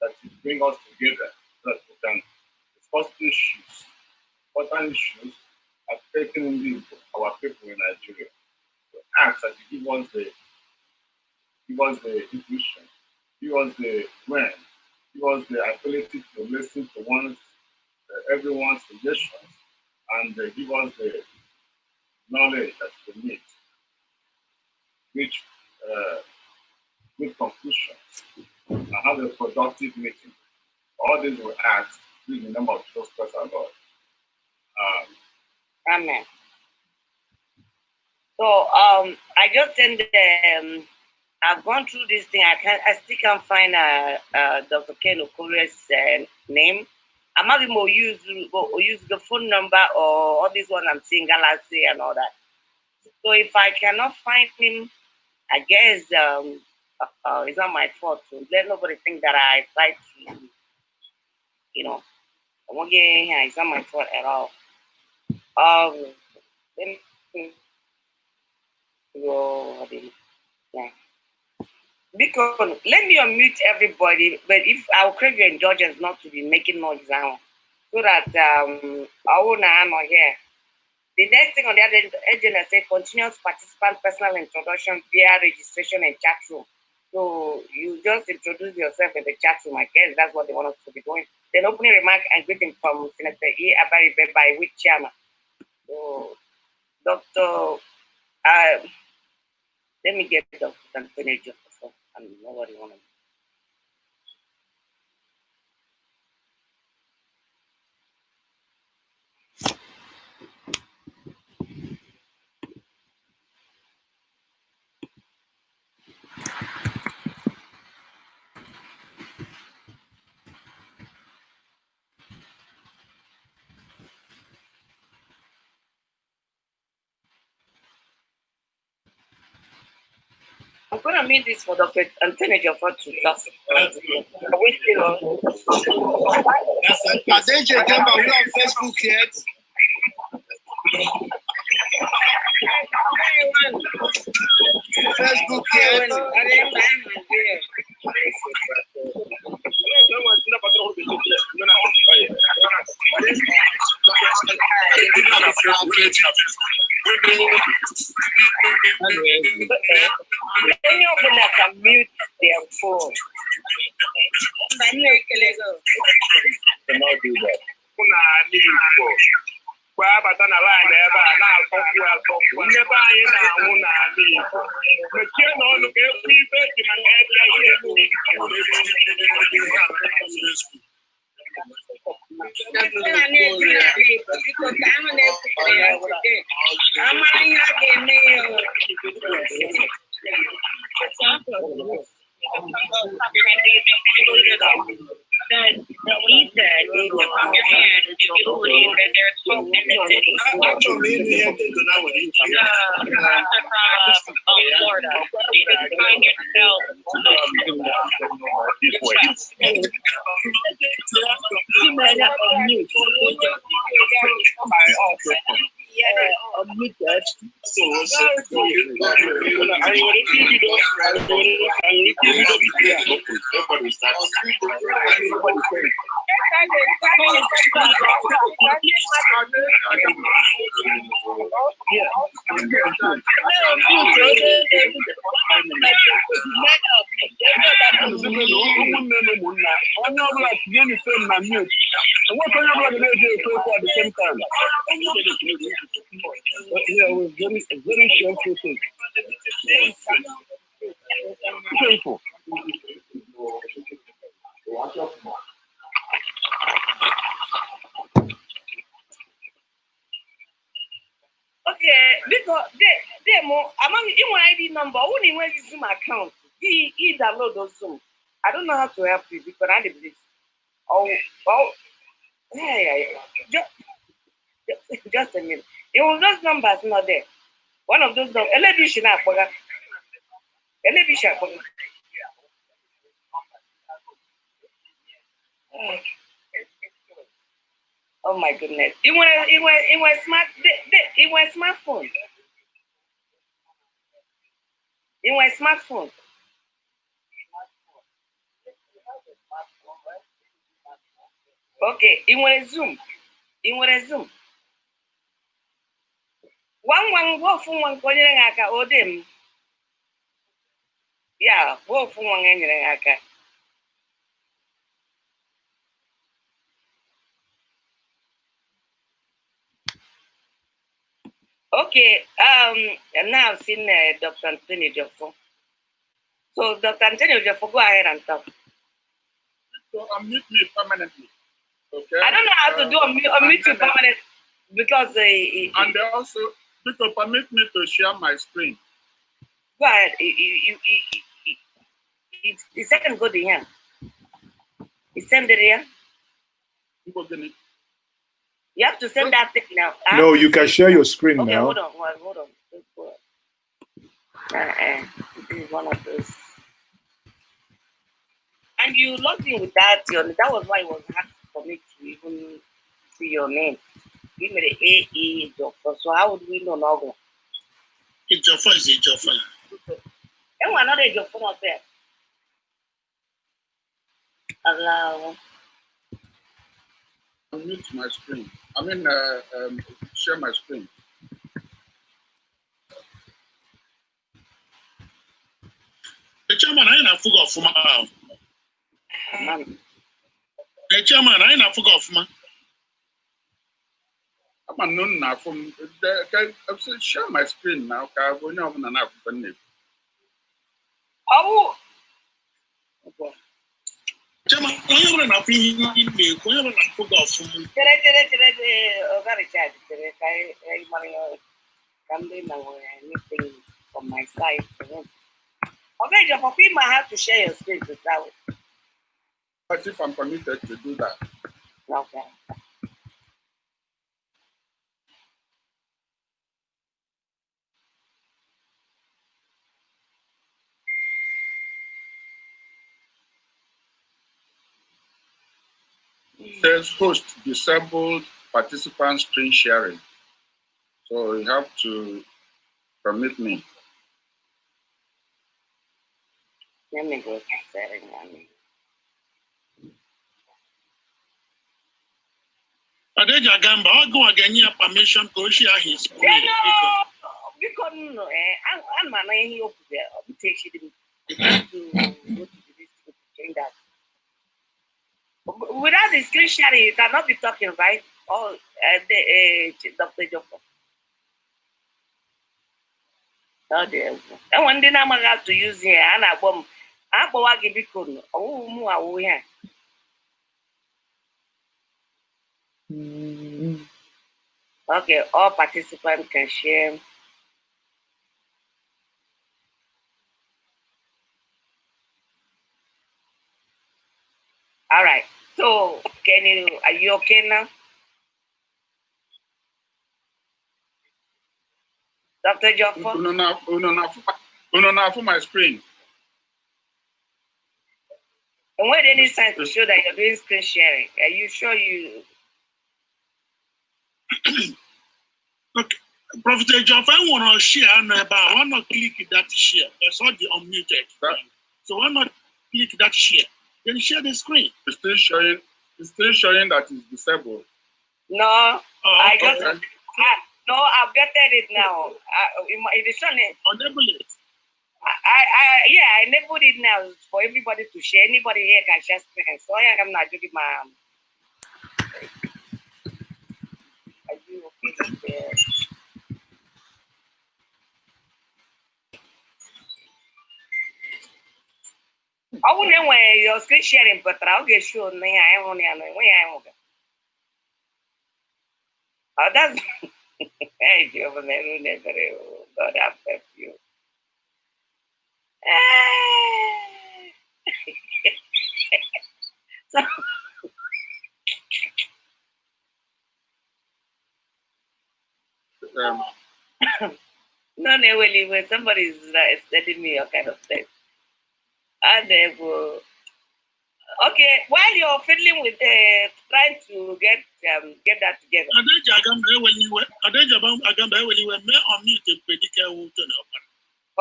that will bring us together so that we can discuss issues, important issues affecting our people in Nigeria. So ask that you give us the intuition, give us the brain, give us the ability to listen to everyone's suggestions, and give us the knowledge that we need, reach good conclusion, and have a productive meeting. All this we ask in the name of Jesus Christ our Lord. Amen. So I just sent I've gone through this thing. I still can't find Dr. Ken Okore's name. I'm not even use the phone number or all this one I'm seeing Galaxy and all that. So if I cannot find him, I guess it's not my fault. So let nobody think that I tried to, it's not my fault at all. Let me go. Yeah. Because let me unmute everybody, but if I'll crave your indulgence not to be making noise now, so that I will not here. The next thing on the agenda says continuous participant personal introduction via registration and chat room. So you just introduce yourself in the chat room. I guess that's what they want us to be doing. Then opening remark and greeting from Senator E. Abaribe by which chairman. So Dr. Let me get Dr. Anthony Jefferson and nobody want to. I'm going to meet this for Dr. Anthony Jefferson to talk. We still on. Njenje, are we on Facebook yet? Facebook yet? Any of them can mute their phone. Cannot do that. Gbabata na line ebe a na-asọkwu ndebe anyị na-anwụ n'ala Igbo mechie na ọnụ ka ekwu ibe ji maka ebe ihe that he said you can put your hand if you believe that there's hope in the city. Florida. You can find yourself very shameful thing. Shameful. Okay, because they more among my ID number, only when you Zoom account, he download those Zoom. I don't know how to help you because I did this. Oh, hey, just a minute. It was those numbers not there. One of those numbers. Elevision. Oh my goodness! It went smartphone. It went smartphone. Okay, in where Zoom. One go from one corner aka odem. Yeah, go from one aka. Okay, and now I've seen Dr. Anthony Joffo. So Dr. Anthony Joffo, go ahead and talk. So unmute me permanently. Okay. I don't know how to do unmute you permanent because and they also because permit me to share my screen. Go ahead. The second go to here. Send it here. You have to send that thing now. No, you can share your screen okay, now. Hold on. This is one of those. And you logged in with that. That was why it was hard for me to even see your name. Give me the AE doctor. So how would we know logo? It's your phone. And we're not a job from up there. Allow. Unmute my screen. I mean, share my screen. The chairman, I ain't a full of my. The chairman, I ain't a full of my. I'm known now from share my screen now. Oh. Chairman, I ain't a full of Anything from my side. Okay, Jeff, I might have to share your screen with that way. But if I'm permitted to do that. Okay. Says host disabled participant screen sharing. So you have to permit me. Let me go to setting. Adeja Gamba, I'll go again here permission to share his screen. Because I'm an here up there. I'll take you to go to this to change that. Without the screen sharing, you cannot be talking, right? Oh, Dr. Joko. Oh, dear. And one day I'm allowed to use here, and I bomb. I go give it cool. Oh, more here. Okay, all participants can share. All right. So, are you okay now? Dr. Joffo? Uno for my screen. And where any sign to show that you're doing screen sharing? Are you sure you... Okay. Professor Joff, I want to share, I want to click that share. That's all the unmuted. So why not click that share? Then share the screen. It's still showing that it's disabled. No, I got it. No, I've gotten it now. It's on it. Enable it. I enabled it now for everybody to share. Anybody here can share screen. So I'm not doing my... Are you okay with that? I wouldn't know when your screen sharing, but I'll get sure. I am oh, that's hey, God have help you. So, no, when somebody's telling me all kind of things. And they will. Okay, while you're fiddling with trying to get that together.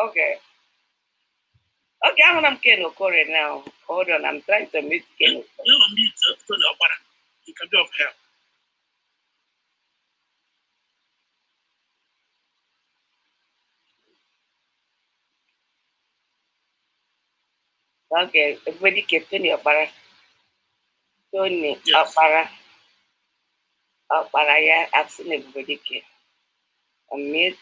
Okay. Okay, I'm Ken Okore now. Hold on, I'm trying to meet Ken. it can be of help. Okay, everybody get Tony Opara. Tony Yes. Opara. Opara, yeah, asking everybody get. Unmute.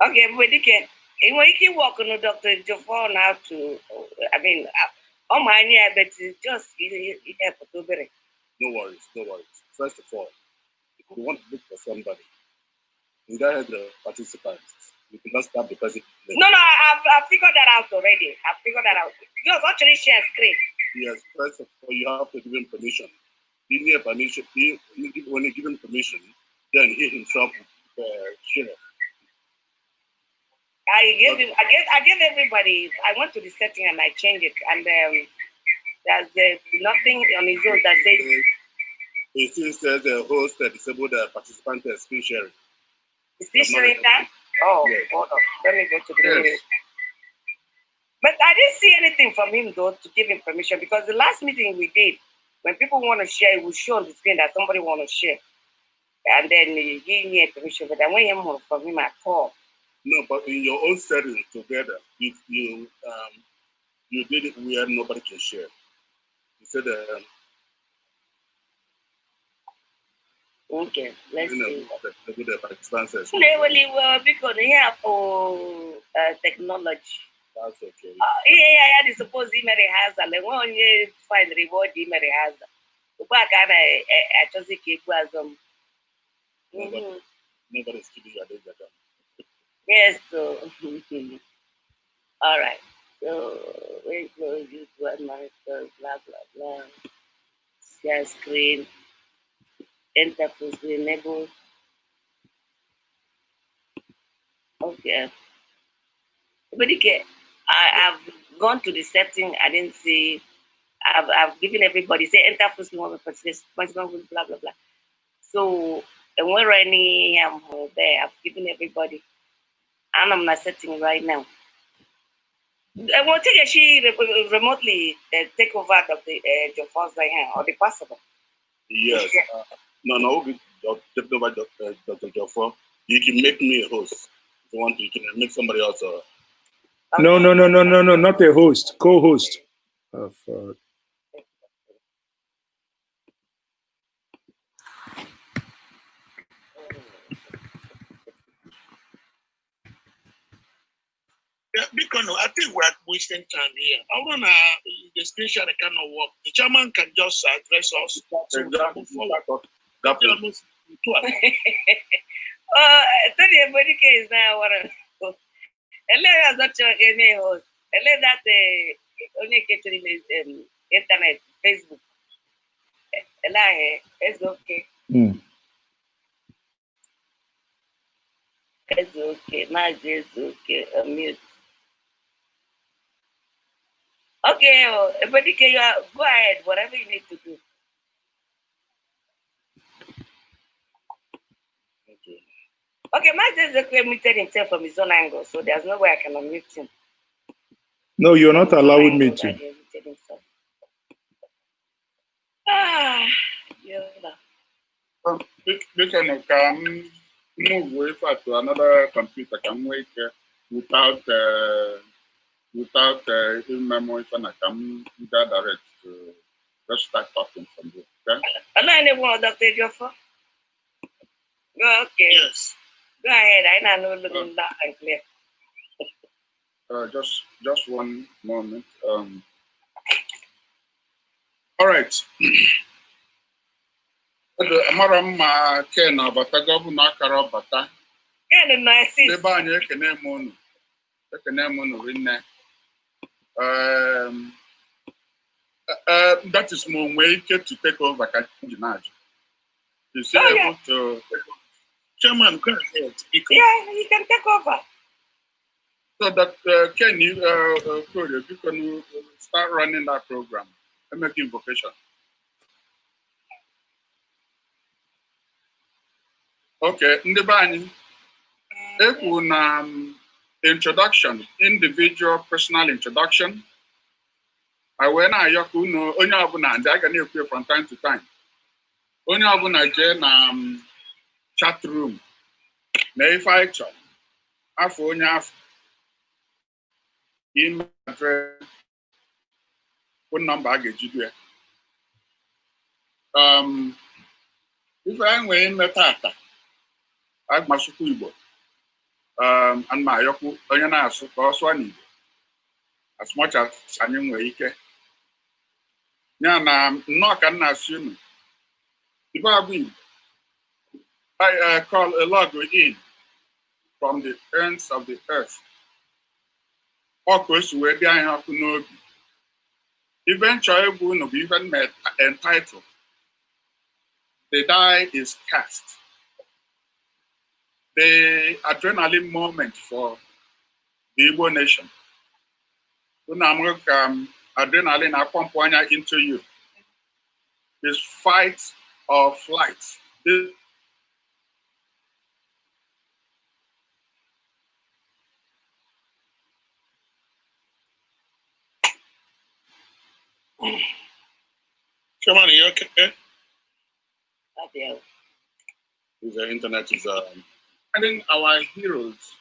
Okay, everybody can. And when you walk on Dr. Jafar now to, I mean, on my near, but it's just, you have to do better. No worries, no worries. First of all, if you want to look for somebody, you gotta have the participants. You cannot start the person. No, I've figured that out already. I've figured that out. Just actually share screen. Yes, first of all, you have to give him permission. Give me a permission. When you give him permission, then he himself share. I gave everybody. I went to the setting and I changed it, and there's nothing on his own that says. It still says the host disabled the participant screen sharing. Is this showing that? Oh, yes. Hold on. Let me go to the video. But I didn't see anything from him though to give him permission, because the last meeting we did, when people want to share, it will show on the screen that somebody want to share, and then you give me a permission. But I went him from him at all. No, but in your own setting together, you did it where nobody can share. You said okay, let's see. The participants. Because they have technology. That's okay. Yeah, I suppose he may have a when you find the reward he may have. Back I just keep as nobody's keeping your data. Yes, so all right. So we go use one monitor, blah blah blah. Share screen, interface enable. Okay. But okay, I've gone to the setting, I didn't see. I've given everybody say enter first one blah blah blah. So and when Rennie there, I've given everybody, and I'm not setting right now. I will take a she remotely take over the Jofa's hand, or the possible. Yes. No, we take over Dr. Joffa. You can make me a host. If you want to, you can make somebody else. No, not a host, co-host. Yeah, because I think we're wasting time here. I want to the screenshot cannot work. The chairman can just address us. Tell everybody is now what is not any host. That only get to the internet, Facebook. It's okay. It's okay. Now it's okay. Mute. Okay, everybody can go ahead, whatever you need to do. Okay, Master is muted himself from his own angle, so there's no way I can unmute him. No, you're not allowing me to. Ah, yeah. They can come move way far to another computer can wait without in-memory and I can direct to just start talking from there. Okay? I know anyone Dr. Joffa. Okay. Yes. Go ahead. I know looking that and clear. Just one moment. All right. Amara mma Ken abata gọvanọ akara ọbata. Ken na esi. Ebe anyị ekene m unu rinne. That is my way to take over Kanjinaji. Is he able to? Chairman, go ahead. Yeah, he can take over. So that Ken, you can start running that program and make invocation. Okay, ndị be anyị Introduction, individual personal introduction. I went na yoku no onye ọbụla ndị aga na-ekwu from time to time. Onye ọbụla jee na chat room na ife anyị chọrọ afọ onye afọ email address phone number a ga-ejidu ya. Ife anyị nwere ime tata agmasụkwu Igbo ana m ayọkwu onye na-asụ ka ọ sụọ n'Igbo as much as anyị nwere ike. Ya na nnọọ ka m na-asụ unu ife abụ Igbo. I call a log in from the ends of the earth. Ọkụ esi wee bịa anyị ọkụ n'obi. Ife nchọ egwu unu bụ ife entitled The Die is Cast. The adrenaline moment for the Igbo nation. Adrenaline pump into you. Is fight or flight. Chairman, are you okay? Okay. The internet is finding our heroes.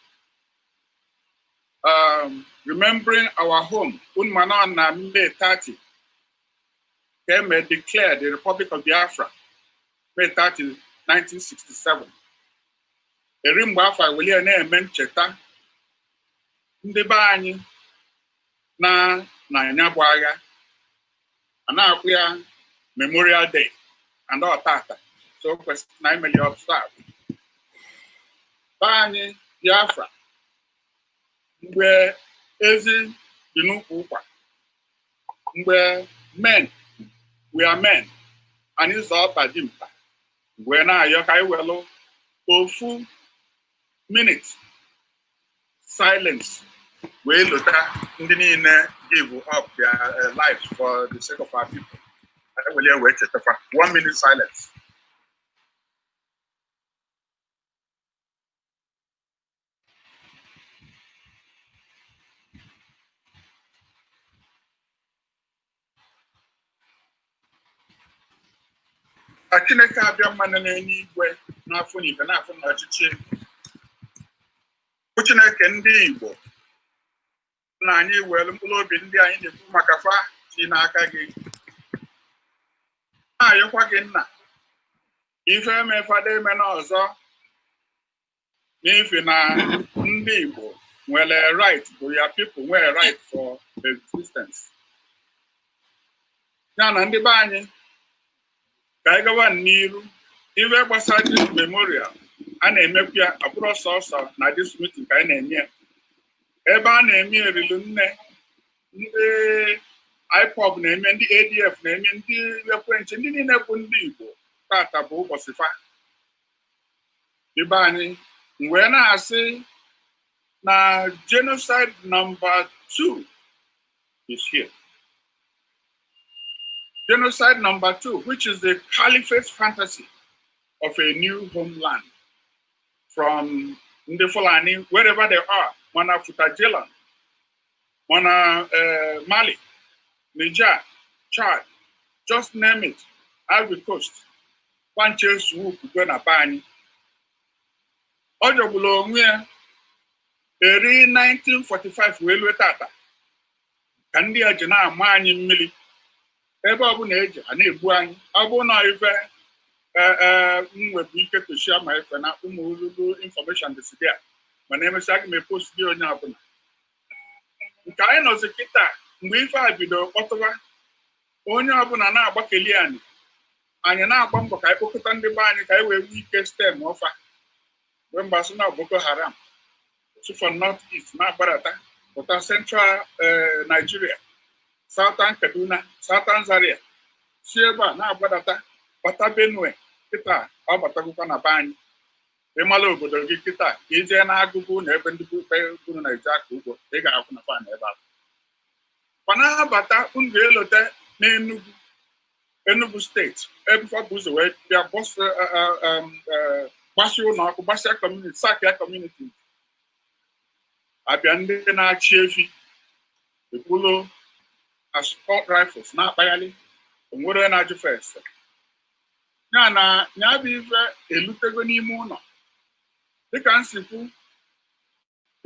Remembering our home. Unmana na May 30. Came declared the Republic of Biafra. May 30, 1967. Erimba afa wili na-eme ncheta ndị be anyị na anya bụ agha. A na-akpụ ya Memorial Day and all tata. So kwesịrị na imeli observe. Be anyị Biafra mgbe ezi dị n'ukwu ụkwa. Mgbe men, we are men. Anyị zọọ ọkpa dị mkpa. Mgbe na-ayọ ka anyị welụ ofu minute silence wee lota ndị niile give up their lives for the sake of our people. I will wait 1 minute silence. Chineke abịa mmanụ n'enye igwe n'afọ n'ife n'afọ n'ọchịchị. Chineke ndị Igbo na anyị were mkpụrụ obi ndị anyị na-ekwu maka fa si n'aka gị. Na-ayọkwa gị nna ife emefada eme n'ọzọ n'ife na ndị Igbo nwere right to your people nwere right for existence. Ya na ndị be anyị ka anyị gawa n'iru ife gbasara this memorial a na-emekwu ya abụrụ sọsọ na this meeting ka anyị na-eme ebe a na-eme erilu nne ndị IPOB na-eme ndị ADF na-eme ndị ekwentị ndị niile bụ ndị Igbo tata bụ ụbọchị fa ibe anyị wee na-asị na genocide number 2 is here. Genocide number 2, which is the caliphate fantasy of a new homeland from Ndefulani, wherever they are, Mana Futajelan, Mana Mali, Niger, Chad, just name it, Ivory Coast, Panche Swoop, Gwena Bani. Ojobulo onwe eri 1945 welu tata ka ndị aje na-ama anyị mmiri ebe ọ bụ na eje a na-egbu anyị ọ bụ na ife nwebụ ike toshia ma ife na ụmụ olulu information dị there mana emesịa aga m epost dị onye ọbụla nke anyị nọzi kịta mgbe ife a bido kpọtụwa onye ọbụla na-agbakeli anyị na-agba mbọ ka anyị kpokọta ndị be anyị ka anyị wee nwee ike stem ọfa mgbe mgbasị na Boko Haram from North East na-agbarata pụta Central Nigeria, Southern Kaduna, Southern Zaria, si ebe a na-agbadata bata Benue kịta ọ batagokwa na be anyị ịmala obodo gị kịta ka ije na-agụgụ na ebe ndị buru na-eje aka ugbo ị ga-akwụ na fan ebe ahụ mana abata unu ga-elote n'Enugu steeti ebe fa bụ ụzọ wee bịa gbasịa ụlọ ọkụ gbasịa kọmuniti sakia kọmuniti abịa ndị na-achị efi ekwulu assault rifles na-akpaghalị onwere na-ajụ fes ya na ya bụ ife elutego n'ime ụlọ dịka nsikwu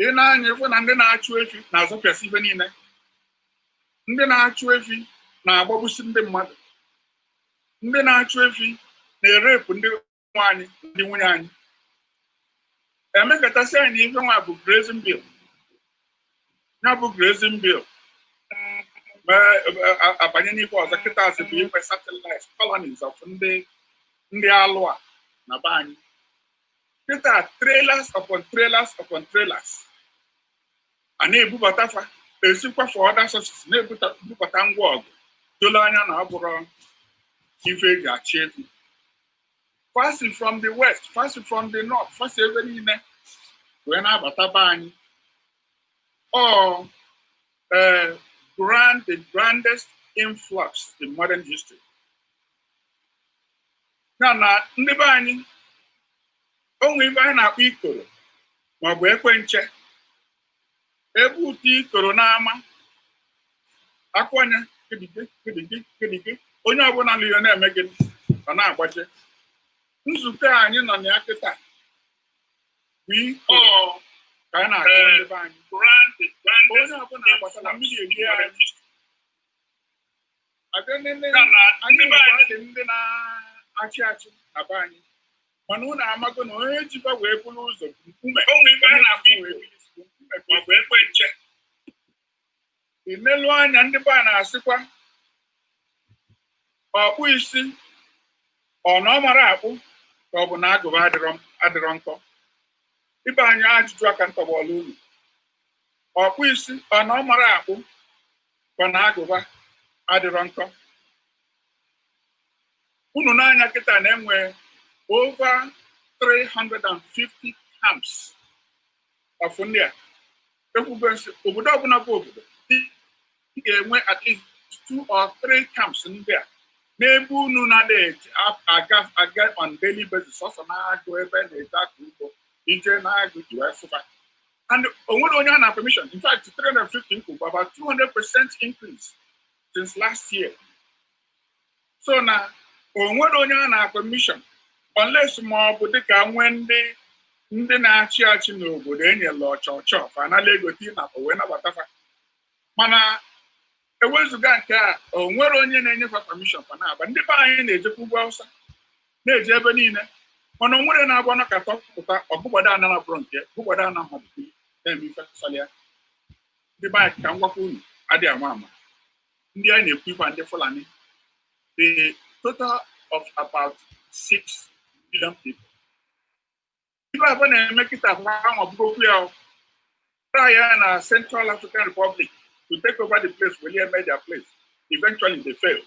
ị na-anya ife na ndị na-achụ efi na-azọpịasị ife niile ndị na-achụ efi na-agbagbusi ndị mmadụ ndị na-achụ efi na-erepụ ndị nwaanyị ndị nwunye anyị emekọtasị anyị na ife nwa bụ grazing bill ya bụ grazing bill abanye n'ife ọzọ kịta asị bụ ife satellite colonies of ndị alụ a na be anyị kịta trailers upon trailers upon trailers a na-ebubata fa esikwa for other sources na-ebubata ngwa ọgụ dolo anya na ọ bụrụ ife eji achị efi fasi from the west fasi from the north fasi ebe niile wee na-abata be anyị the grandest influx in modern history. Na ndị be anyị onwe ife anyị na-akpọ ikoro maọbụ ekwenche ebe ụtọ ikoro n'ama akwanya kedige onye ọbụla n'ihe na-eme gịnị ọ na-agbaje nzukọ anyị nọ na ya kịta bụ ikoro ka anyị na-akpọ ndị be anyị onye ọbụla agbatala mmiri erie anyị anyị nwekwa ndị na-achị achị na be anyị mana ụlọ amago na onye jikwa wee bụrụ ụzọ nkume inelu anya ndị be a na-asịkwa ọkpụ isi ọ na ọ mara akpụ ka ọ bụ na agụba adịrọ nkọ ibe anyị ajụjụ aka ntọgbọla unu ọkpụ isi ọ na ọ mara akpụ ka na agụba adịrọ nkọ unu n'anya kịta na-enwe over 350 camps of ndị a ekwube nsị obodo ọbụla bụ obodo ị ga-enwe at least 2 or 3 camps ndị a n'ebe unu na-adịghị aga on daily basis ọsọ na-agụ ebe na-eje akụ ugbo ije na-agụ wee sụfa and onwere onye a na permission. In fact 350 kwụ about 200% increase since last year. So na onwere onye a na permission unless ma ọ bụ dịka nwee ndị na-achị achị n'obodo enyela ọchọchọ fanala egoti na owe nabatafa mana ewezuga nke a onwere onye na-enyefa permission fa na-aba ndị be anyị na-ejekwa ugwu Awụsa na-eje ebe niile mana onwere na-agba nakata pụta ọbụgbado ana na bụrụ nke bụgbado ana mmadụ na-eme ife salịa ndị be anyị ka ngwakwa unu adịghị ama ama ndị anyị na-ekwu ife ndị Fulani the total of about 6 million people. If I want to make it a farm of Brooklyn, try in Central African Republic to take over the place, William made their place. Eventually they failed.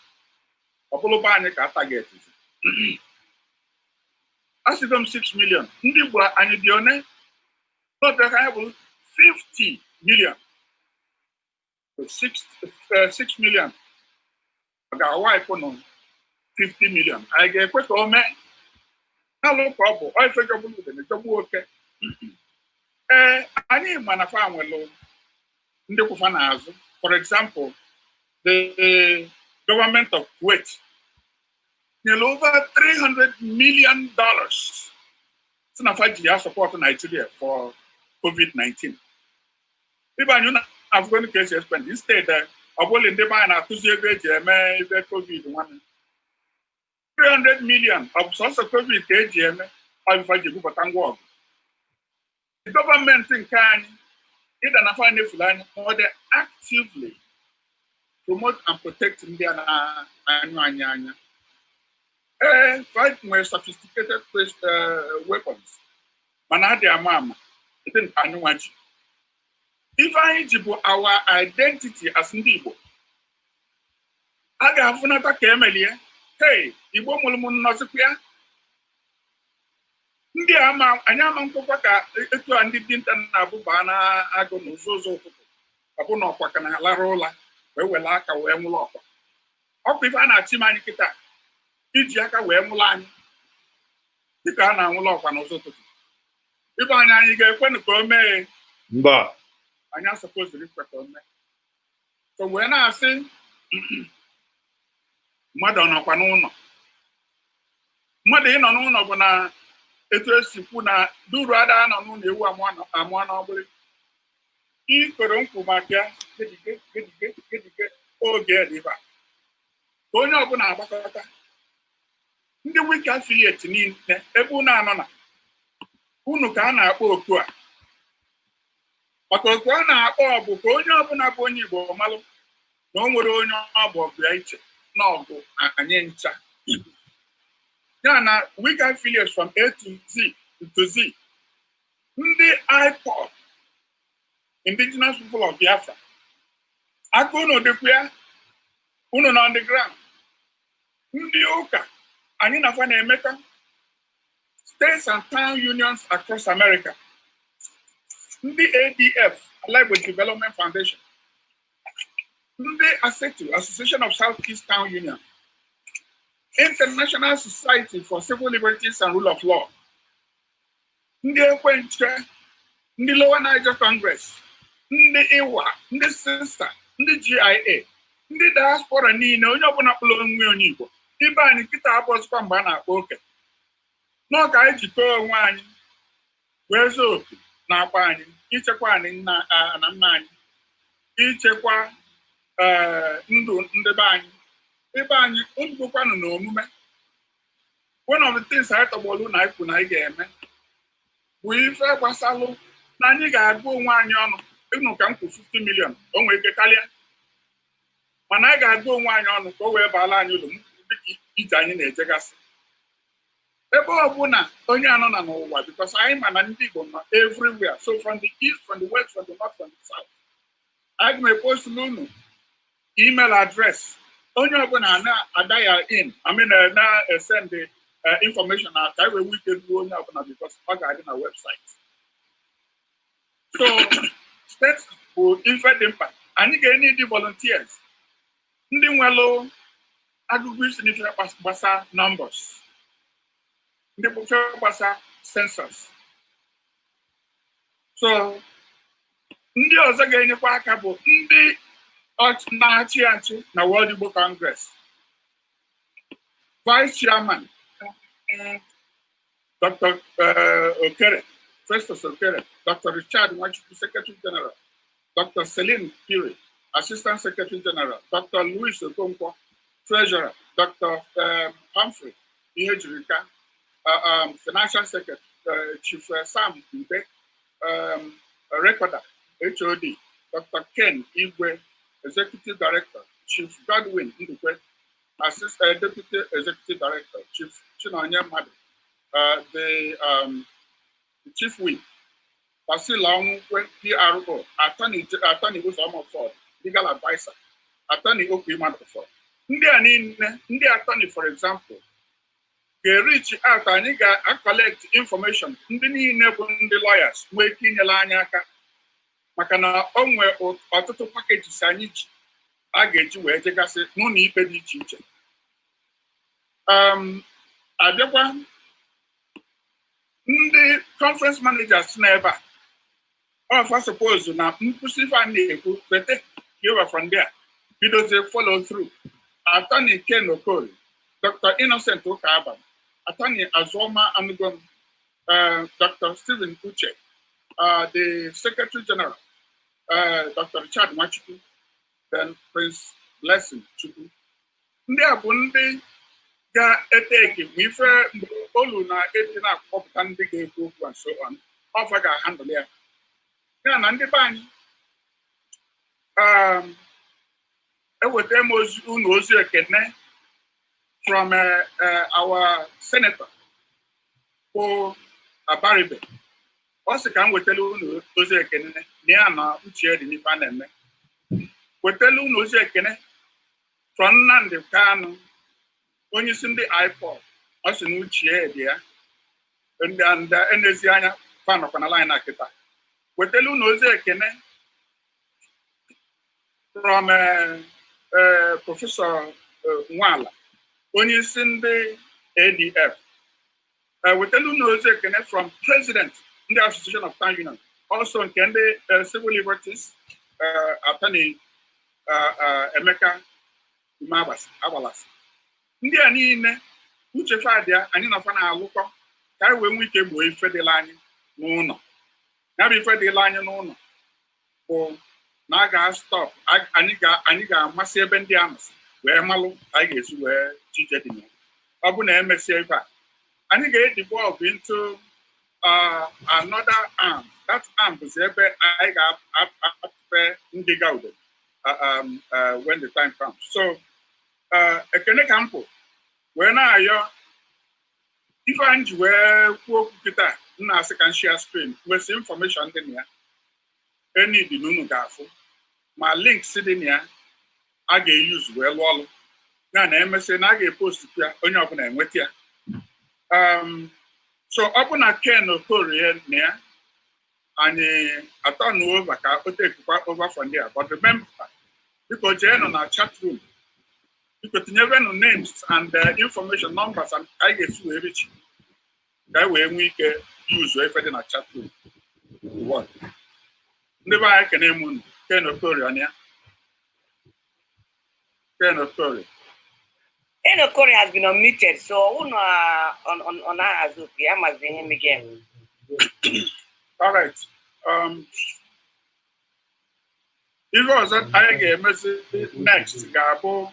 Apollo Barney target is. Ask them 6 million. Ndiwa and Dione, not the 50 million. So 6 million. I got a wife on 50 million. I get a quick comment. Hello, Papa. I think I'm going to job okay. I need my family. For example, the government of Kuwait, over $300 million. So now I support Nigeria for COVID-19. Even you know, Afghan case spend instead of all in the mind to see a COVID-1. 300 million of source of COVID KGM of Fajibu. The government in Kanye, it and find a Fulani, or they actively promote and protect Indian and fight more sophisticated weapons. Manadia Mama, it didn't Anuaji. If I jibu our identity as Igbo, I got Funata Kemelia. Hey, Igbo Mulmun Nozipia. Ndị ama anyị ama nkwụkwa ka etu a ndị dinta na-abụba na agụ n'ụzọ ụtụtụ ọbụ na ọkwa ka na-alara ụla wee were aka wee nwụrụ ọkwa ọkwa ife a na-achị m anyị kịta iji aka wee nwụrụ anyị dịka a na-anwụrụ ọkwa n'ụzọ ụtụtụ ibe anyị ga-ekwenụ ka o mee mba anyị asọpụziri ikweta ome. So wee na-asị mmadụ nọkwa n'ụlọ. Mmadụ ịnọ n'ụlọ bụ na etu esi kwu na duru ada nọ n'ụlọ ewu amụọ n'ọgbụrị. Ikoro nkwụ maka ya gedige oge dịba ka onye ọbụla agbakọta. Ndị wiki affiliate niile ebe unu anọ na unu ka a na-akpọ oku a. Maka oku a na-akpọ bụ ka onye ọbụla bụ onye Igbo malụ na o nwere onye ọ bụ ọgụ ya iche na ọgụ anyị ncha. Ya na wiki affiliates from A to Z. Ndị IPOB, Indigenous People of Biafra. Aka unu dịkwa ya, unu nọ on the ground. Ndị ụka anyị na-afa na-emeka states and town unions across America. Ndị ADF, Allied with Development Foundation. Ndị ASETU, Association of Southeast Town Union. International Society for Civil Liberties and Rule of Law. Ndị Ekwenche, ndị Lower Niger Congress, ndị IWA, ndị SISTA, ndị GIA, ndị diaspora niile onye ọbụla kpọrọ onwe onye Igbo. Ibe anyị kịta abụzikwa mgbe a na-akpọ oke. N'ọka anyị jikọọ onwe anyị wee zoo opi na-akpa anyị, ichekwa anyị na nna anyị, ichekwa ndụ ndị be anyị. Ebe anyị undukwanụ n'omume. One of the things anyị tọgbọlụ na ikwu na anyị ga-eme bụ ife gbasalụ na anyị ga-agụ onwe anyị ọnụ. Ịnụ ka m kwụ 50 million, o nwee ike karịa. Mana anyị ga-agụ onwe anyị ọnụ ka o wee baala anyị ụlọ dịka ije anyị na-ejegasị. Ebe ọ bụ na onye anọ na n'ụwa, because anyị ma na ndị Igbo nọ everywhere. So from the east, from the west, from the north, from the south. Aga m epost unu email address. Onye ọbụla na-ada ya na-send the information na ka we can do onye ọbụla because ọ ga-adị na website. So steps bụ ife dị mkpa. Anyị ga-enye ndị volunteers. Ndị nwelụ agụgụ isi n'ife gbasa numbers. Ndị ife gbasa census. So ndị ọzọ ga-enyekwa aka bụ ndị na-achị achị na World Igbo Congress. Vice Chairman Dr. Okere, Festus Okere, Dr. Richard Nwachukwu, Secretary General, Dr. Celine Piri, Assistant Secretary General, Dr. Louis Okonkwo, Treasurer, Dr. Humphrey Ihejirika, Financial Secretary, Chief Sam Mbe, Recorder, HOD, Dr. Ken Igwe, Executive Director, Chief Godwin Ndukwe, Deputy Executive Director, Chief Chinonye Madu, the Chief Whip, Basila Onwukwe, PRO, Attorney Uzoma Ford, Legal Advisor, Attorney Okwi Maduford. Ndị attorney, for example, ga-reach out, anyị ga-collect information. Ndị niile bụ ndị lawyers nwee ike inyere anyị aka. Maka na o nwee ọtụtụ packages anyị ji a ga-eji wee jegasị n'ụlọ ikpe dị iche iche. Abịakwa ndị conference managers n'ebe a. Ọfa suppose na nkwụsị ife a na-ekwu kwete over from there. Bidozie follow through. Attorney Ken Okoli, Dr. Innocent Ukaba, Attorney Azoma Anugom, Dr. Stephen Uche, the Secretary General, Dr. Richard Nwachukwu, then Prince Blessing Chukwu. Ndị a bụ ndị ga-eteki ma ife olu na-eti na-akpọpụta ndị ga-ekwu okwu and so on. Ọfa ga-handle ya. Ya na ndị be anyị eweta m unu ozi ekene from our senator bụ Abaribe. Ọ sị ka m wetara unu ozi ekene na ya na uche dị n'ife a na-eme. Wetara unu ozi ekene from Nnamdi Kanu, onye isi ndị IPOB. Ọ sị na uche dị ya ndị enezi anya fanọkwa na line na kịta. Wetara unu ozi ekene from Professor Nwala, onye isi ndị ADF. Wetara unu ozi ekene from President ndị Association of Town Union, also nke ndị civil liberties attorney Emeka Agbalasị. Ndị a niile uche fadịa anyị na-afa na-alụkọ ka anyị wee nwee ike gboo ife dịla anyị n'ụlọ. Ya bụ ife dịla anyị n'ụlọ bụ na a ga-stop, anyị ga-amasị ebe ndị ahụ wee malụ anyị ga-esi wee chije dị ya. Ọ bụ na emesie ife a, anyị ga-edevolve into another arm. That arm is ebe I ga-apụpe ngịga udo when the time comes. So ekene ka mpụ wee na-ayọ ife anyị ji wee kwuo okwu kịta nna asị ka share screen nwesị information dị na ya eni dị n'unu ga-afụ ma links dị na ya a ga-eyuzu wee lụọ ọrụ ya na emesị na a ga-epost ya onye ọbụla enweta ya. So ọ bụ na Ken Okorie na ya anyị atọ over ka o tekwa over from there, but remember biko jee nọ na chat room biko tinyere names and information numbers and anyị ga-esi wee reach ka anyị wee nwee ike use efe dị na chat room. Ndị be anyị kene m unu. Ken Okorie ọnụ ya. Ken Okorie. Ken Okorie has been unmuted, so on our Azuki, I must be him again. All right. If was that I get a message next, Gabo,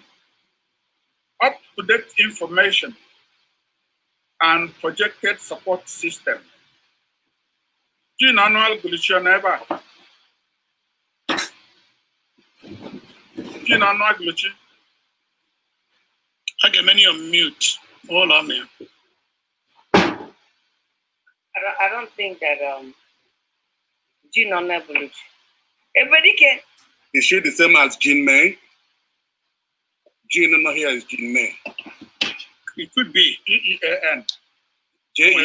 up-to-date information and projected support system. Gene annual bulletin ever. Gene annual bulletin. I get many on mute. All on there. I don't think that Jean on bulletin. Everybody can. Is she the same as Jean May? Jean not here is Jean May. It could be EEAN. Jean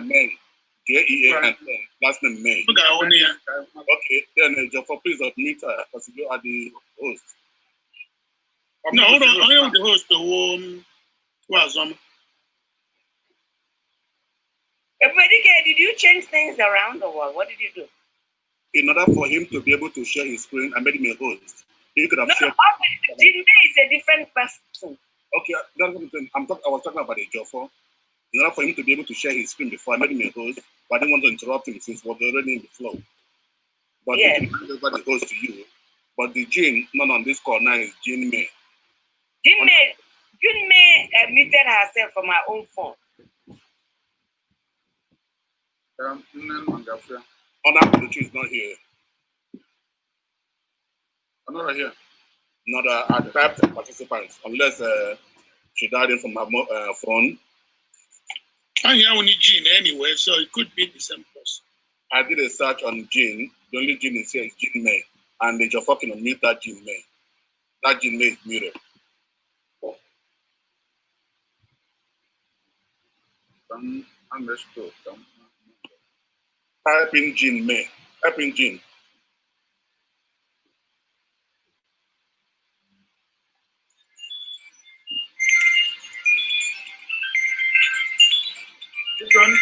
May. Jean. Last name May. Okay, then Jofo, please admit her because you are the host. No, hold on. I am the host. Everybody, did you change things around or what? What did you do? In order for him to be able to share his screen, I made him a host. He could have shared. Jin May is a different person. Okay, that's something I was talking about the Jofo. In order for him to be able to share his screen before I made him a host, but I didn't want to interrupt him since we're already in the flow. But yeah, the host to you. But the Jean, not on this call now, is Jean May. Jean May muted herself from her own phone. Other is not here. Another here. Not typed participants, unless she dialed in from her phone. I hear only Jean anyway, so it could be the same person. I did a search on Jean. The only Jean is here is Jean May. And they just fucking unmute that Jean May. That Jean May is muted. Type in Jean May. Type in Jean. Because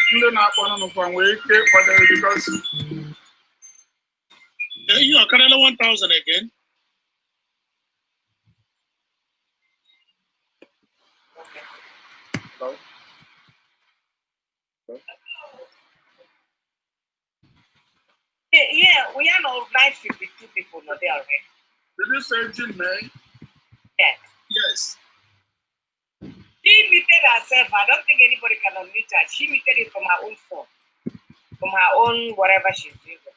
you are currently 1,000 again. Yeah, we are now 952 people not there already. Did you say Jean May? Yes. Yes. She muted herself. I don't think anybody can unmute her. She muted it from her own phone, from her own whatever she's using.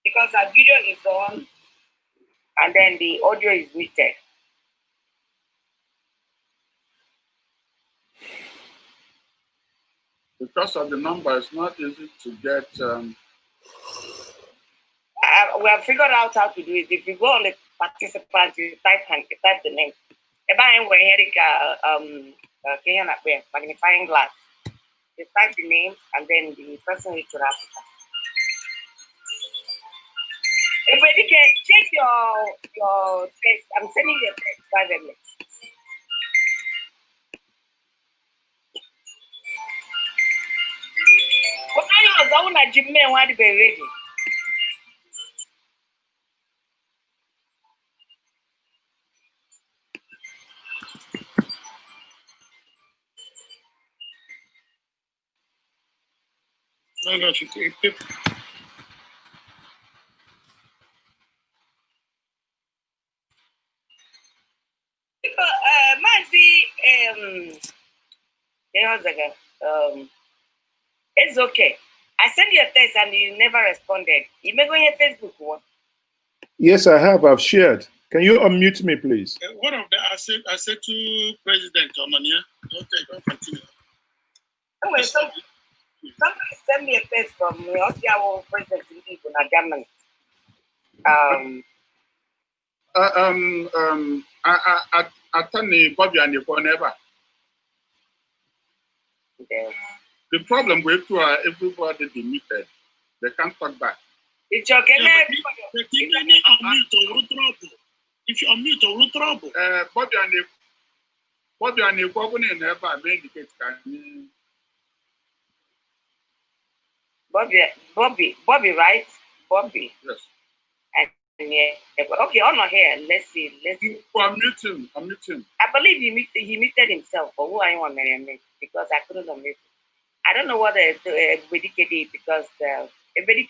Because her video is on, and then the audio is muted. Because of the number, it's not easy to get. We have figured out how to do it. If you go on the participants, you type the name. Magnifying glass. You type the name and then the person needs to Africa. Everybody can check your text. I'm sending you a text privately. What kind of I want to Jimmy want to be ready. No, she take It's okay. I sent you a text and you never responded. You may go on your Facebook one. Yes, I have. I've shared. Can you unmute me, please? One of the I said to President Omania. Okay, don't continue. Anyway, somebody sent me a text from our president in Igbo, Germany. Attorney Bobby and Yoko never. Okay. The problem with everybody demuted. They can't talk back. It's okay. Yeah, but if you unmute, trouble. If you unmute, trouble. Bobby and Yoko never made it. Bobby, right? Bobby. Yes. And yeah. Okay, on here. Let's see. Unmute him. I believe he muted himself, but who I want to make because I couldn't unmute. I don't know what everybody did because everybody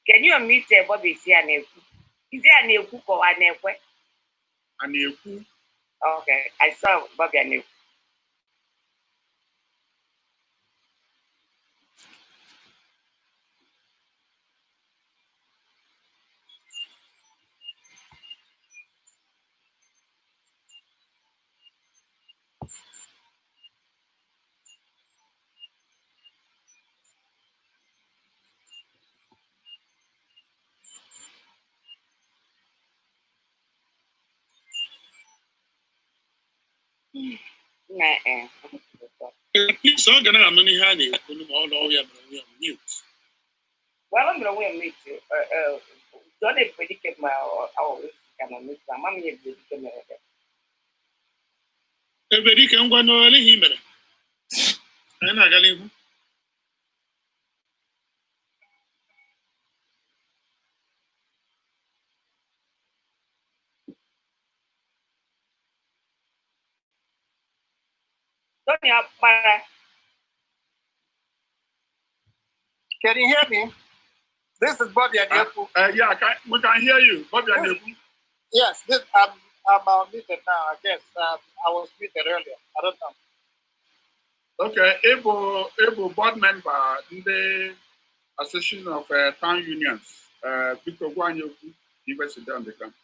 can you unmute Bobby? Is there an Eku or an Ekwe? An Eku. Okay, I saw Bobby and Eku. Please, I'm gonna have money honey. All mute. Well, I'm gonna wait too. Don't predict my our can miss my mommy is predicting. Everybody can go no him. I'm not going. Can you hear me? This is Bobby Adeku. Yeah, we can hear you. Bobby Adeku. Yes, I'm muted now. I guess I was muted earlier. I don't know. Okay, Igbo board member in the Association of Town Unions. Because one you university on the camp.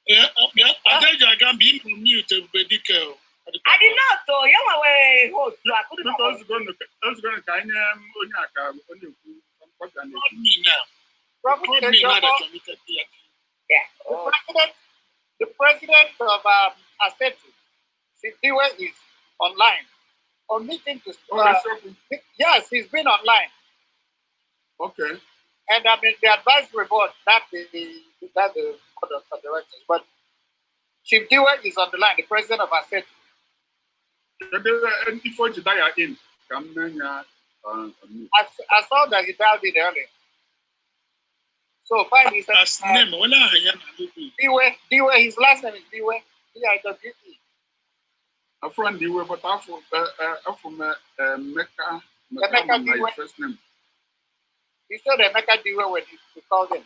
Yeah, I can be muted. I did not know. You were host. I couldn't know. I was going to kind me now. Yeah. The president of ASETU, Sidiwe, is online. On meeting to yes, he's been online. Okay. And I mean the advisory board, not the board of directors, but Sidiwe is on the line, the president of ASETU. Before you die in, I saw that he dialed in earlier. So fine, he said Diwe, his last name is Diwe. D-I-W-E. I'm from Diwe, but I'm from Mecca. Mecca Diwe. First name. You saw the Mecca Diwe when you called him.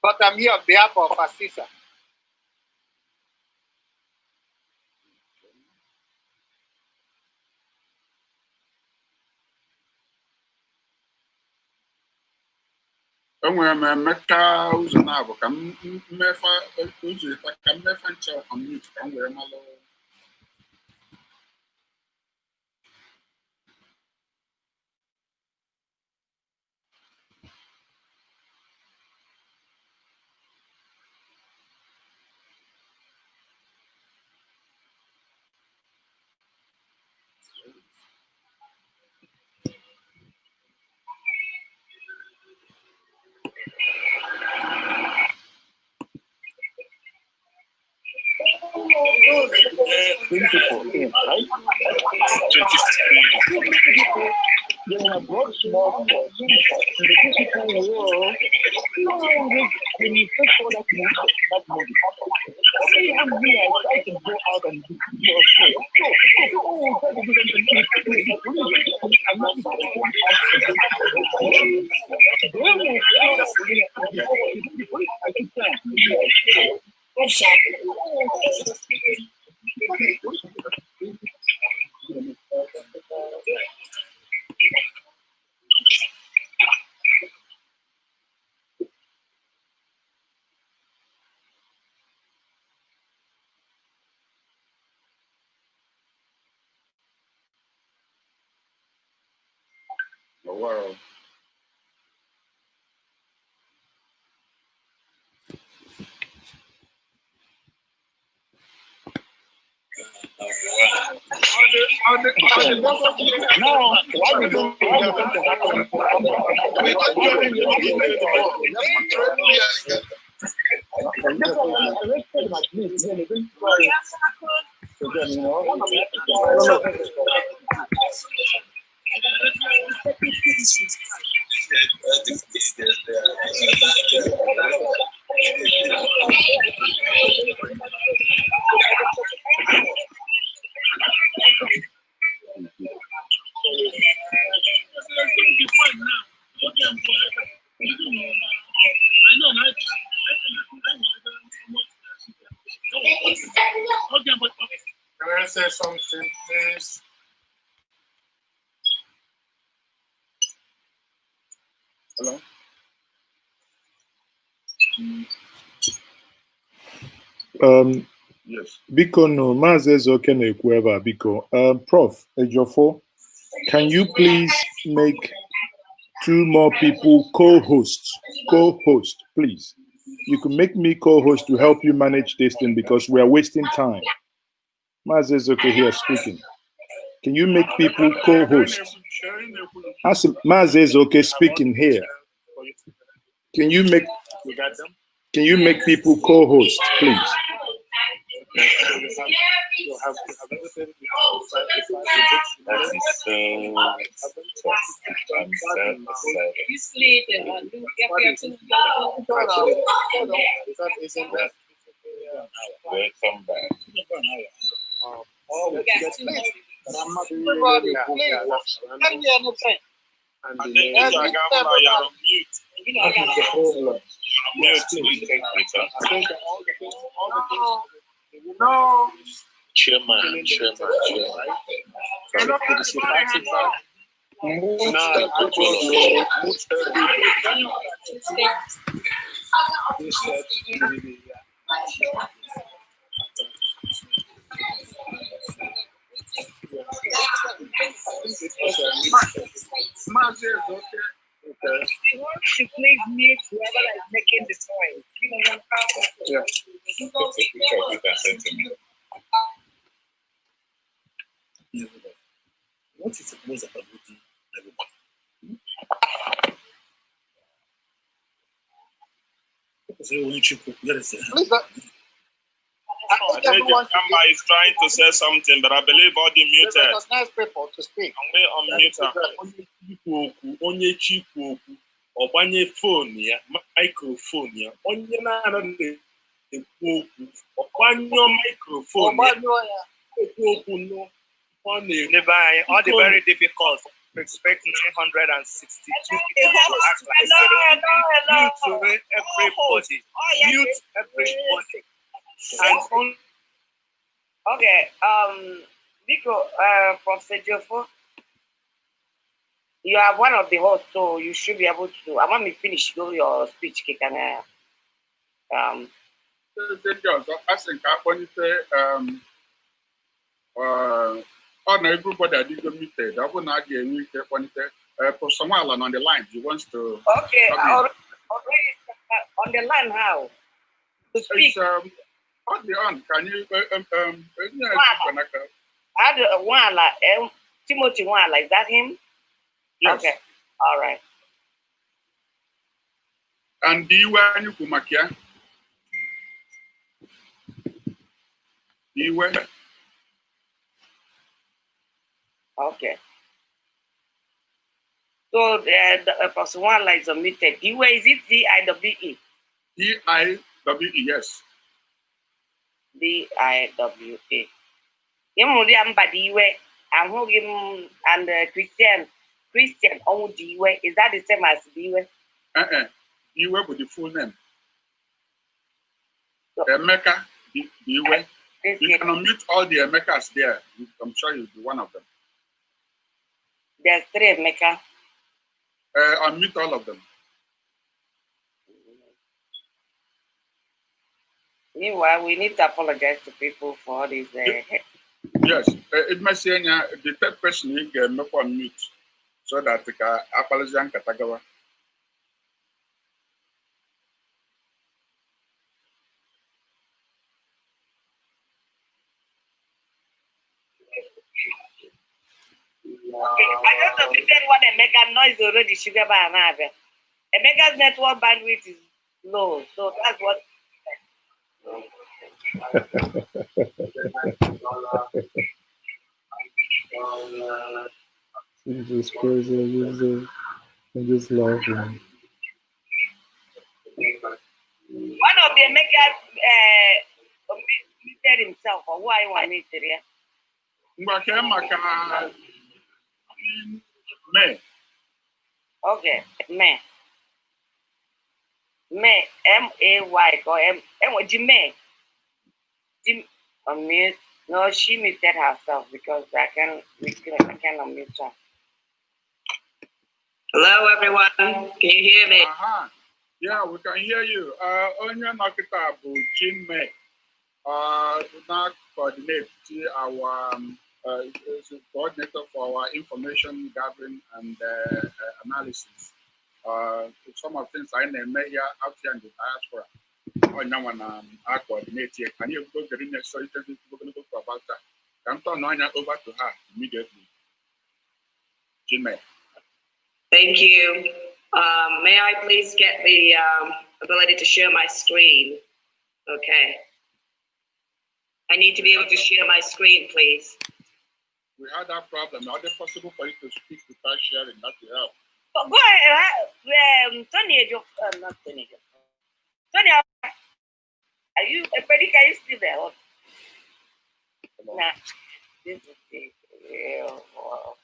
But I'm here on behalf of Asisa. Enwere m Emeka ụzọ na-abụ ka mmefe ụzọ ka mmefe nche ọmụmụ ka m were malụ. People in, right? They have brought small force. The people will, when you take for that money, only one day I try to go out and do your show. So, people will try to do something. Wow. Now, why we don't Can I say something, please? Hello? Yes. Biko no, Mazezo Kenekwu ebe a, biko. Prof. Ejiofor, can you please make 2 more people co-hosts? Co-host, please. You can make me co-host to help you manage this thing because we are wasting time. Mazezo here speaking. Can you make people co-host? Mazezo speaking here. Can you make people co-host, please? Welcome back. Everybody, please, tell me anything. And then you are on mute. That is the problem. No. Chairman. She please mute whoever is making the noise. Yeah. What is the most about everybody? Kamba is trying to say something, but I believe all the muted. Recognize people to speak. And we unmute her. Ọgbanye fon ya, microphone ya, onye na-anaghị ekwu okwu, ọgbanyụọ microphone ya, ekwu okwu nọ, ọ na-enebe anyị, ọ dị very difficult to expect 962 people to act like mute everybody, mute everybody. And okay, Nico, Professor Ejiofor, you are one of the hosts, so you should be able to. I want me to finish your speech, can I? On everybody I did muted. I will not get muted. For someone on the line, he wants to. Okay, already on the line, how? To speak. On the on, can you? Timothy Wala, is that him? Yes. Okay, all right. And do you want you kumakia? Do you want? Okay. So the person one is omitted. Diwe, is it DIWE? DIWE, yes. DIWE. Diwe, and Christian, Diwe. Is that the same as Diwe? Diwe with the full name. Emeka, Diwe. You can unmute all the Emekas there. I'm sure you'll be one of them. There's 3 Emeka. Unmute all of them. Meanwhile, we need to apologize to people for all this. Yes, it must say the third person you can make unmute so that I can apologize and Katagawa. Okay, I just admitted what Emeka noise already sugar by another. Emeka's network bandwidth is low, so that's what. Jesus Christ, I'm just laughing. One of the Emeka muted himself, or why you want me to hear? May. Okay, May. May, M-A-Y, or May. Jim, unmute. No, she muted herself because I can unmute her. Hello, everyone. Can you hear me? Yeah, we can hear you. Onye Nakita bụ Jim May. Now coordinate our coordinator for our information gathering and analysis. Some of the things I name here out here in the diaspora. I coordinate here. Can you go get in there? So you can talk about that. I'm turning over to her immediately. Jim May. Thank you. May I please get the ability to share my screen? Okay. I need to be able to share my screen, please. We had that problem. Are it possible for you to speak without sharing? That will help. Oh, go ahead. Tony, not Tony. Tony, are you a pretty guy still there? Nah, this is the real world.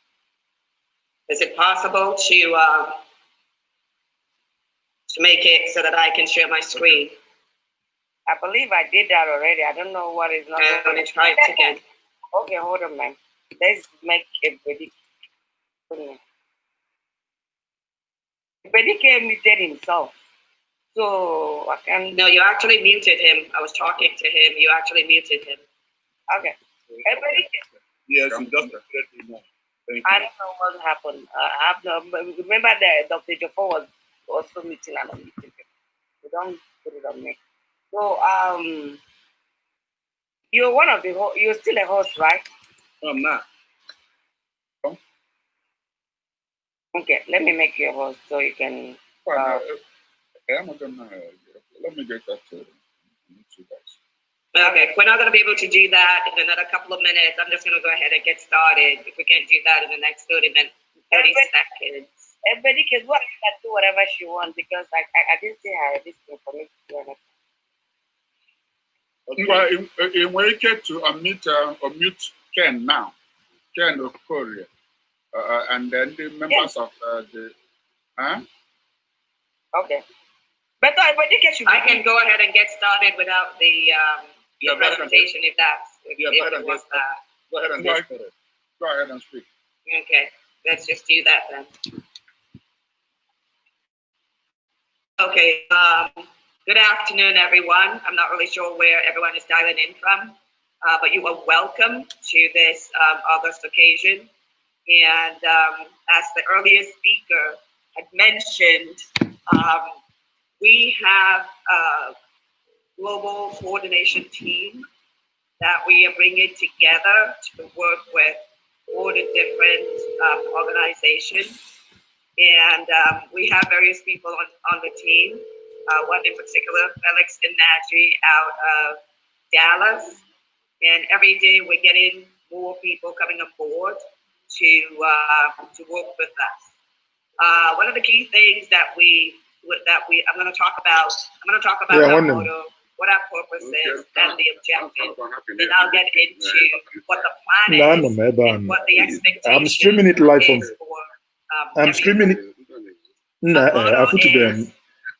Is it possible to make it so that I can share my screen? I believe I did that already. I don't know what is not. I'm going to try it again. Okay, hold on, man. Let's make a prediction. Bedike muted himself. So I can. No, you actually muted him. I was talking to him. You actually muted him. Okay. Yes, I'm just letting know. I don't know what happened. I have no. Remember that Dr. Jaffa was also meeting and I'm meeting. So don't put it on me. So you're one of the you're still a host, right? No, I'm not. Oh. Okay, let me make you a host so you can. I'm not gonna. Let me get that to you guys. Okay, we're not going to be able to do that in another couple of minutes. I'm just going to go ahead and get started. If we can't do that in the next 30 seconds. Everybody can do whatever she wants because I didn't say her this information. Well, in way to unmute Ken now. Ken Okorie. And then the members of the. Okay. But I can go ahead and get started without the presentation if it was that. Go ahead and get started. Go ahead and speak. Okay, let's just do that then. Okay, good afternoon, everyone. I'm not really sure where everyone is dialing in from, but you are welcome to this August occasion. And as the earlier speaker had mentioned, we have a global coordination team that we are bringing together to work with all the different organizations. And we have various people on the team. One in particular, Felix and Nadji out of Dallas. And every day we're getting more people coming aboard. to work with us. One of the key things that I'm going to talk about our motto, what our purpose is, and the objective. Then I'll get into what the plan is, and what the expectation I'm streaming it live from. I'm everyone. streaming it. Nah, I put them.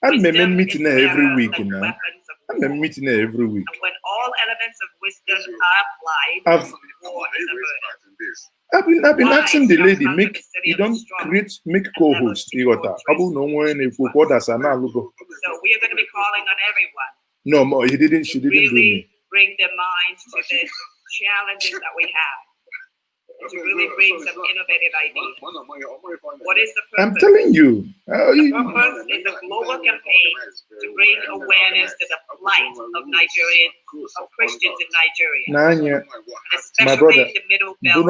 I'm meeting every week now. I'm meeting every week. And when all elements of wisdom are applied, war is averted. I've been asking the lady, make co-host. You got that? So we are going to be calling on everyone. No, she didn't do really me. Bring their minds to this challenges that we have. To really bring some innovative ideas. What is the purpose? I'm telling you. The purpose is a global campaign to bring awareness to the plight of Christians in Nigeria. My brother, in the middle belt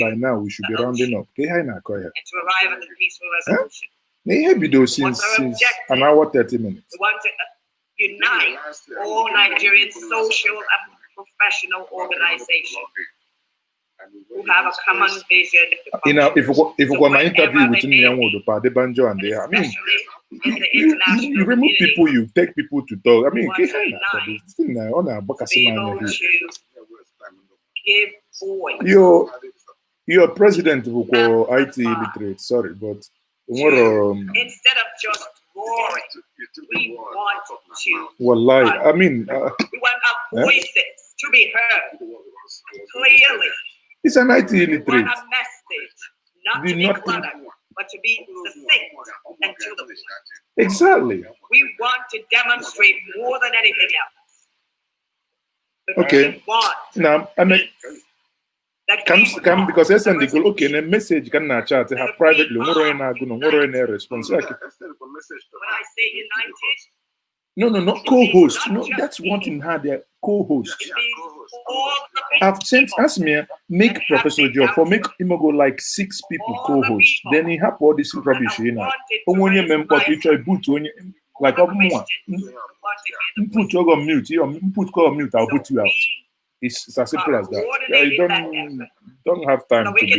by now we should be rounding up. and to arrive at a peaceful resolution. Since an hour 30 minutes. We want to unite all Nigerian social and professional organizations who have a common vision. If we're going to interview with Banjo and they, I mean, you remove people, you take people to talk. I mean, your president will go IT illiterate. Sorry, but instead of just roaring, we want to. Wallahi, I mean, we want our voices to be heard clearly. It's an IT illiterate. We want a message not to be cluttered, but to be succinct and to the point. Exactly. We want to demonstrate more than anything else. Okay. We want now, I mean, come because I send the okay, a message can not chat have privately. Response. When I say united, no, not co-host. No, that's one thing had their co-host. I've sent me make Professor Joe for make him go like 6 people co-host. Then he have all this rubbish in when you member to boot like put you on mute, on mute, I'll put you out. It's as simple as that. You don't have time to be so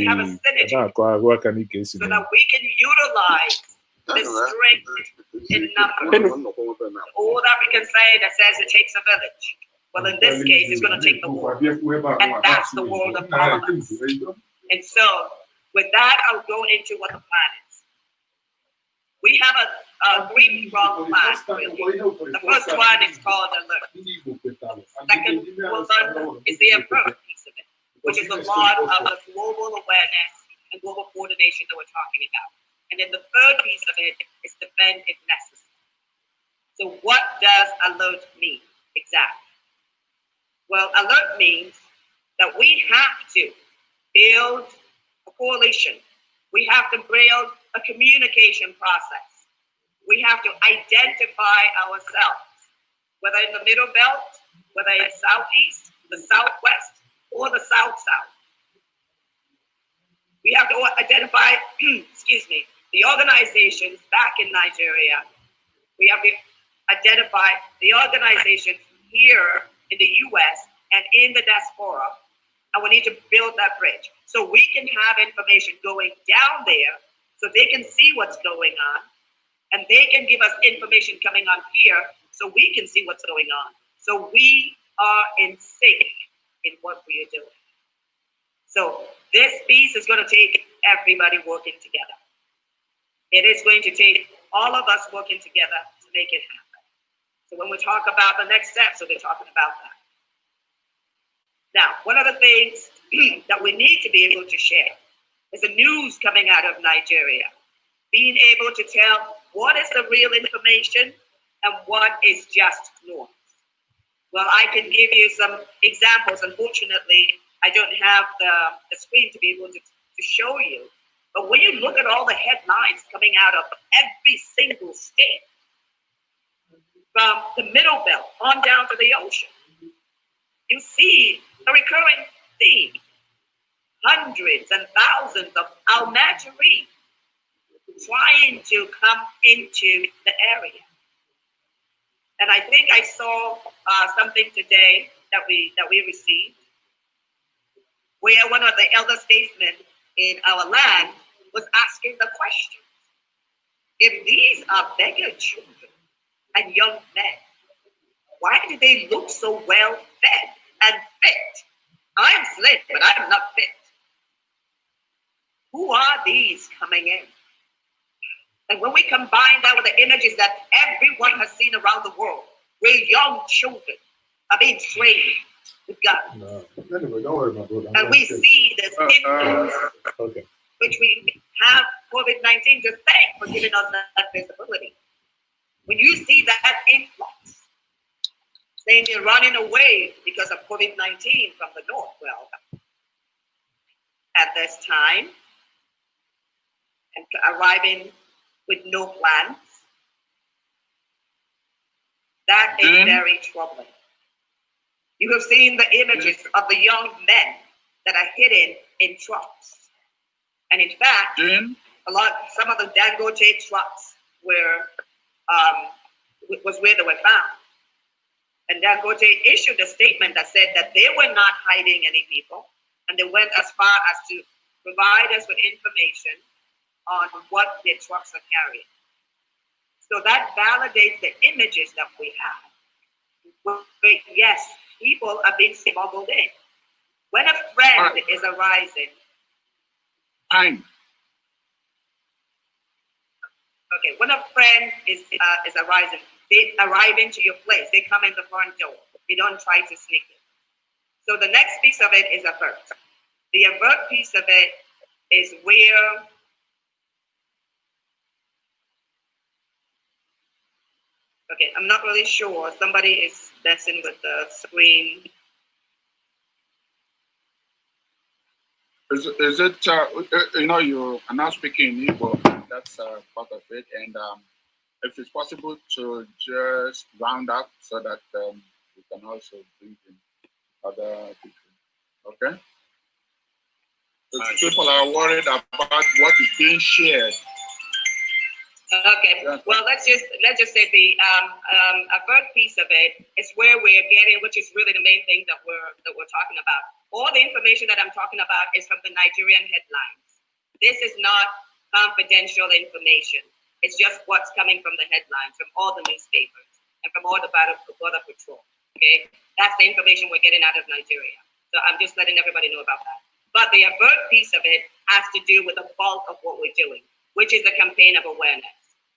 that we can utilize the strength in numbers. The old African saying that says it takes a village. Well, in this case, it's going to take the world. And that's the world of all of us. And so, with that, I'll go into what the plan is. We have a 3-pronged plan, really. The first one is called alert. Second one is the approach piece of it, which is a lot of the global awareness and global coordination that we're talking about. And then the third piece of it is defend if necessary. So what does alert mean exactly? Well, alert means that we have to build a coalition. We have to build a communication process. We have to identify ourselves, whether in the middle belt, whether in southeast, the southwest, or the south-south. We have to identify, the organizations back in Nigeria. We have to identify the organizations here in the US and in the diaspora, and we need to build that bridge. So we can have information going down there so they can see what's going on, and they can give us information coming on here so we can see what's going on. So we are in sync in what we are doing. So this piece is going to take everybody working together. It is going to take all of us working together to make it happen. So when we talk about the next steps, so we're talking about that. Now, one of the things that we need to be able to share is the news coming out of Nigeria. Being able to tell what is the real information and what is just noise. Well, I can give you some examples. Unfortunately, I don't have the screen to be able to show you. But when you look at all the headlines coming out of every single state, from the middle belt on down to the ocean, you see a recurring theme. Hundreds and thousands of Al-Majri trying to come into the area. And I think I saw something today that we received, where one of the elder statesmen in our land was asking the question, if these are beggar children and young men, why do they look so well fed and fit? I'm slim, but I'm not fit. Who are these coming in? And when we combine that with the images that everyone has seen around the world, where young children are being trained with guns, Anyway, don't worry, my brother. and we see this influence, which we have COVID-19 to thank for giving us that visibility. When you see that influx, saying they're running away because of COVID-19 from the north, well, at this time, and arriving with no plans, that is very troubling. You have seen the images of the young men that are hidden in trucks. And in fact, some of the Dangote trucks was where they were found. And Dangote issued a statement that said that they were not hiding any people, and they went as far as to provide us with information on what their trucks are carrying. So that validates the images that we have. But yes, people are being smuggled in. When a friend is arising, when a friend is arising, they arrive into your place. They come in the front door. They don't try to sneak in. So the next piece of it is avert. The avert piece of it is where I'm not really sure. Somebody is messing with the screen. Is it, you are now speaking Igbo, that's part of it. And if it's possible to just round up so that we can also bring in other people. Okay? People are worried about what is being shared. Okay, well, let's just say the avert piece of it is where we're getting, which is really the main thing that we're talking about. All the information that I'm talking about is from the Nigerian headlines. This is not confidential information. It's just what's coming from the headlines, from all the newspapers, and from all the border patrol. Okay, that's the information we're getting out of Nigeria. So I'm just letting everybody know about that. But the avert piece of it has to do with the bulk of what we're doing, which is the campaign of awareness.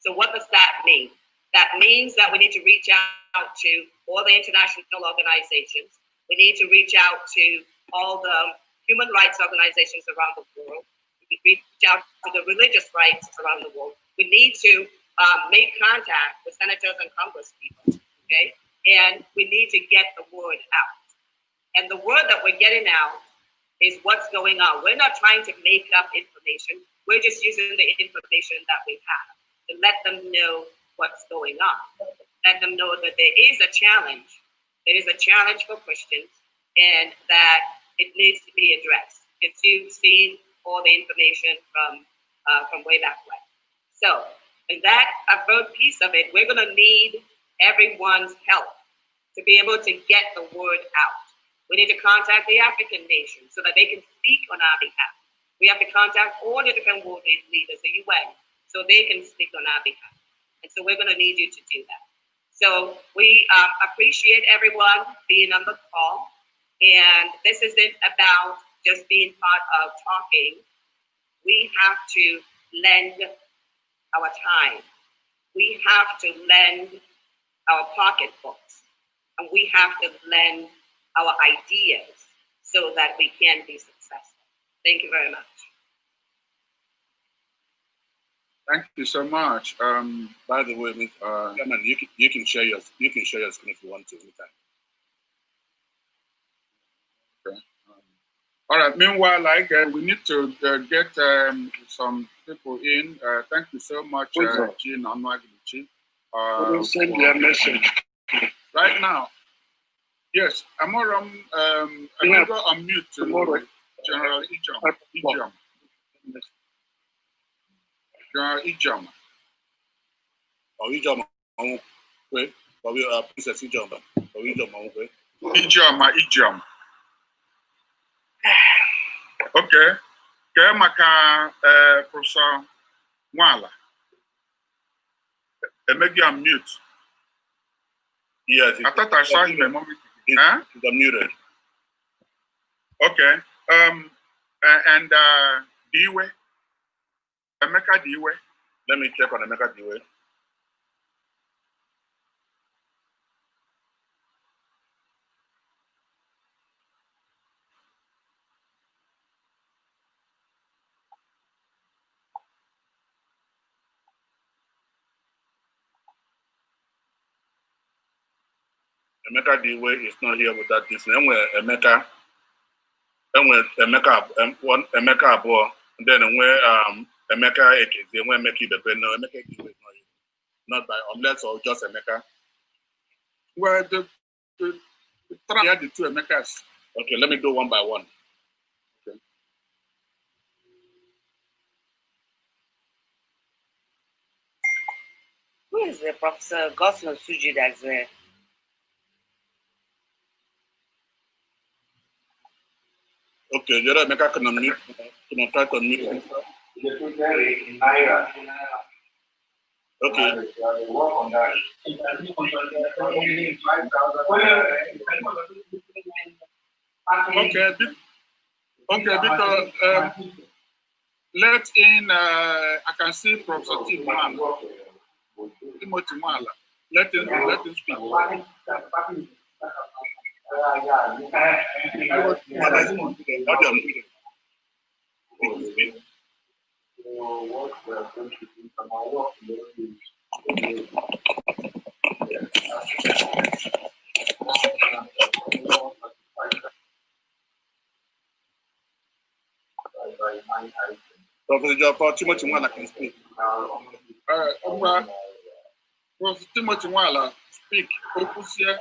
So what does that mean? That means that we need to reach out to all the international organizations. We need to reach out to all the human rights organizations around the world. We need to reach out to the religious rights around the world. We need to make contact with senators and congresspeople, okay? And we need to get the word out. And the word that we're getting out is what's going on. We're not trying to make up information. We're just using the information that we have to let them know what's going on. Let them know that there is a challenge. There is a challenge for Christians and that it needs to be addressed. Because you've seen all the information from way back when. So in that avert piece of it, we're gonna need everyone's help to be able to get the word out. We need to contact the African nations so that they can speak on our behalf. We have to contact all the different world leaders, the UN, so they can speak on our behalf. And so we're going to need you to do that. So we appreciate everyone being on the call. And this isn't about just being part of talking. We have to lend our time. We have to lend our pocketbooks. And we have to lend our ideas so that we can be successful. Thank you very much. Thank you so much. By the way, you can share your screen if you want to anytime. Okay. All right. Meanwhile, we need to get some people in. Thank you so much, Jean Onwagichi. Send me a message right now. Yes, I'm going to unmute tomorrow. General Ijom. General Ijom. Wait, Princess Ijom. Ijom. Okay. Maka Professor Mwala. Make you mute. Yes. I thought I saw him a moment ago. He's unmuted. Okay. And Diwe. Emeka Diwe. Let me check on Emeka Diwe. Emeka Diwe is not here with that this. Emeka Abo, and then Emeka Ekeze, when Emeka Ibepe, no, Emeka Diwe is not by unless or just Emeka. Well, the two Emekas. Okay, let me do one by one. Okay. Who is the Professor Gosman Suji that's there? Okay, you're Emeka can try to unmute. Okay. Okay, because let in I can see Professor Timothy Mwala. Let him speak. What we are going to do from our work Professor Jafar, Timothy Mwala can speak. Professor Timothy Mwala speak. Okusia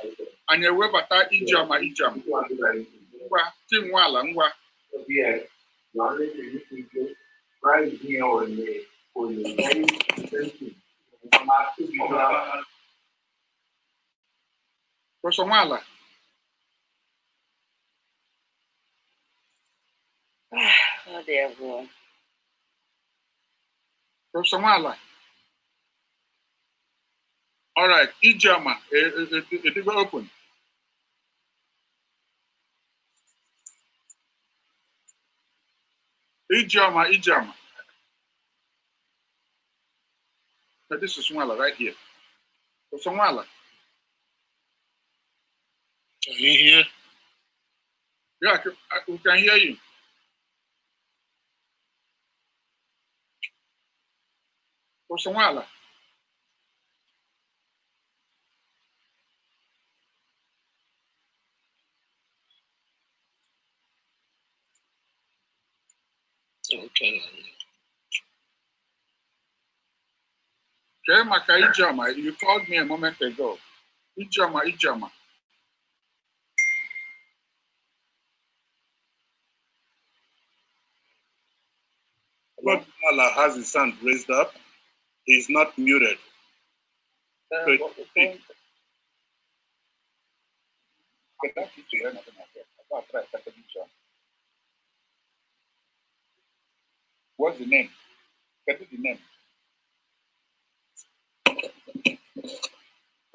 anya webata ijama. Ngwa Tim Mwala ngwa. Yes, the only thing you can do right here on the Professor Mwala. Oh, dear boy. Professor Mwala. All right, Ijama, it will open. Ijama. But this is Mwala right here. Professor Mwala. Can you hear? Yeah, we can hear you. Professor Mwala. Okay. Maka Ijama, you called me a moment ago. Ijama. Mwala has his hand raised up. He's not muted. What's the name? Get the name.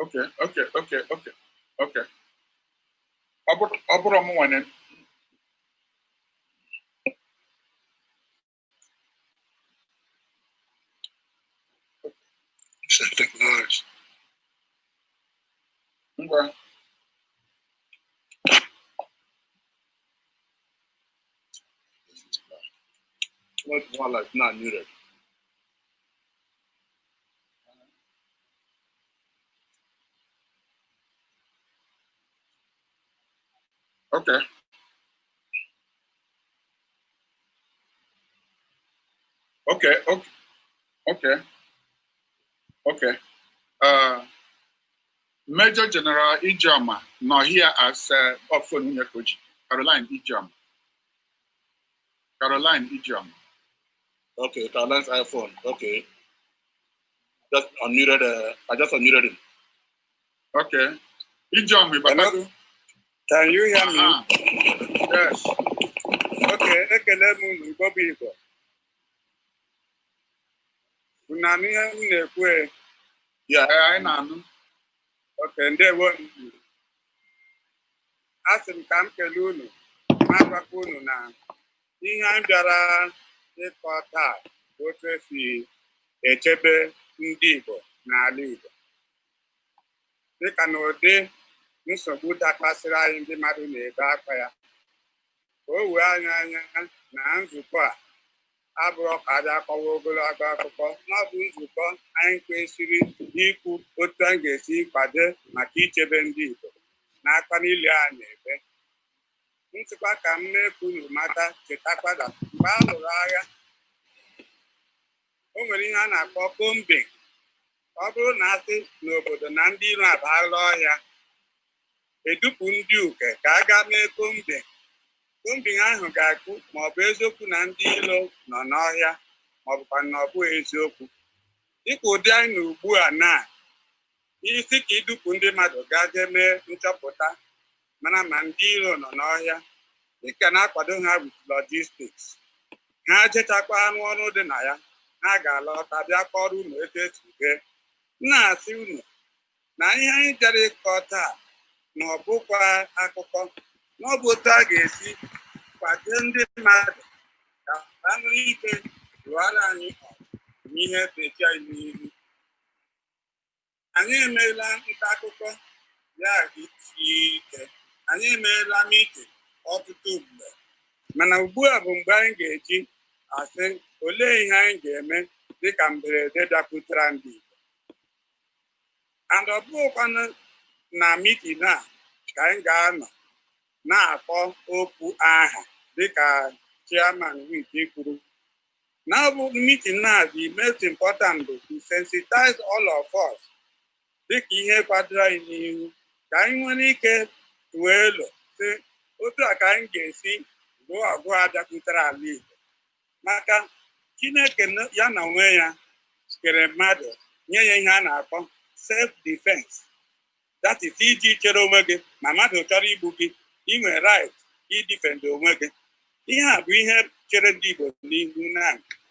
Okay. Aburamu one. Technology. Okay. Mwala is not muted. Okay. Major General Ijama, not here as Ofon Nyakoji. Caroline Ijama. Okay, Caroline's iPhone. Okay. Just unmuted. I just unmuted him. Okay. Ijama, can you hear me? Yes. Okay. ekele m unu Igbo bụ Igbo. Unu anụ ihe m na-ekwu? Ya, anyị na-anụ. Oke, ndewo. Asị m ka m kelee unu na-agwakwa unu na ihe anyị bịara ịkọ taa bụ otu esi echebe ndị Igbo n'ala Igbo. Dịka na ụdị nsogbu dakwasịrị anyị ndị mmadụ na-ebe akwa ya, ka o wee anyị anya na nzukọ a abụrụ ka a bịa kọwa ogologo akụkọ, n'ọbụ nzukọ anyị kwesịrị ikwu otu anyị ga-esi kwado maka ichebe ndị Igbo n'aka niile a na-ebe. Ntịkwa ka m mee ka unu mata, chetakwa na mgbe a lụrụ agha, o nwere ihe a na-akpọ kombing. Ọ bụrụ na asị n'obodo na ndị iro abaala ọhịa, edupu ndị uke ka a gaa mee kombing. Kombing ahụ ga-akụ ma ọ bụ eziokwu na ndị iro nọ n'ọhịa ma ọ bụkwa na ọ bụghị eziokwu. Dịka ụdị anyị na ugbu a na isi ka idupu ndị mmadụ gaa jee mee nchọpụta mana ma ndị iro nọ n'ọhịa, dịka na-akwado ha with logistics. Ha jechakwa anụ ọrụ dị na ya, ha ga-alọta bịa kọrọ unu etu esi gee. Na-asị unu na ihe anyị jere ịkọ taa na ọ bụkwa akụkọ, na ọ bụ otu a ga-esi kwado ndị mmadụ ka ha nwee ike rụọra anyị ihe eji anyị n'ihu. Anyị emeela nta akụkọ ya isi ike, anyị emeela mitin ọtụtụ mgbe, mana ugbu a bụ mgbe anyị ga-eji asị olee ihe anyị ga-eme dịka mberede bịakwutere ndị Igbo. And ọ bụghịkwanụ na mitin a ka anyị ga-anọ na-akpọ okwu aha dịka chairman wike kwuru. Na ọ bụ mitin na the most important bụ to sensitize all of us dịka ihe kwadoro anyị n'ihu, ka anyị nwere ike tụọ elu sị otu a ka anyị ga-esi lụọ ọgụ a bịakwutere ala Igbo. Maka Chineke ya na onwe ya kere mmadụ, nye ya ihe a na-akpọ self defense. That is iji chere onwe gị ma mmadụ chọrọ igbu gị, inwe right idifend onwe gị. Ihe a bụ ihe chere ndị Igbo n'ihu na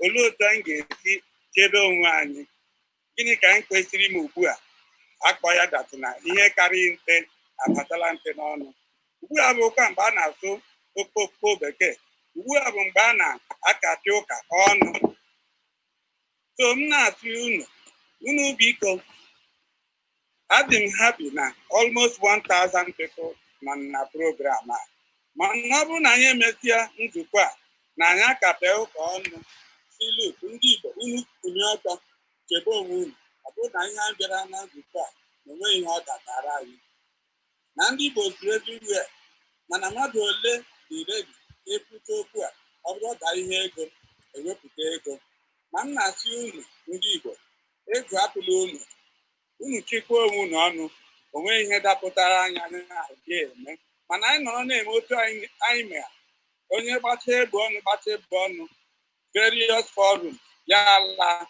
olee otu anyị ga-esi chebe onwe anyị. Gịnị ka anyị kwesịrị ime ugbu a? Akpọ ya datụ na ihe karịrị nte abatala nte n'ọnụ. Ugbu a bụ ụka mgbe a na-asụ okpokpo bekee. Ugbu a bụ mgbe a na-akatị ụka ọnụ. So m na-asị unu biko, adị m happy na almost 1,000 people nọ na program a. Mana ọ bụrụ na anyị emesịa nzukọ a na anyị akapị ụka ọnụ si look ndị Igbo, unu kwụnye ọtọ chebe onwe unu. Ọ bụrụ na ihe anyị bịara na nzukọ a na onweghị ihe ọ datara anyị. Na ndị Igbo zuru everywhere, mana mmadụ ole dị ready ekwute okwu a. Ọ bụrụ ọda ihe ego, ewepụta ego. Ma m na-asị unu ndị Igbo, ego apụla unu chịkwa onwe unu ọnụ. Onweghị ihe dapụtara anya ga-eme, mana anyị nọrọ na-eme otu anyị mere. Onye gbacha ebu ọnụ various forums ya laa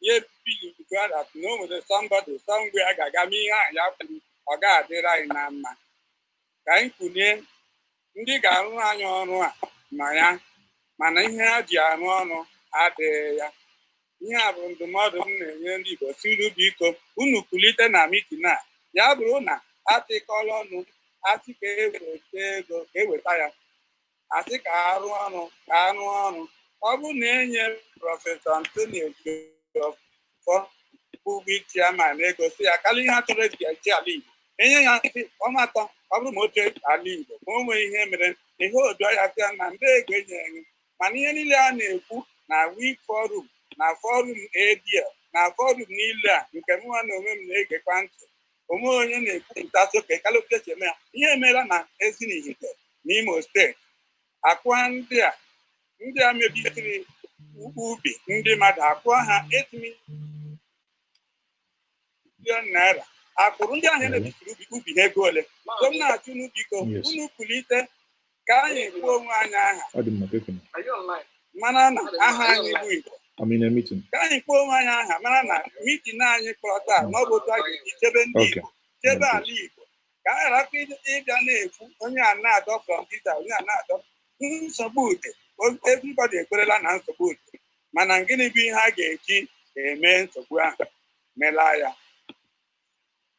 ya ebighị na o nwere somebody somewhere ga-aga ma ihe a ya kwuru ọ ga-adịrị anyị na mma. Ka anyị kwunye ndị ga-arụ anyị ọrụ a nọ ya, mana ihe ha ji arụ ọrụ adịghị ya. Ihe a bụ ndụmọdụ m na-enye ndị Igbo si unu biko unu kulite na mitin a. Ya bụrụ na atịkọla ọnụ, asị ka eweta ego ka eweta ya, asị ka arụ ọrụ ka arụ ọrụ. Ọ bụrụ na enye prọfesọ Antoni Ejiofor bụ chairman ego si ya karịa ihe a chọrọ eji ala Igbo, enye ya ntị ọmatọ. Ọ bụrụ ma oche ala Igbo ma o nwee ihe mere ihe odo ya sịa na ndị ego enye. Mana ihe niile a na-ekwu na week forum na forum ADL na forum niile a nke mụnwa na onwe m na-egekwa ntị, onwe onye na-ekwupụta soke kalokesi eme ya. Ihe emeela na Ezinihite n'Imo steeti, akwa ndị a mebisiri ubi ndị mmadụ, akwa ha 8 million naira. Akụrụ ndị ahụ mebisiri ubi ha ego ole? So m na-achụ unu biko unu kulite ka anyị kwuo onwe anyị aha, mana na aha anyị bụ Igbo. Ka anyị kpọọ onwe anyị aha, mara na mitin anyị kpọrọ taa n'ọbụ otu a ga-eji chebe ndị Igbo, chebe ala Igbo. Ka anyị rapụ ịbịa na-ekwu onye a na-adọ from Gita, onye a na-adọ nsogbu ude. everybody ekwerela na nsogbu dị mana gịnị bụ ihe a ga-eji eme nsogbu ahụ mela ya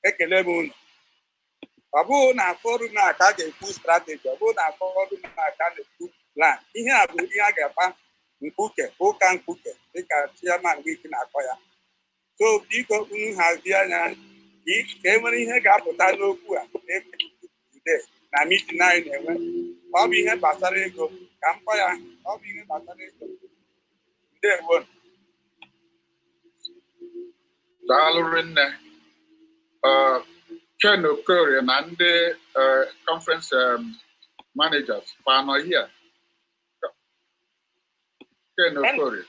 ekele m unu ọ bụghị na forum a ka a ga-ekwu strategy ọ bụghị na forum a ka a na-ekwu plan ihe a bụ ihe a ga-akpa mkpuke ụka mkpuke dịka chairman week na-akpọ ya so biko unu hazie anya ka e nwere ihe ga-apụta n'okwu a today na meeting anyị na-enwe ọ bụ ihe gbasara ego ka m kpọ ya ọ bụ ihe gbasara ego ndewo daalụ rinne Ken Okorie na ndị conference managers fanọ here Ken Okorie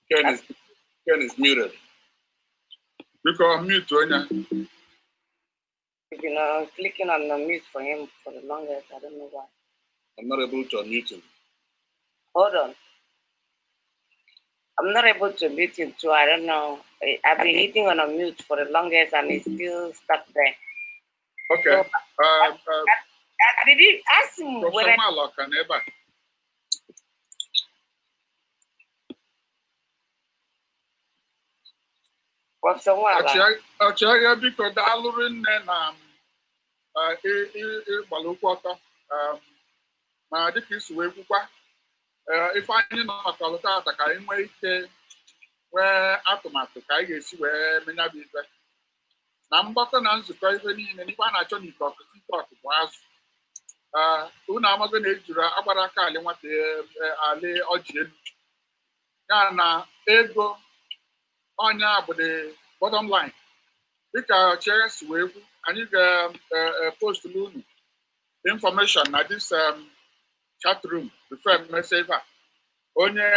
Ken is muted. Because mute onye. You know, clicking on the mute for him for the longest. I don't know why. I'm not able to unmute him. Hold on. I'm not able to mute him too. I don't know. I've been hitting on a mute for the longest and it's still stuck there. Okay. So, did he ask him whether... Ọchịagha biko daalụ rinne na ịgbalụ ụkwụ ọtọ ma dịka isi wee kwukwa ife anyị nọkọlụ tata ka anyị nwee ike nwee atụmatụ ka anyị ga-esi wee menya bụ ife na mgbakọ na nzukọ ife niile n'ife a na-achọ n'ite ọkụkụ ite ọkụ bụ azụ unu amago na ejiri agbara aka alị nwata alị ọjị elu ya na ego ọnya bụ the bottom line dịka ọchịagha si wee kwu anyị ga-post unu information na this chat room before message onye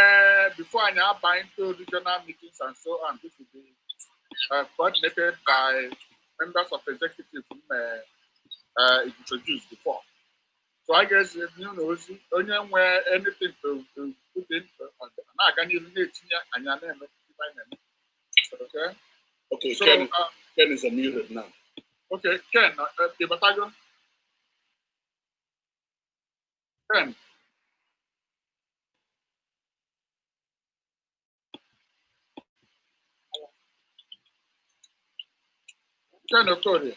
before anyị aba into regional meetings and so on. This will be coordinated by members of executive introduced before. So I guess you know onye nwere anything to put in na-aga n'ihu na-etinye anya na-eme okay. Okay, so, Ken is unmuted now. Okay, Ken, Batago. Ken. Ken Okorie.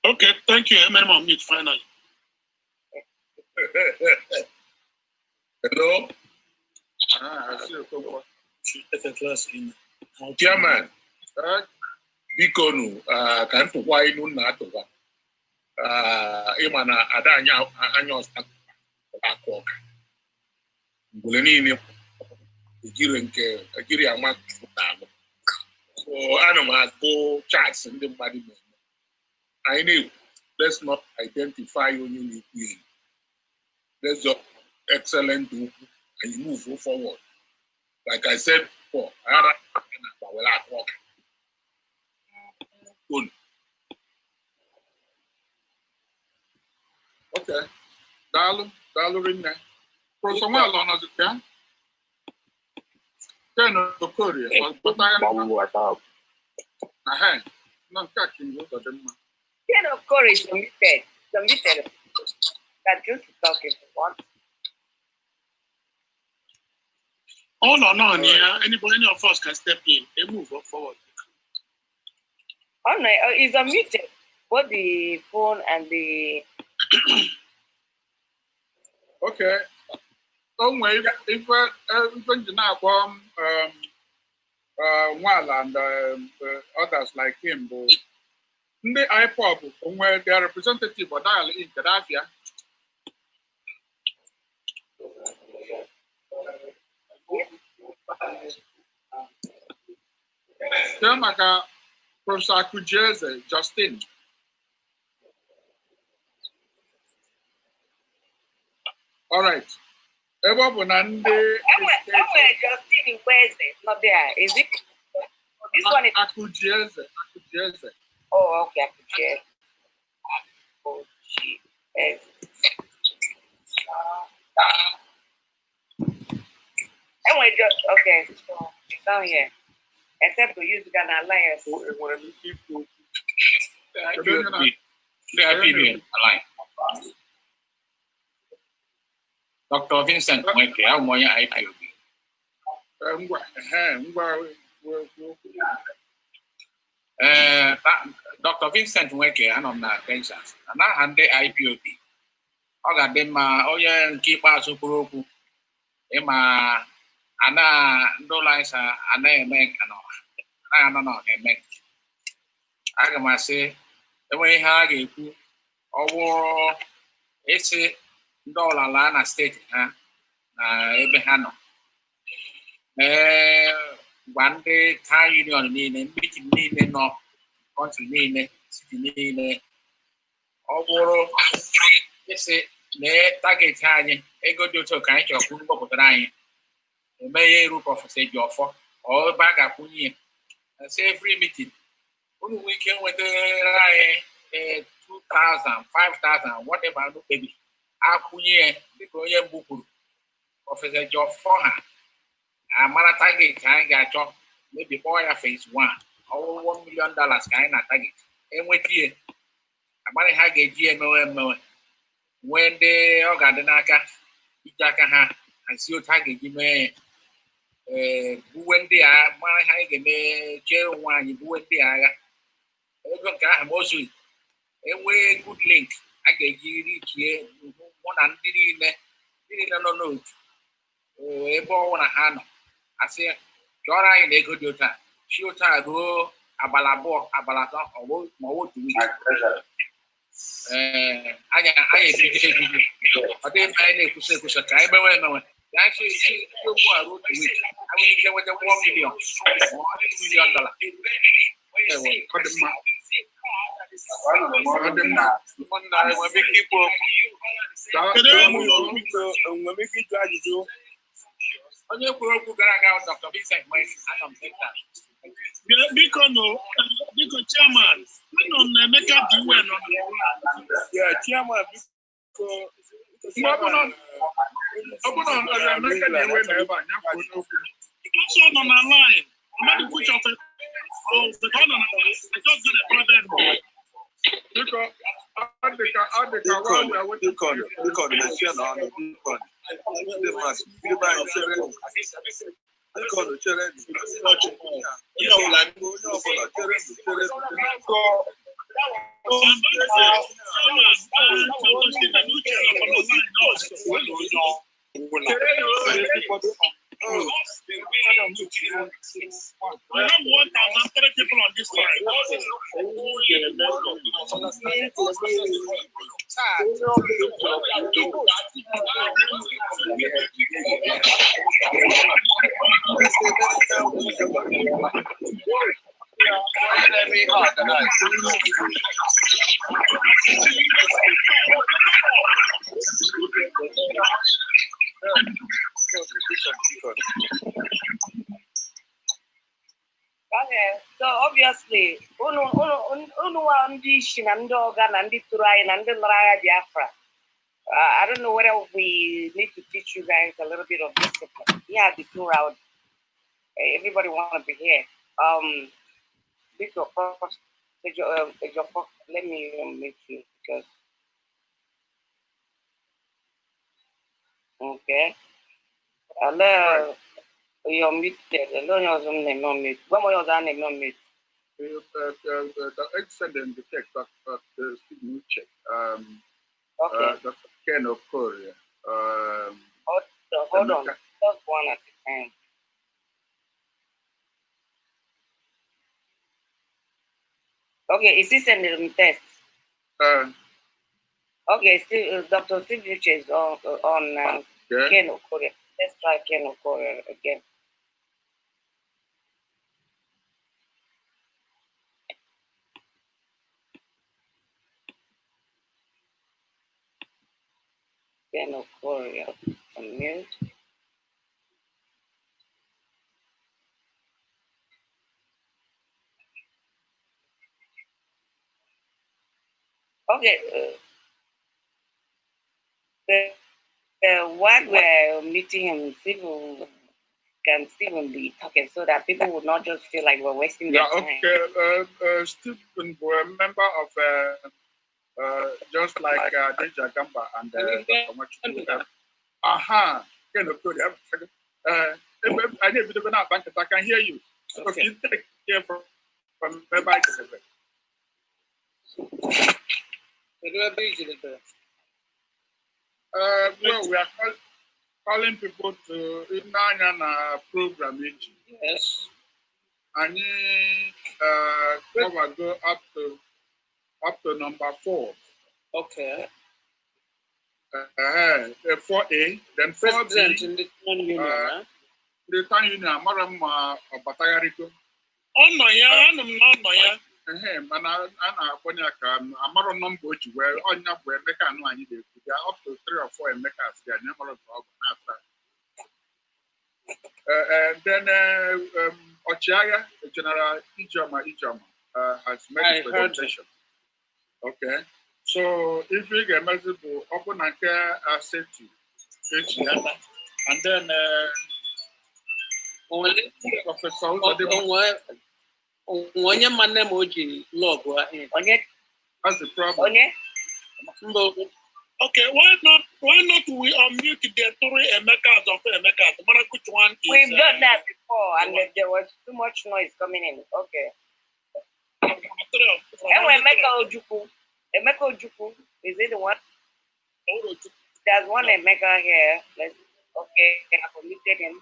Okay, thank you. I'm on mute finally. Hello? I see you. Chairman, bikonu ka m tụkwa inu na atụkwa ịma na ada anya ọsa akụ ọka mgbe niile ejiri ama pụta alụ ana m agụ charts ndị mmadụ na-eme anyị na-ekwu let's not identify onye na-ekwu ihe let's just excellent okwu and you move forward like I said before okay, daalụ rinne. Professor Nwalo nọzikwa ya? Ken Okorie, na nke a kinye ụzọ dị mma. Ken Okorie is submitted. That you to talk if you want. Oh no, any of us can step in and move forward. Oh no, it's unmuted. Both the phone and the. Okay. Onwe ife nji na-akpọ Nwala and others like him bụ ndị IPOB onwe their representative or dial in Gadafia. Tell maka Professor Akujeze Justin. All right. Ebe ọ bụ na ndị Justin in Kweze, not there. Is it? This one is Akujeze. Oh, okay, Akujeze. Akujeze. Anyway, just okay. So it's down here. Except to use Ghana Alliance. Dr. Vincent Mweke, I'm one IPOB. Dr. Vincent Mweke, I'm on Texas, and I had the IPOB. I got them, keep us up. Emma, Anna, no lies, and I make, I don't know, I make. I can say, the way I gave you, or it's a dollar lana state, Ebehano. One day, Thai Union, meeting me, no country, city, or it's a target high, a good to a kind of football, but I may a group of say your for or back up when you say free meeting. One weekend with 2,000, 5,000, whatever, baby. Akunye, the Goya Buku, Professor Job for her. A Maratagi can get job, maybe boy phase 1, or $1 million kind of target. And with you, a money hag a GMO when they are Gardenaka, Ijakaha, and see you target you may. When they are my high me, jail one, you when they are. I also a way good link. I get you reach here, one and didn't know. A ball on a hand. I say, Jora in a good yota. Shota go abalabo, abalata, or what to me. I didn't find a Kusa Kaiba. Actually, you wrote to it. I mean, there was a $1 million. Chairman, chairman. Also on my line. I'm not the which of it. Oh, the corner. I just did a problem. We have 1,003 people on this line. Okay, so obviously, Biafra. I don't know whether we need to teach you guys a little bit of discipline. Yeah, the two round. Everybody want to be here. This your first. Let me make you because. Okay. Hello. You're muted. Hello, you're not muted. When was your name not muted? The excellent the text of the new check. Okay. Dr. Ken of Korea. Hold on. Just one at a time. Okay, is this sending the test? Okay, still Dr. Steve is on Ken of Korea. Let's try Ken of Korea again. Ken of Korea. Unmute. Okay. While we're meeting him, can Stephen be talking so that people would not just feel like we're wasting their time? Okay. Stephen, we're a member of just like Deja Gamba and Dr. Machuku. Aha. I can hear you. So if you take care from member to member. Well, we are calling people to Inanya program. Yes. And cover go up to number 4. Okay. 4A, then 4B. In the town union, the town union, Maram Batayariko. Oh no, yeah. Man, I Amaro number where on your way, make a no, I need it. They are up to 3 or 4 and make us their number of then Ochiaga, General Ijama, has made his presentation. Okay. So if we get multiple open and care safety, and then Professor onye manne moji log onye that's the problem. Okay, why not we unmute the 3 Emekas of Emekas? Which one is, we've done that before and there was too much noise coming in. Okay. Emeka Ojukwu, is it the one? There's one Emeka here. Okay, I committed him.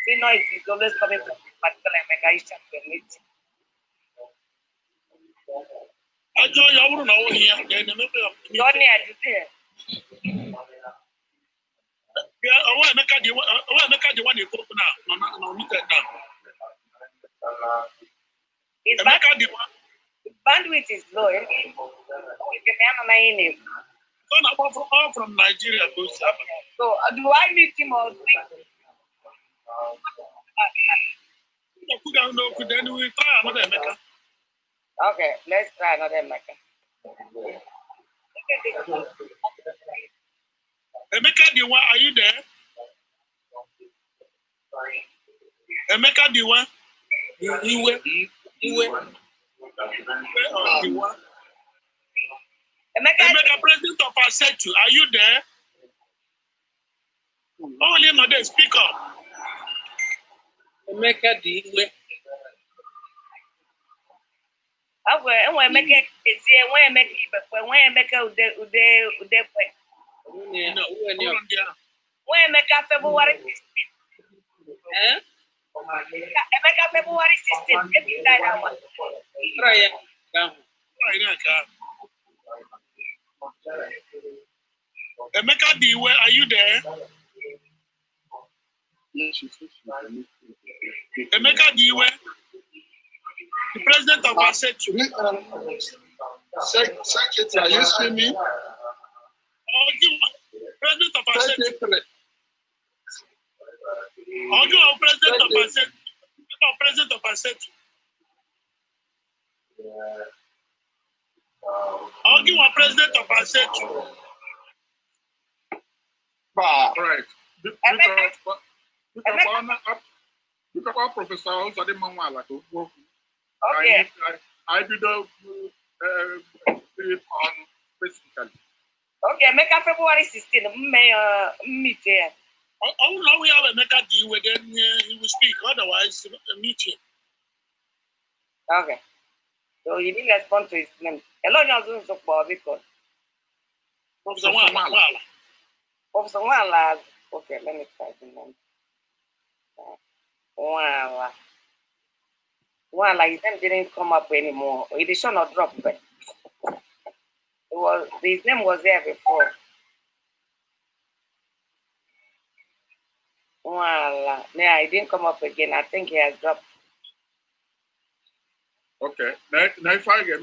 See, noise is always coming from this particular Emeka. He's trying to meet. I join you now here. Don't need yeah, I want to make the one you go now. No, meet it now. Bandwidth is low. All from Nigeria. So do I meet him or then we try another Emeka. Okay, let's try another Emeka. Emeka Diwa, are you there? Emeka Diwa? Iwe, Emeka, president of Asetu, are you there? Only another speaker. Emeka Diwe. Emeka February 16th. Emeka February 16th. Get you that one. Emeka Diwe, are you there? Emeka Diwe, the president of Asetu. Secretary, are you speaking? President of Asetu. President of Asetu. President of Asetu. President of Asetu. Right. Because Professor also didn't want to work. Okay. I do the specifically. Okay, make up February 16th. Meet here. Oh, now we have a Emeka Diwe, then he will speak. Otherwise, meet him. Okay. So he didn't respond to his name. Hello, Johnson, so far because Professor Wala. Professor Wala. Okay, let me try the name. Wala, his name didn't come up anymore. It is not dropped, but his name was there before. Wala. Yeah, it didn't come up again. I think he has dropped. Okay. Now if I get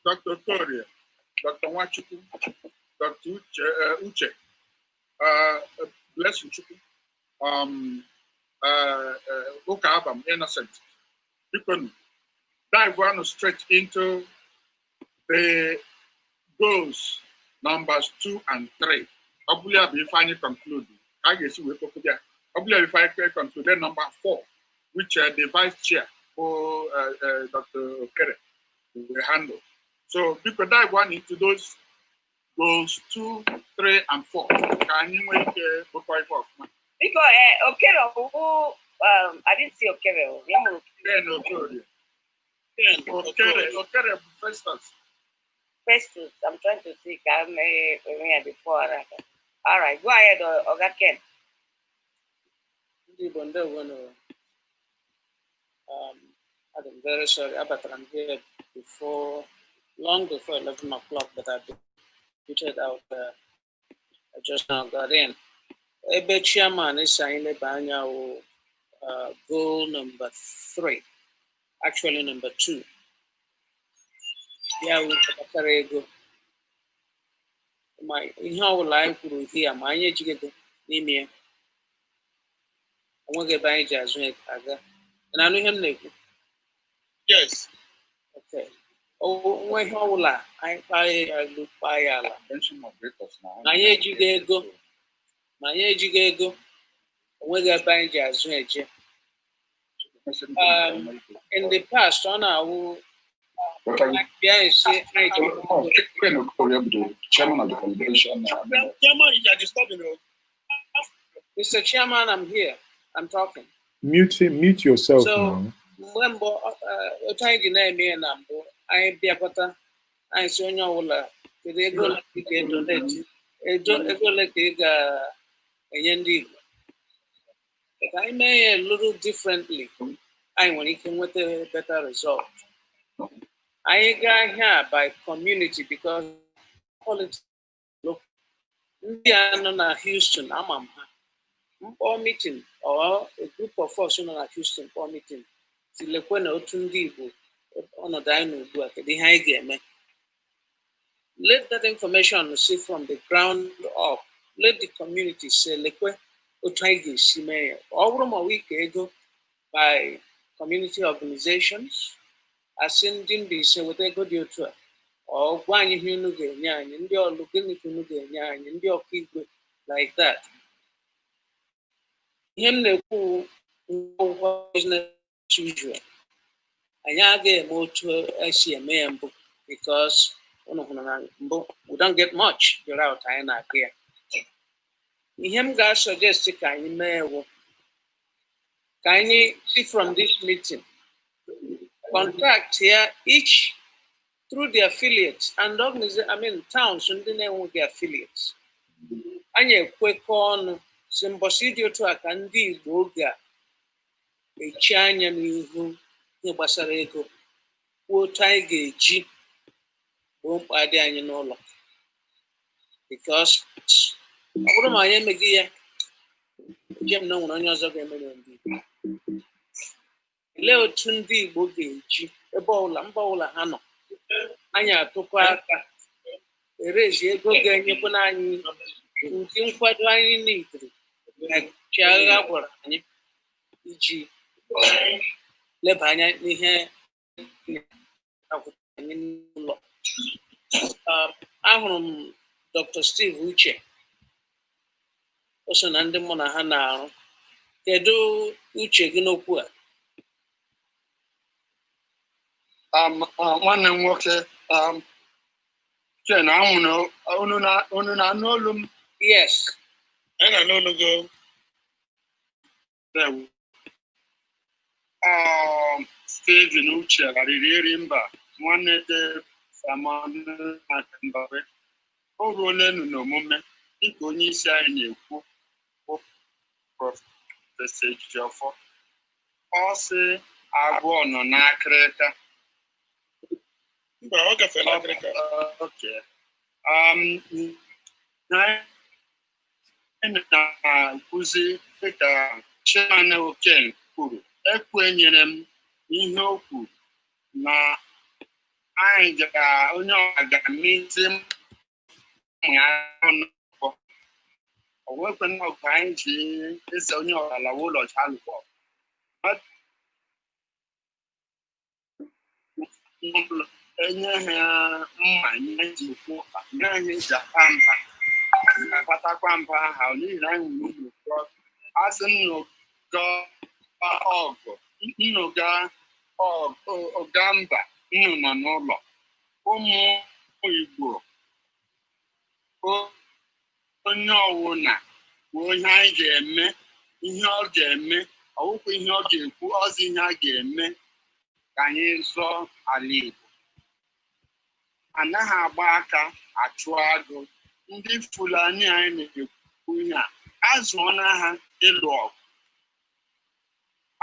Dr. Korea, Dr. Wachuku, Dr. Uche, bless you, Okabam, innocent. You can dive one straight into the goals numbers 2 and 3. Obulia be finally conclude. I guess we will there. Obulia if I conclude. Then number 4, which the vice chair for Dr. Okere will handle. So because I want into those goals 2, 3, and 4. Can you make Because Okere, I didn't see Okere. Okere, Festus. Festus, I'm trying to see. I'm before. All right, go ahead, Oga Ken. I'm very sorry, but I'm here long before 11 o'clock, but I've been tweeted out. I just now got in. Ebe chairman is saying goal number 3, actually number 2. Yeah, we have go. My how life will here, my educated name. I won't get by jazz and I know him. Yes. Okay. Oh, when how will I look by Allah. My educated go. My educated go. I won't get by jazz and in the past, on our Chairman of the convention. Mr. Chairman, I'm here. I'm talking. Mute yourself so, now. Trying to name me and I be a butter. I saw no they go like they donate. Go like they a yendi. But I may a little differently. I want it with a better result. I got here by community because politics. Look, Indiana, Houston, I'm or meeting or a group of us in Houston or meeting. Silekwana Otundi Igbo on a dino work the high game. Let that information see from the ground up. Let the community say Lekwe Otaigi Shime over a week ago by community organizations. As in Dimbi say what they go do to or one you know and in your looking and in your people like that. Him the business usual. And I get more to SCMA because we don't get much without time here. Him guys suggest can you see from this meeting contact here each through the affiliates and towns and then will get affiliates. And you quick on some procedure to a candy boga a chanya who Basarego will tiger G won't buy the annual because what am I here? Jim no one on yours of them. Leo Tundi Bogi G a bowl and bowl a hano. Anya to quack erase ye go get your banani. You think what I need like Chiaga G. Lebanya here. Dr. Steve Uche. Also, Nandi Monahana. Kedu Uche Ginopua. One and work. Yes. And I know the go. Steve Uche, I remember one day. Saman Akambabe, or Roland no moment, if only sign you the stage of also I won on Akreta. Okay. Kuzi, Chairman Oken, Kuru, Equinium, Inoku, na I got meeting. I weapon of kind is only a law or child. But akpatakwa mba aha n'ihi na anyị nwere nnukwu asị nnụga ọgụ nnụga ọga mba nnu nọ n'ụlọ ụmụ Igbo onye ọwụna bụ onye anyị ga-eme ihe ọ ga-eme ọwụkwa ihe ọ ga-ekwu ọzọ ihe a ga-eme ka anyị zọọ ala Igbo anaghị agba aka achụ agụ ndị Fulani anyị na-ekwu ihe a azụọna ha ịlụ ọgụ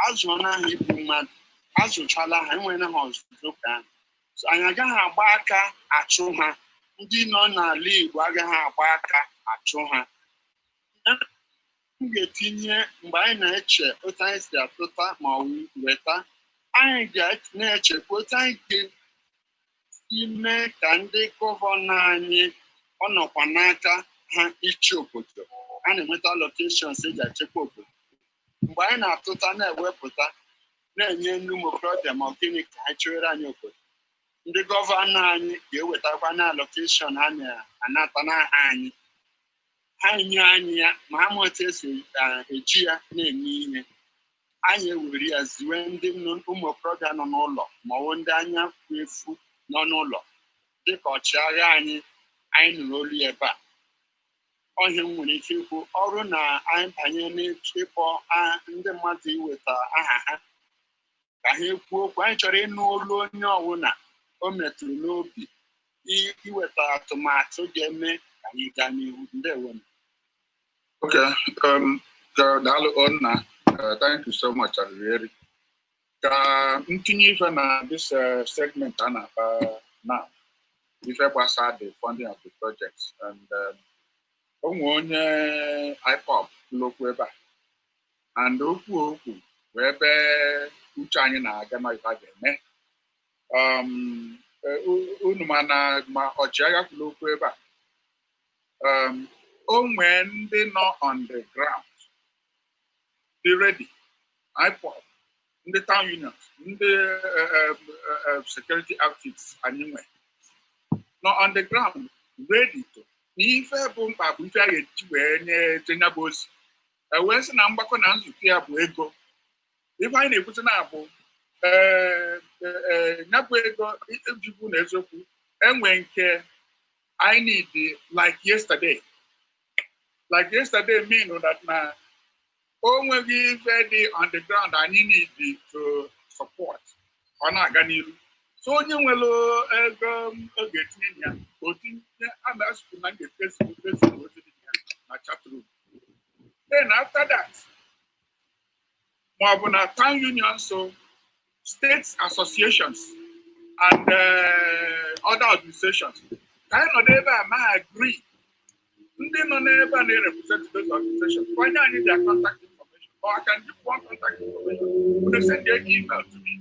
azụọna ha igbu mmadụ azụchala ha enwere ha ọzụzụ ka anyị agaghị agba aka achụ ha ndị nọ n'ala Igbo agaghị agba aka achụ ha m ga-etinye mgbe anyị na-eche otu anyị si atụta ma ọ weta anyị ga-na-echekwa otu anyị ga-esi mee ka ndị gọvanọ anyị ọ nọkwa n'aka ha ichi obodo a na-enweta locations eji achekwa obodo mgbe anyị na-atụta na-ewepụta na-enye ndị ụmụ okorobịa ma gịnị ka anyị chewere anyị obodo ndị gọvanọ anyị ga-ewetakwa na location ha na-anata n'aha anyị ha nye anyị ya ma ha ma otu esi eji ya na-eme ihe anyị ewere ya ziwe ndị ụmụ okorobịa nọ n'ụlọ ma ọ bụ ndị anya efu nọ n'ụlọ dịka ọchịagha anyị nụrụ olu ebe a ọhịa nwere ike ikwu ọrụ na anyị banye n'ịkpọ ndị mmadụ iweta aha ha ka ha ekwuo okwu anyị chọrọ ịnụ olu onye ọbụla o metụrụ n'obi iweta atụmatụ ga-eme ka anyị gaa n'ihu ndewo. Okay, daalụ Onna, thank you so much Arieri. Ka ntinye ife na this segment a na-akpa now ife gbasara the funding of the projects and onwe onye IPOB lokwu ebe a and okwu wee ebe uche anyị na-aga na ife a ga-eme unu ma ọchịagha kwuru okwu ebe a onwe ndị nọ on the ground dị ready IPOB ndị town unions ndị security outfits anyị nwe nọ on the ground ready to n'ife bụ mkpa bụ ife a ga-eji wee nye bụ ozi wee sị na mgbakọ na nzukọ ya bụ ego ife anyị na-ekwuzi na abụ nyabụ ego ejikwu na eziokwu enwe nke I need like yesterday mean that na onweghị ife dị on the ground anyị need to support ọ na-aga n'iru so onye nwere ego ọ ga-etinye ya otinye ana-asụpụ na ga-ekezi ozi dị ya na chatroom then after that ma ọ bụ na town unions so states associations and other organizations ka anyị nọdụ ebe a ma agree ndị nọ n'ebe a na-represent those organizations onye anyị their contact information or I can give one contact information when they send their email to me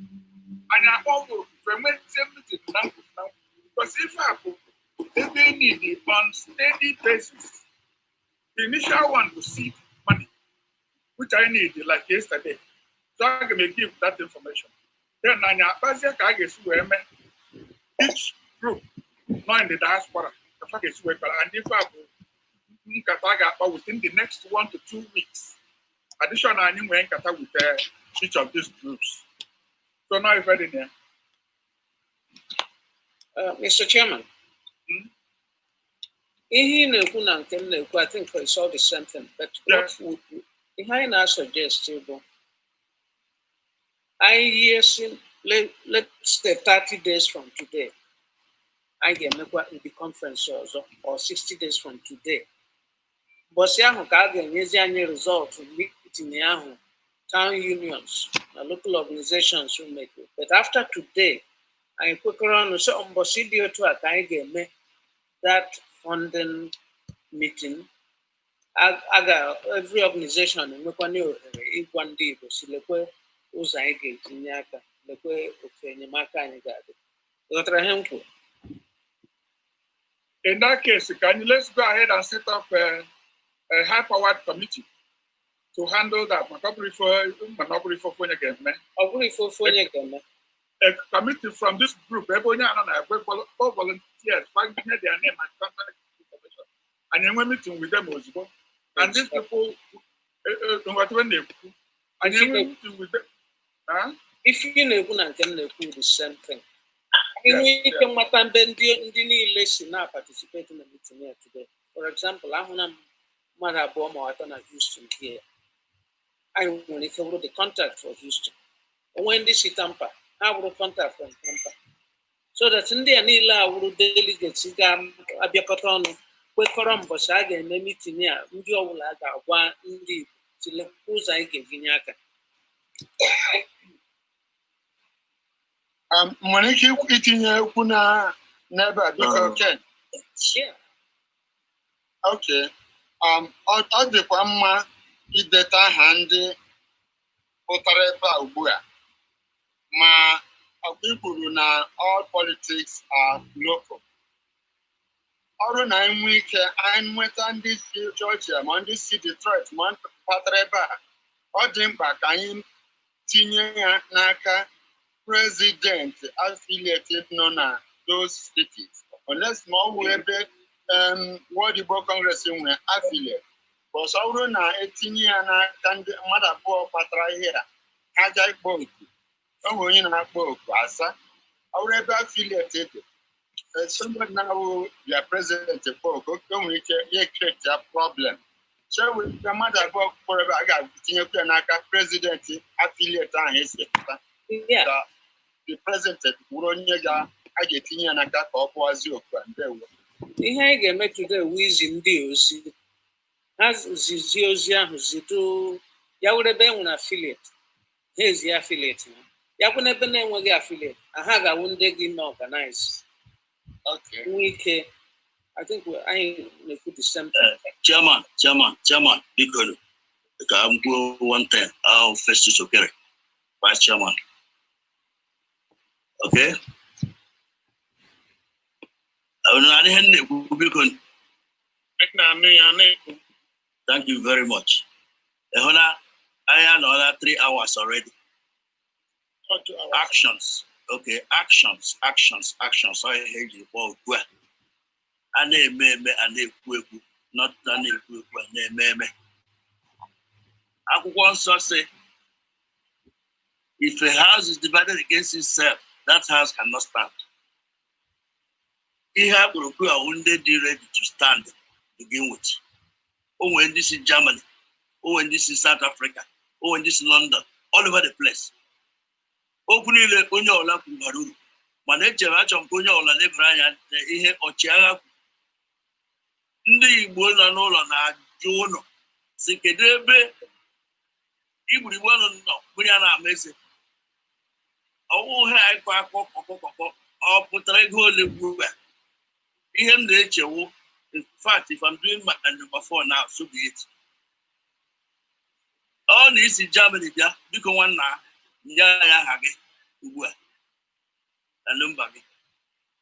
anyị akpọgo meeting na because if I put they need it on steady basis the initial one to seed money which I need like yesterday so I can give that information then anyị akpazie ka a ga-esi wee mee each group not in the diaspora ka a ga-esi wee kpara and if I put nkata ga-akpa within the next 1 to 2 weeks additional anyị nwee nkata with each of these groups so now if I didn't hear Mr. Chairman, ihe na-ekwu na nke m na-ekwu I think it's all the same thing but what would ihe anyị na-suggest bụ anyị let's say 30 days from today anyị ga-emekwa the conference ọzọ or 60 days from today ụbọchị ahụ ka a ga-enyezi anyị result itinye ahụ town unions na local organizations will make it but after today anyị kwekọrọ ọnụ so mbọchị dị otu a ka anyị ga-eme that funding meeting every organization enwekwa na ohere ịgwa ndị Igbo si lekwe ụzọ anyị ga-etinye aka lekwe otu enyemaka anyị ga-adị ghọtara ihe m kwuru. In that case, let's go ahead and set up a high-powered committee to handle that. A committee from this group, all volunteers, their name and contact information, and then enwe meeting with them ozugbo. And these people, whatever they do, and enwe meeting with them. Huh? If you know and can do the same thing. You can participate in the meeting here today. For example, I'm on Maraboma at Houston here. I want to cover the contact for Houston. When this is Tampa, I will contact from Tampa. So that in the Anila will delegates Abiacotono, where Columbus again, the meeting here, Mudio will add one indeed to let Uza Vinyaka. Moniki itinye kuna never because Ken. Yeah. Okay. Ọ dịkwa mma ideta aha ndị pụtara ebe a ugbu a ma ọ kwuru na all politics are local. Ọrụ na enwe ike anyị nweta ndị si Georgia ma ndị si Detroit ma ndị pụtara ebe a ọ dị mkpa ka anyị tinye ya n'aka president affiliated nọ na those cities. Unless ma ọ wụ ebe World Igbo Congress nwere affiliate. Bọs ọ bụrụ na etinye ya n'aka ndị mmadụ abụọ kpatara ihe a ha ga ikpo oku. Ọ bụ onye na-akpọ oku asa. Ọ bụrụ ebe affiliate dị. Somebody now their president kpọ oku o nwere ike ihe create a problem. So with the mmadụ abụọ kpọrọ ebe a ga-etinyekwa ya n'aka president affiliate ahụ esi pụta. The president wụrụ onye ga-etinye ya n'aka ka ọ kpọwazi oku a ndewo. Ihe anyị ga-eme today wụ izi ndị ozi ha zizi ozi ahụ zido ya were ebe enwere affiliate ha ezi affiliate ya kwụ n'ebe na-enweghị affiliate ha ga-awụ ndị gị na organize nwe ike. I think anyị na-ekwu the same thing. Chairman biko ka m kwuo one thing our first is okay vice chairman. Okay. Thank you very much. I had another 3 hours already. 2 hours. Actions. Okay, actions. So I heard you. And they not I want to say, if a house is divided against itself, that house cannot stand. He have to go and be ready to stand to begin with. Oh, when this is Germany, oh, when this is South Africa, oh, when this is London, all over the place. Oh, kunile onye ola kungaruru. Maneje achọ onye ola lebara anya ihe ọchịagha. Ndị Igbo nọ n'ụlọ na-ajụ ụlọ si kedu ebe Igbo nọ mmiri a na-ama eze. Ọwụ ha ịkọ akọ ọ pụtara ego ole gburu ya. Ihe m na-echewo, in fact, if I'm doing my number 4 now, so be it. All this in Germany, yeah, because one now, yeah, hage, and number.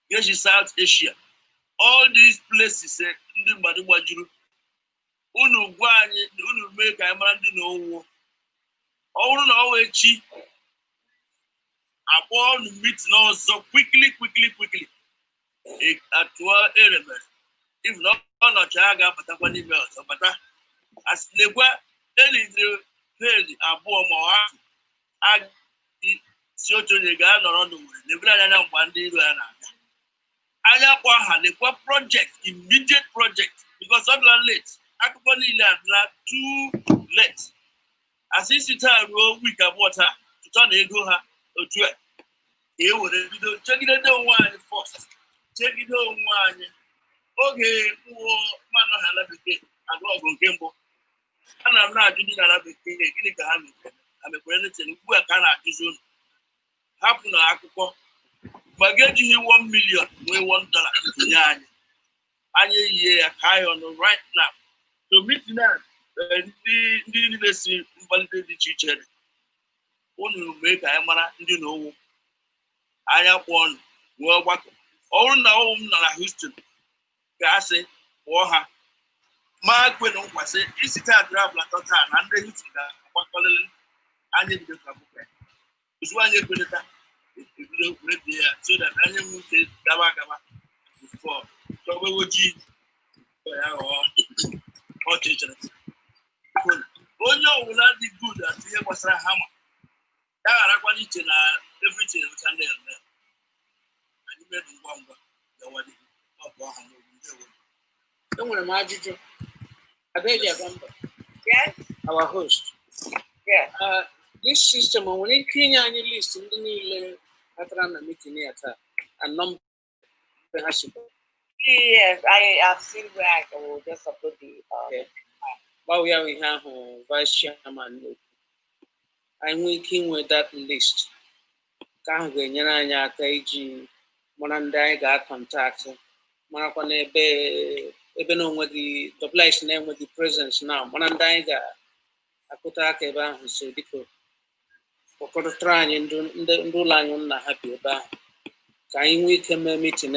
Yes, in South Asia, all these places, ndị mmadụ gbajuru, unu gwa anyị, unu mee ka anyị mara ndị na owo. Ọ bụrụ na ọ wee chi, abụọ unu meet n'ọzọ quickly. Atụọ eremere. If not, Chaga, but one email, but as Legua, any page above more, I so to the gun or on the Liberana one day. I have one project, immediate project, because I'm late. I could only land 2 late. As this time, week of water to turn a go or do it. Here would check it out one first. Check it out one. Okay, man, I love it. I go on Gambo. And I'm not doing another thing. I'm a president who I cannot do. Happen to Akuko. But get you $1 million, we $1. And a high on the right now. So, meet now, the validate the teacher. Only make a man, you know. I have one. Well, what all now, not Houston. Gase oha ma gbe no kwase isita grab la total and the hit that kwakolele anye bi ka buke usu anye gbeneta ibido gbe dia so that anye mu te gaba before so we woji ya o ọchịchịrị onye ọbụla dị good at ihe gbasara hama ya gharakwana iche na everything ụcha na-eme anyị mebi ngwa ngwa gawadị ọbụ ọha n'obodo ewe. Enwere m ajụjụ. Adelia Gamba. Yes. Our host. Yeah. This system, when it clean any list in the new meeting here and number. Yes, I have seen where I will just upload the. Okay. But we have vice chairman. I'm working with that list. Can't get any aka Monanda got contact. Marakone ebe no with the place name with the presence now. Monanda got akuta keba so diko. For trying and do line na happy about. Can we come meeting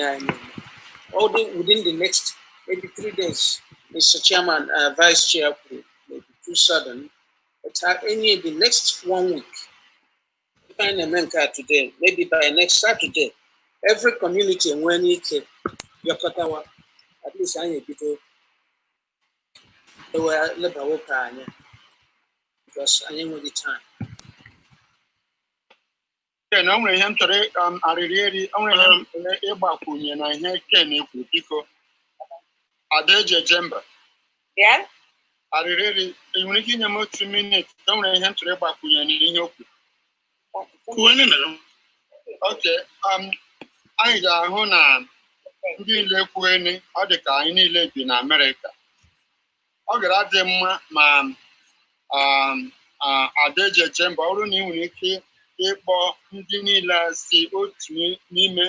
all within the next maybe 3 days, Mr. Chairman, Vice Chair, maybe too sudden, but any the next 1 week, find a man card today, maybe by next Saturday, every community and when you can, Yokatawa, at least I need people, they were liberal because I am with the time. Na nwere ihe m chọrọ arịrịeri onwere ịgbakwunye na ihe Ken ekwu biko Adaeje Jemba. Yeah. Arịrịeri nwere ike inye m 2 minutes onwere ihe m chọrọ ịgbakwunye na ihe okwu. Okay, anyị ga-ahụ na ndị niile kwueni ọ dị ka anyị niile bi na Amerịka. Ọ gara dị mma ma Adaeje Jemba ọ bụrụ na ị nwere ike ịkpọ ndị niile si otu n'ime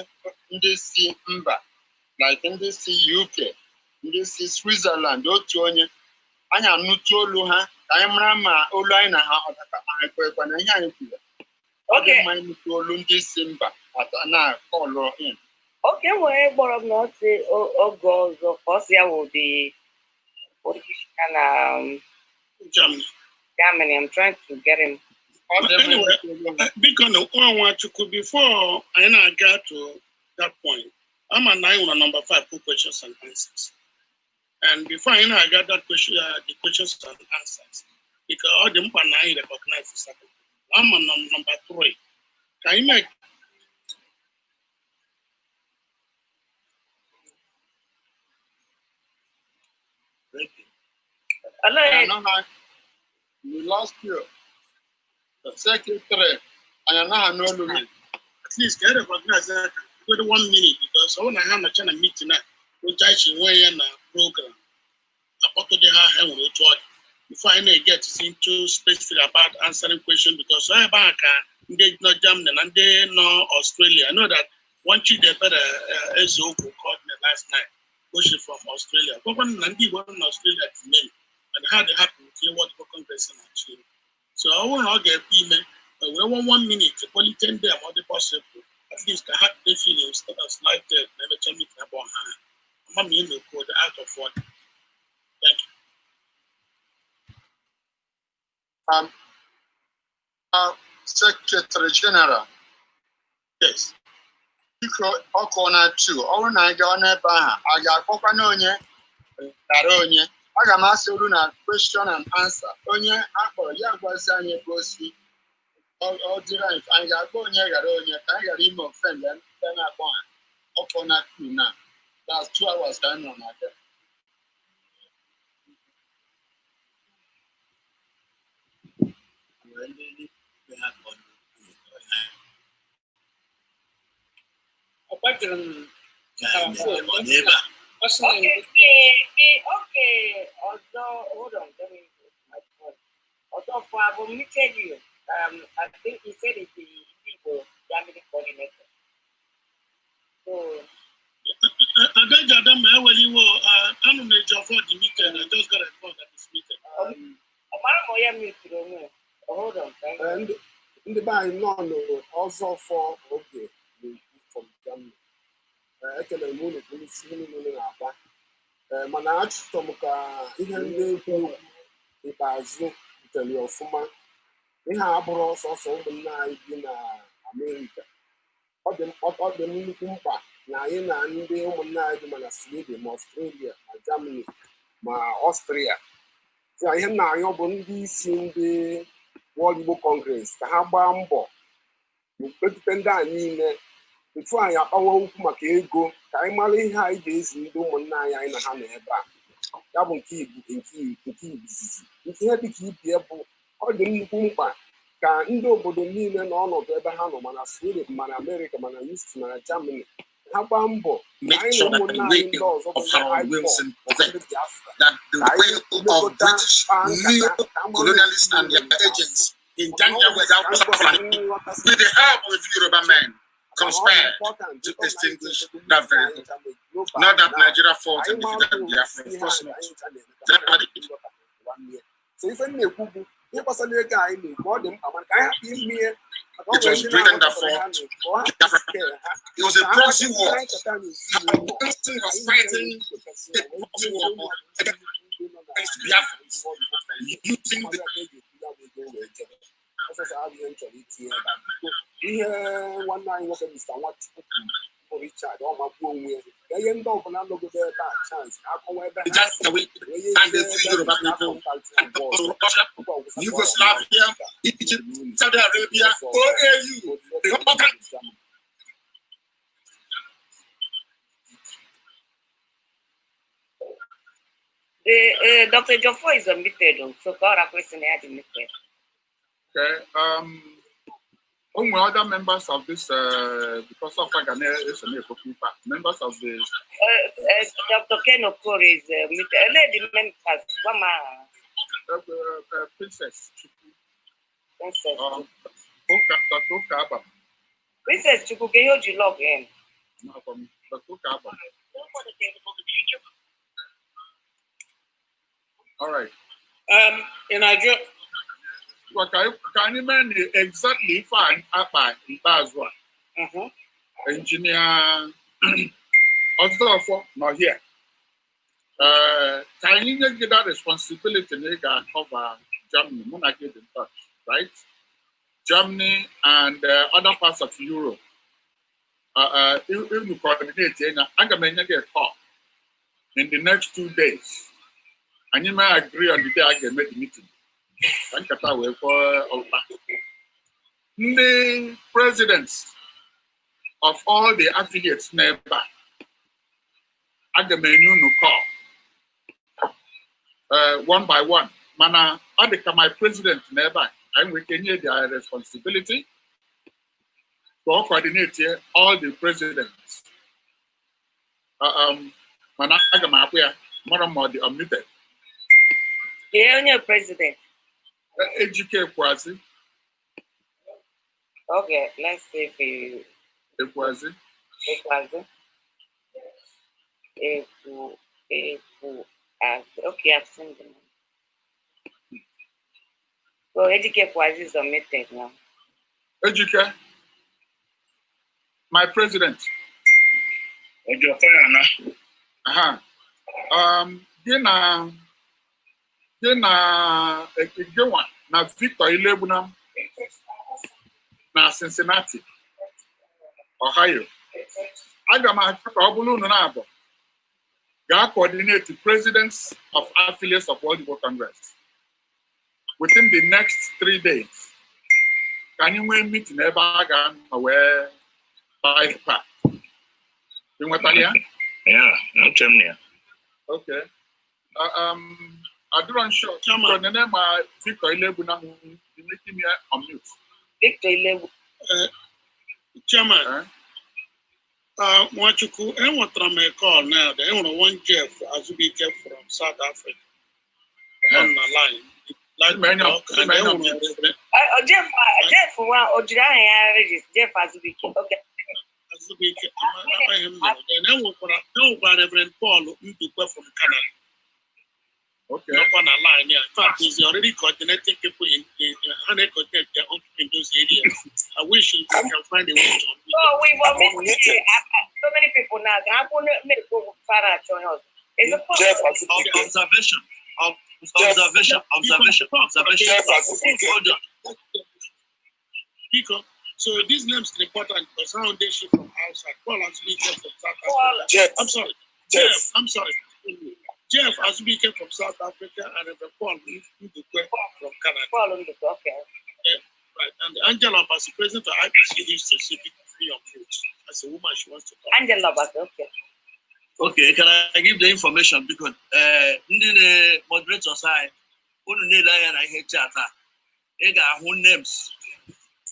ndị si mba like ndị si UK, ndị si Switzerland, otu onye anyị anụtụ olu ha ka anyị mara ma olu anyị na ha ọdaka anyị kwekwa na ihe anyị kwuru. Ọ dị mma ịnụtụ olu ndị si mba na kọlụ in. Okay, wee gbọrọ m n'otu oge ọzọ ka ọ si ya wụ the politician Germany. I'm trying to get him. Anyway, because before I got to that point, I'm a 9 on number 5 questions and answers. And before I got that question, the questions and answers, because all the I recognize this. I'm on number 3. Can you make? We lost you. The secretary, and now no longer. At least get recognize that with 1 minute because I want to have a channel meeting now. Which I should weigh in a program. About the high will talk. Before I get into specific about answering questions because I back they not Germany and they know Australia. I know that one chief they better SO called me last night, pushing from Australia. But when Nandi were in Australia to name and how they happen to hear what Congress actually. So I will not get email. We want 1 minute to only 10 them or the possible. At least I have the feelings that was like that. Never tell me about her. I'm in the code out of what. Thank you. Secretary General. Yes. Because Okona 2. All night on a bar. I got Kokanonye. Daronye. I got master question and answer. Onye Apple, Yagwazanya Bosi. All the right. I got Gonya Garonya. I got him offend them. Then I want Okona 2 now. That's 2 hours time on that. Okay. Although, hold on, let me my phone. Although for I meted you, I think he said it's the Igbo Germany coordinator. So I beg Adam, I'm a major for the meeting. I just got a call at this meeting. Hold on. And in the by no also for okay from Germany. I can move the police in Manach Tomuka, even the Bazu, tell your former. We have also night in America. All the Mumpa, Naina, and the Oman night in Sweden, Australia, Germany. ma Ọstrịa. Ihe m na-arịọ bụ ndị isi ndị World Igbo Congress ka ha gbaa mbọ metụta ndị a niile tutu anyị akpawa okwu maka ego ka anyị mara ihe anyị ga-ezi ndị ụmụnna anyị na ha nọ ebe a. Ya bụ nke izizi. Nke ihe dịka ibie bụ ọ dị nnukwu mkpa ka ndị obodo niile nọ ọnọdụ ebe ha nọ mana Sweden mana Amerịka mana Houston mana Germany ha gbaa mbọ ka anyị na ụmụnna anyị ndị ọzọ bụ colonialists and their agents in Njenje without suffering, with the help of Yoruba men, conspired to extinguish that very good. Not that Nigeria fought and defeated Biafra, of course not. So if any kubu, it was a leg guy, God, I have it was Britain that fought Biafra. It was a proxy war. Britain was fighting a proxy war against Biafra, using the one night was a Mr. What for Richard or my poor way. They end up and I'm looking at that chance. Just the way and the figure of people, Yugoslavia, Egypt, Saudi Arabia, OAU, Dr. Joffo is omitted, so God a question I had omitted. Okay. Other members of this, because of members of the Dr. Ken Okoro is lady members. Princess. Princess. Dr. Kaba. Princess Chuku, can you log in? Dr. Kaba. All right. In Nigeria. Can you mean exactly fine up by Baswa? Engineer also not here. Can you get that responsibility to cover Germany? Muna get in touch, right? Germany and other parts of Europe. If you coordinate, I'm going to get a call in the next 2 days. And you may agree on the day I can make the meeting. The presidents of all the affiliates nearby at the menu no call one by one. Mana my president nearby, and we can hear their responsibility to coordinate all the presidents. Mana more the omitted. Yeah, president. Educate Kwasi. Okay, let's see if you. Kwasi. Okay, I've seen them. So Educate Kwasi is omitted now. Educate. My president. Na Victor Ilebunam na Cincinnati, Ohio. Agama Kabulu Nabo. Ga coordinate the presidents of affiliates of World Igbo Congress within the next 3 days. Can you meet in Ebagan where by path? You want to? Yeah, no Germany. Okay. I don't show Chairman. The name Victor Ilebunam making me on mute. Victor Ilebu. Chairman. Wachuku, I want to call now. They want one Jeff as we get from South Africa on the line. Like many of Jeff, one or Jeff as we okay. As we get, then I want Reverend Paul to go from Canada. Okay. Up on a line, yeah. In fact, he's already coordinating people in how they coordinate their own in those areas. I wish we can find a way to. Oh, we were meeting so many people now. How can we make go far out on us? It's a observation. So these names are important because how they ship from outside. Paul actually came from South Africa. I'm sorry. Jeff. I'm sorry. Jeff Azubike from South Africa, and Reverend Paul Ndukwe from Canada. Paul Ndukwe, okay. Right, and Angela Obasi, president of IPC Houston, speaking free of votes. As a woman, she wants to talk. Angela Obasi, okay. Okay, can I give the information because the moderator side, only need I hear chat. Who names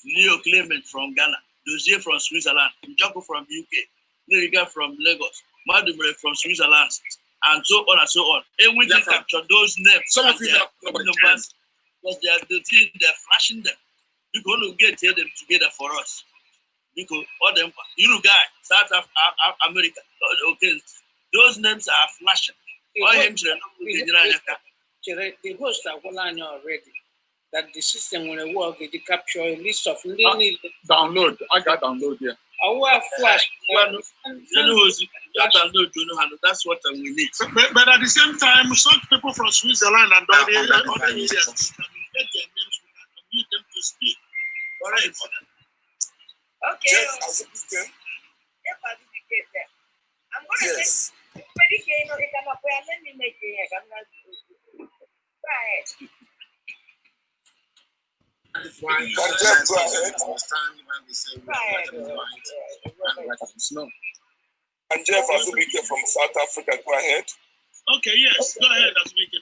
Leo Clement from Ghana, Dozier from Switzerland, Njoko from UK, Neriga from Lagos, Madumere from Switzerland, and so on and so on. And we can capture those names. Some of you know numbers because they are the thing they're flashing them. We're going to get them together for us. Because all them, guys, South America, okay, those names are flashing. The host are already that the system will work, they capture a list of download. I got download here. Our flash. That's what we need. But at the same time, some people from Switzerland and other areas can get their names, we can mute them to speak. All right. Okay. Jeff, I'm going to say, let me make it. I'm not. Can Jeff go ahead? And Jeff Azubike from South Africa, go ahead. Okay, yes, go ahead, Azubike.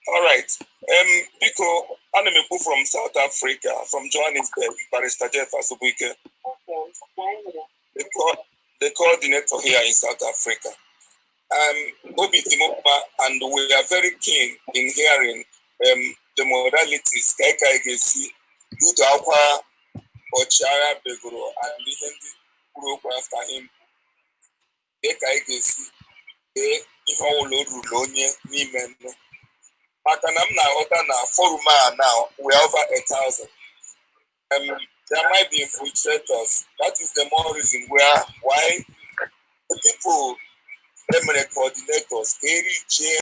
All right. Biko, Anemeko from South Africa, from Johannesburg, Barrister Jeff Azubike. The coordinator here in South Africa. Obi Timopa, and we are very keen in hearing the modalities due to our Ochara Begoro and the Hindi group after him. Makanam na forum now we are over 1,000. There might be infiltrators. That is the more reason why the people, the coordinators, they reach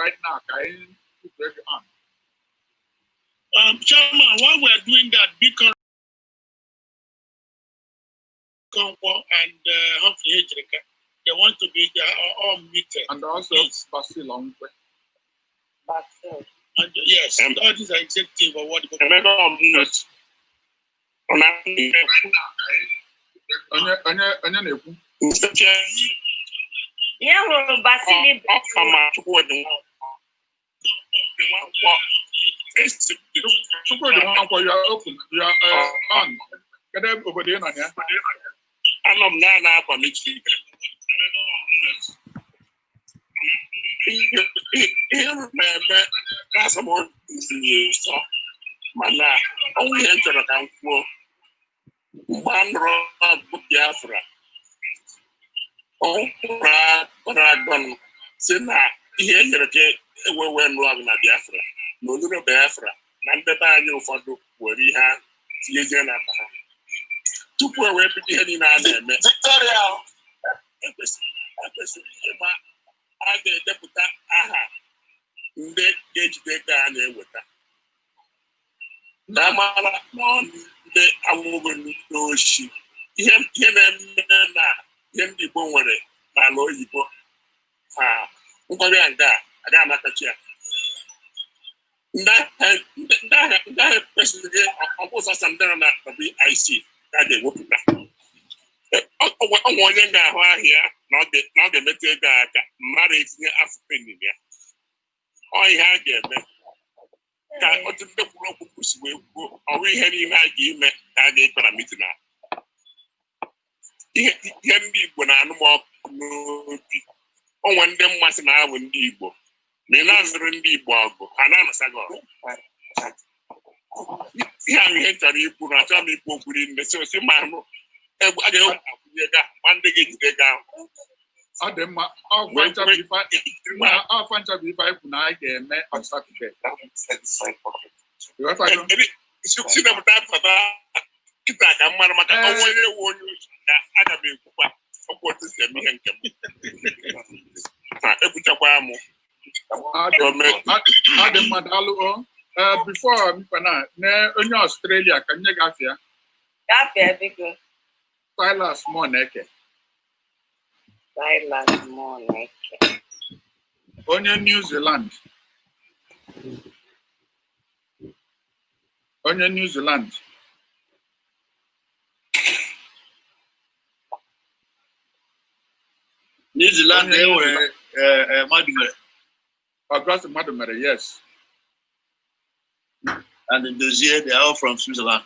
right now. Very on. Chairman, while we're doing that, Bikon and Humphrey Ejirika, they want to be all meeting. And also Basil Longwe. Basil. And yes, and all these are executive or what? Yeah, Basil. You are open. You are on. Get everybody on here. I'm not for me. That's about so. Mana, only enter the camp for one road Biafra. Oh, Radon, Sina, here you get away when Biafra. No little Biafra. Nandeta you for the Wariha, Tijan. Two poor way to get in our Victoria. I get the put aha. They gauge the gun with that. Namala, non, the awoman no she. Him the bone with it. My lord, you go. Ah, Uganda, I got my chair. That person again, almost something that be icy. That they work with. Oh, one here, not the material that marriage near African. Oh, yeah, again. What the focus will we had in my game and they put a meeting now. He can be when I'm more. Oh, one them was an hour in Igbo. May not run the Bogo, and I'm a sago. Yeah, we had to put a family book in the social man. I don't one day get the down. Adam, I'll find out if I could I get met on Saturday. You have to see them for that. I'm one of my I be what is the meaning? Adam Madalo, before in Australia, can you get here? That's big. Silas Moneke. Silas Moneke. Onye New Zealand. Onye New Zealand. New Zealand, they were Madumere. Across Madumere, yes. And in those years, they are all from Switzerland.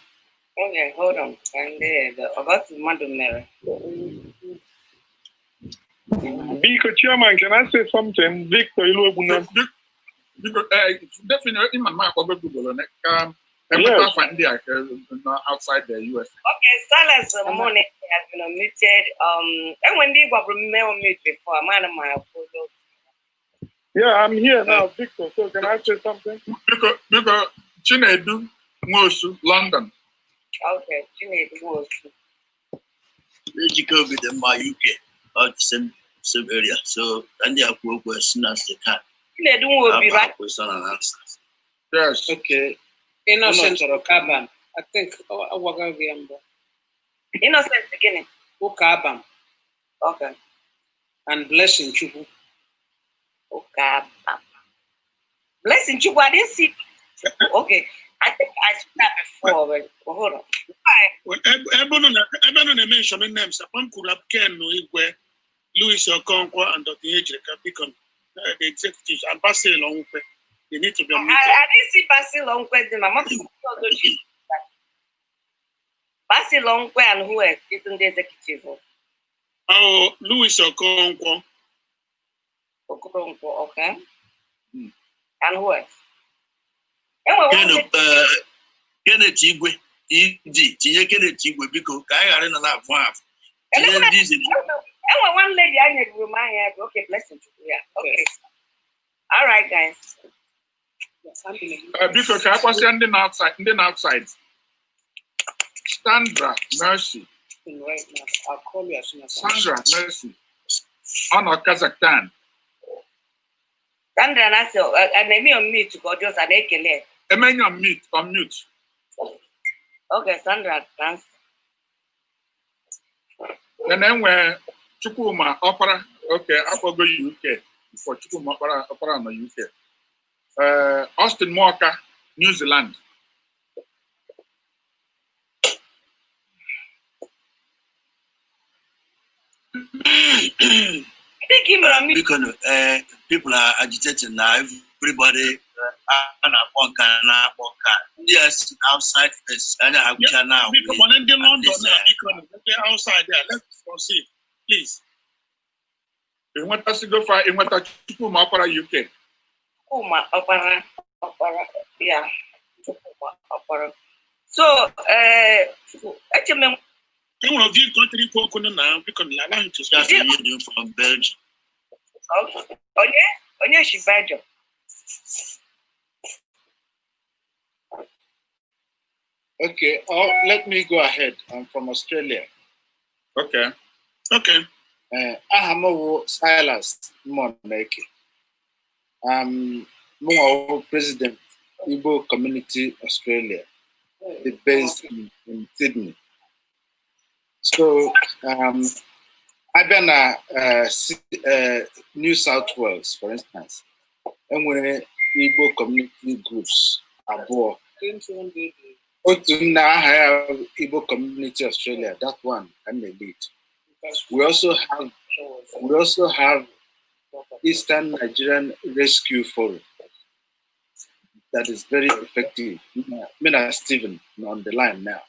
Okay, hold on. And there, about Madumere. Biko Chairman, can I say something? Victor, definitely in my mind, outside the US. Okay, Silas Moneke has been omitted. And when they were mute before, man of my photo. Yeah, I'm here now, Victor. So can I say something? Because Chinedu, Mosu, London. Okay, Chinedu, Mosu. They go with them by UK, or the same area. So, and they are work as soon as they can. Chinedu will be right. Question and answers. Yes. Okay. Innocent or Kabam. I think I will go again. Innocent beginning. Who Kabam. Okay. And Blessing Chubu. Oh, Kabam. Blessing Chubu, I didn't see. Okay. I think I saw that before, but hold on. Well, everyone mentioned names. Upon Kurab Ken, Louis Okonkwo, and Dr. Ejirika, because the executives and Basil Longwe, they need to be omitted. I didn't see Basil Longwe. My mom told you. Basil Longwe and who else? Isn't the executive? Oh, Louis Okonkwo. Okonkwo, okay. And who else? Kenneth Igwe, Tinye Kenneth Igwe, because I are in another half. And one lady I need to remind her, okay, blessing to you. Okay. All right, guys. Because I was standing outside. Sandra Mercy. Right now, I'll call you as soon as Sandra Mercy. Honor Kazakhstan. Sandra Naso, and maybe on mute to go just an ekele. Emeni on mute. Okay, Sandra, thanks. Then when Chukuma Opera, okay, I'll go UK for Chukuma Opera no UK. Austin Walker, New Zealand. People are agitated now. Everybody yes, outside this. And I can now. London outside there. Let's proceed, please. You want us to go for Chukuma Opera UK? Chukuma Opera, yeah. Chukuma Opera. So, actually, you want to give country coconut now because allow him to start from Belgium. Okay. Oh yeah, she's Belgium. Okay, let me go ahead. I'm from Australia. Okay. I'm Silas Moneke. I'm President Igbo Community Australia, based in Sydney. So I've been New South Wales, for instance, and we're Igbo community groups abroad. Now I have Igbo Community Australia. That one can they lead. We also have Eastern Nigerian Rescue Forum that is very effective. Mina Stephen on the line now.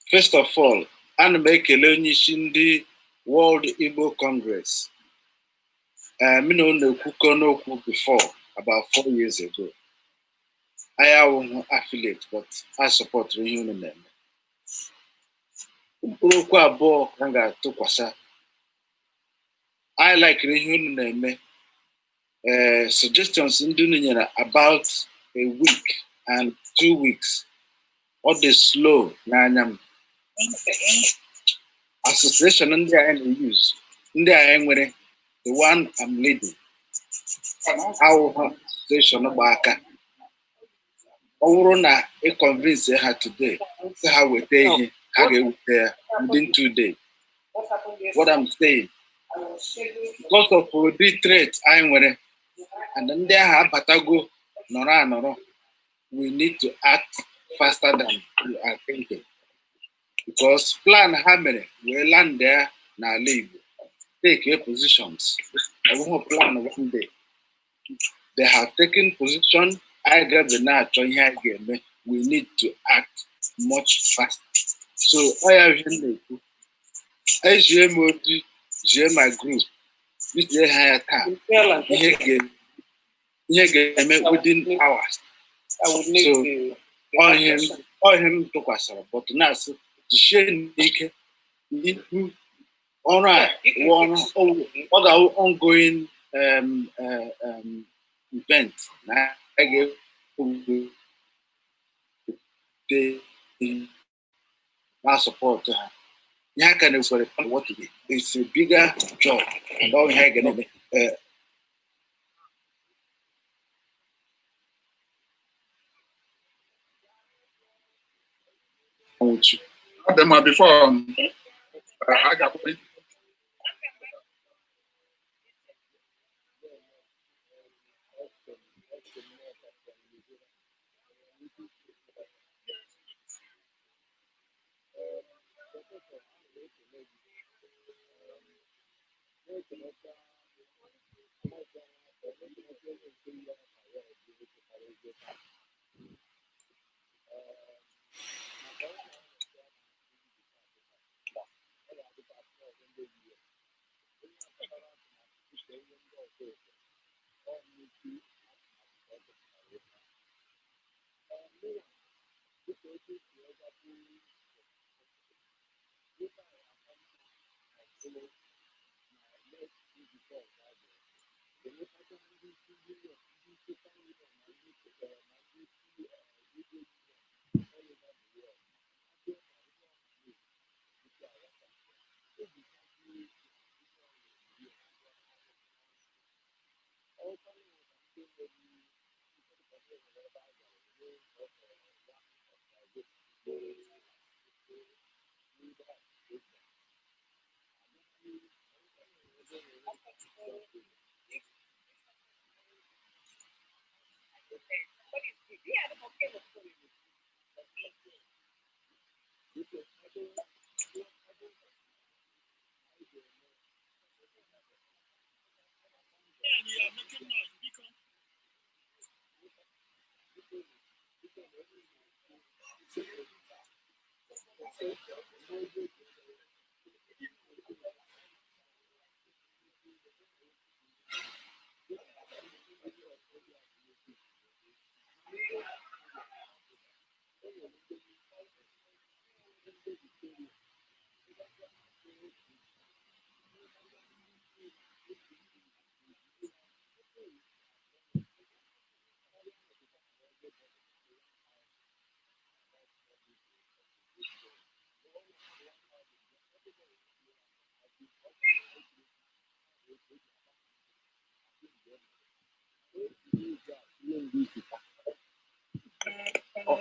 First of all, I'm making the World Igbo Congress. Before about 4 years ago. I have an affiliate, but I support reunion. I like reunion. Suggestions in doing about a week and 2 weeks. What they slow association in there and use in there the one I'm leading. Our association back. Orona a convince her today. See how we take how they there within 2 days. What I'm saying, because of the threat I'm wearing, and then there have Patago, Nora. We need to act faster than we are thinking. Because plan happening, we land there now leave. Take your positions. I won't plan one day. They have taken position. I grab the night here again. We need to act much faster. So I have I my group. Which they hire time. Within hours. So all him took us, but now so the shame all right, one other ongoing event. I gave my support to her. Yeah, can you for what it is? It's a bigger job, and all here gonna be. Before I got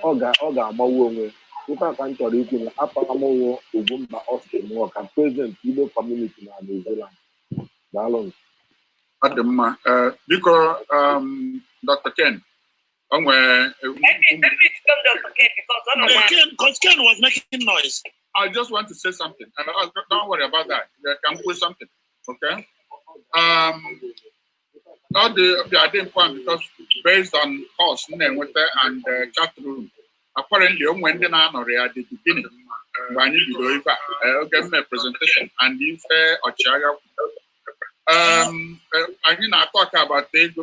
ọ ga-agbawa onwe nke a ka m chọrọ ikwu na aparamụwo Ugwumba Austin ka prezident Igbo kọmuniti na New Zealand. Daalụ. Ọ dị mma. Biko Dr. Ken, Let me stop Dr. Ken because Ken was making noise. I just want to say something. Don't worry about that. Can we something? Okay. All the idea point because based on course and chat room, apparently when they are not at the beginning, when you do it, give me a presentation and if I mean I talk about ego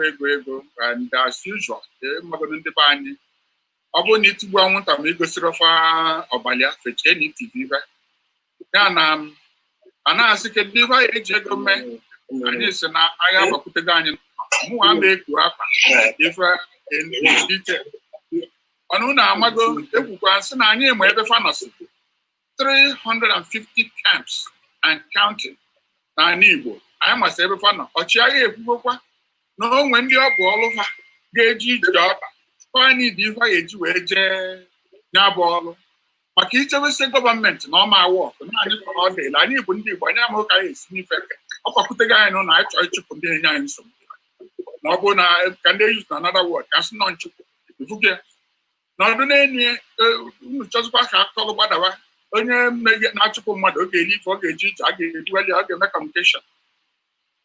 and as usual, the bani. I need to go on to make a sirafa obalia fetch any TV. And I see a device ego man. And it's an I have a Kutaganian. If in detail. Anuna Amago, if 350 camps and counting. Now, Igbo, I must have a fan of Ochiaye. No, when you are all over, Gage job, Spiny Diva Edge, Nabol. Makita was the government, no my work, all day. I need to be when I'm okay, sniff. I'll put the guy on I try to put the nine. Can they use another word? That's not true. If you get now, just back up, talk about natural mother, okay, leave for the communication.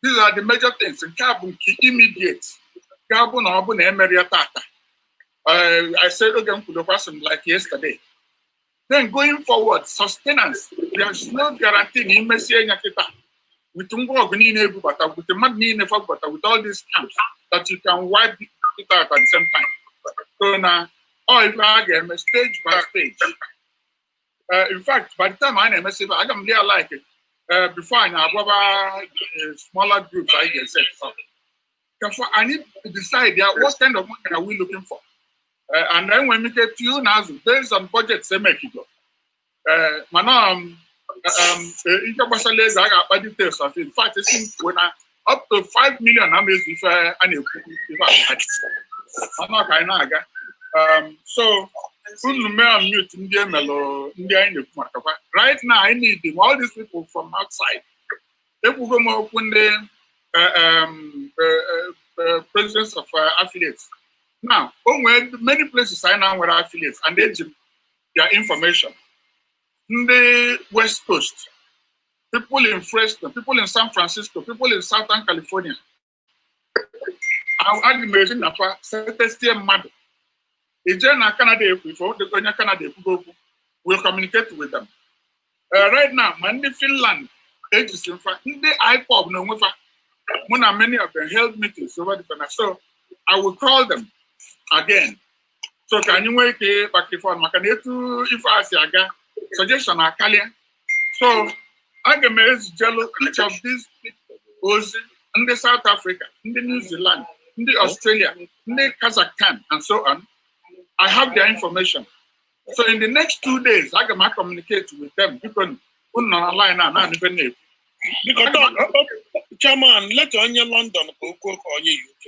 These are the major things. Carbon immediate. Carbon or tata. I said again to the person like yesterday. Then going forward, sustenance. There's no guarantee in Messi with with the money with all these camps that you can wipe it out at the same time. So now, if I get stage by stage. In fact, by the time I am I don't really like it. Before I have smaller groups, I get set up. I need to decide what kind of money are we looking for. And then when we get to you now, based on budget, say make it go. In fact, it seems when up to 5 million, I'm so right now I need them, all these people from outside. They will go open the presence of affiliates. Now, many places I know where affiliates and they give their information. In the West Coast, people in Fresno, people in San Francisco, people in Southern California. I imagine that certain mother. Canada, will communicate with them. Right now, Monday, Finland, ages in fact, in the IPOB, no more many of them held meetings over the Finland. So I will call them again. So can you wait back before Makanetu if I say again? Suggestion are calling. So I can jello each of these people was in the South Africa, in the New Zealand, in the Australia, in the Kazakhstan, and so on. I have their information. So in the next 2 days, I can communicate with them. You can put on a line now, even because Chairman, let on your London or UK.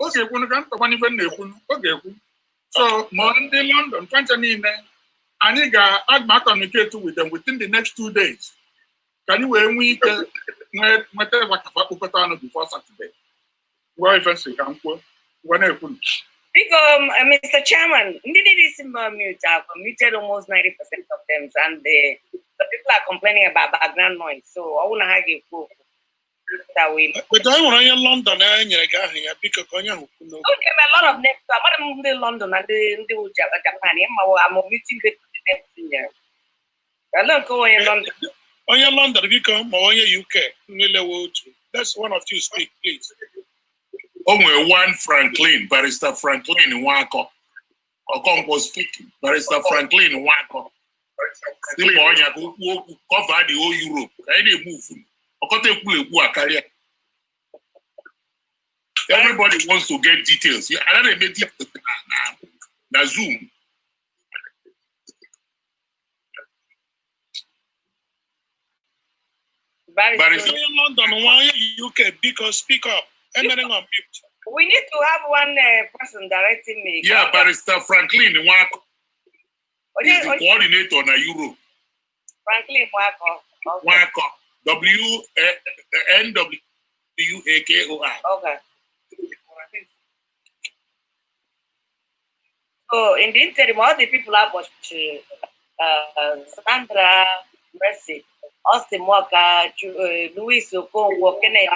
Okay, when you come to one even okay. So more in London, and you got communicate with them within the next 2 days. Can you we before Saturday? Where even say come when I put Mr. Chairman, I've muted almost 90% of them, and the people are complaining about background noise. So I want to have a proof that we. But I want to London, because okay, a lot of names. I'm in London and the Japan. I'm meeting the next year. I don't go in London. On your London, become or on your UK. That's one of you speak, please. Only one Franklin, Barrister Franklin Wako. Okongo speaking, Barrister Franklin Wako. The boy who cover the whole Europe. Any move. Everybody wants to get details. I don't make it now. Zoom. Barrister in London, why UK? Because speak up. We need to have one person directing me. Yeah, Barrister Franklin Wako is the coordinator on Europe. Franklin Wako. Wako. WNWAKOI. Okay. So in the interim, all the people have got Sandra, Mercy, Austin Walker, Luis Okongo, Kenneth.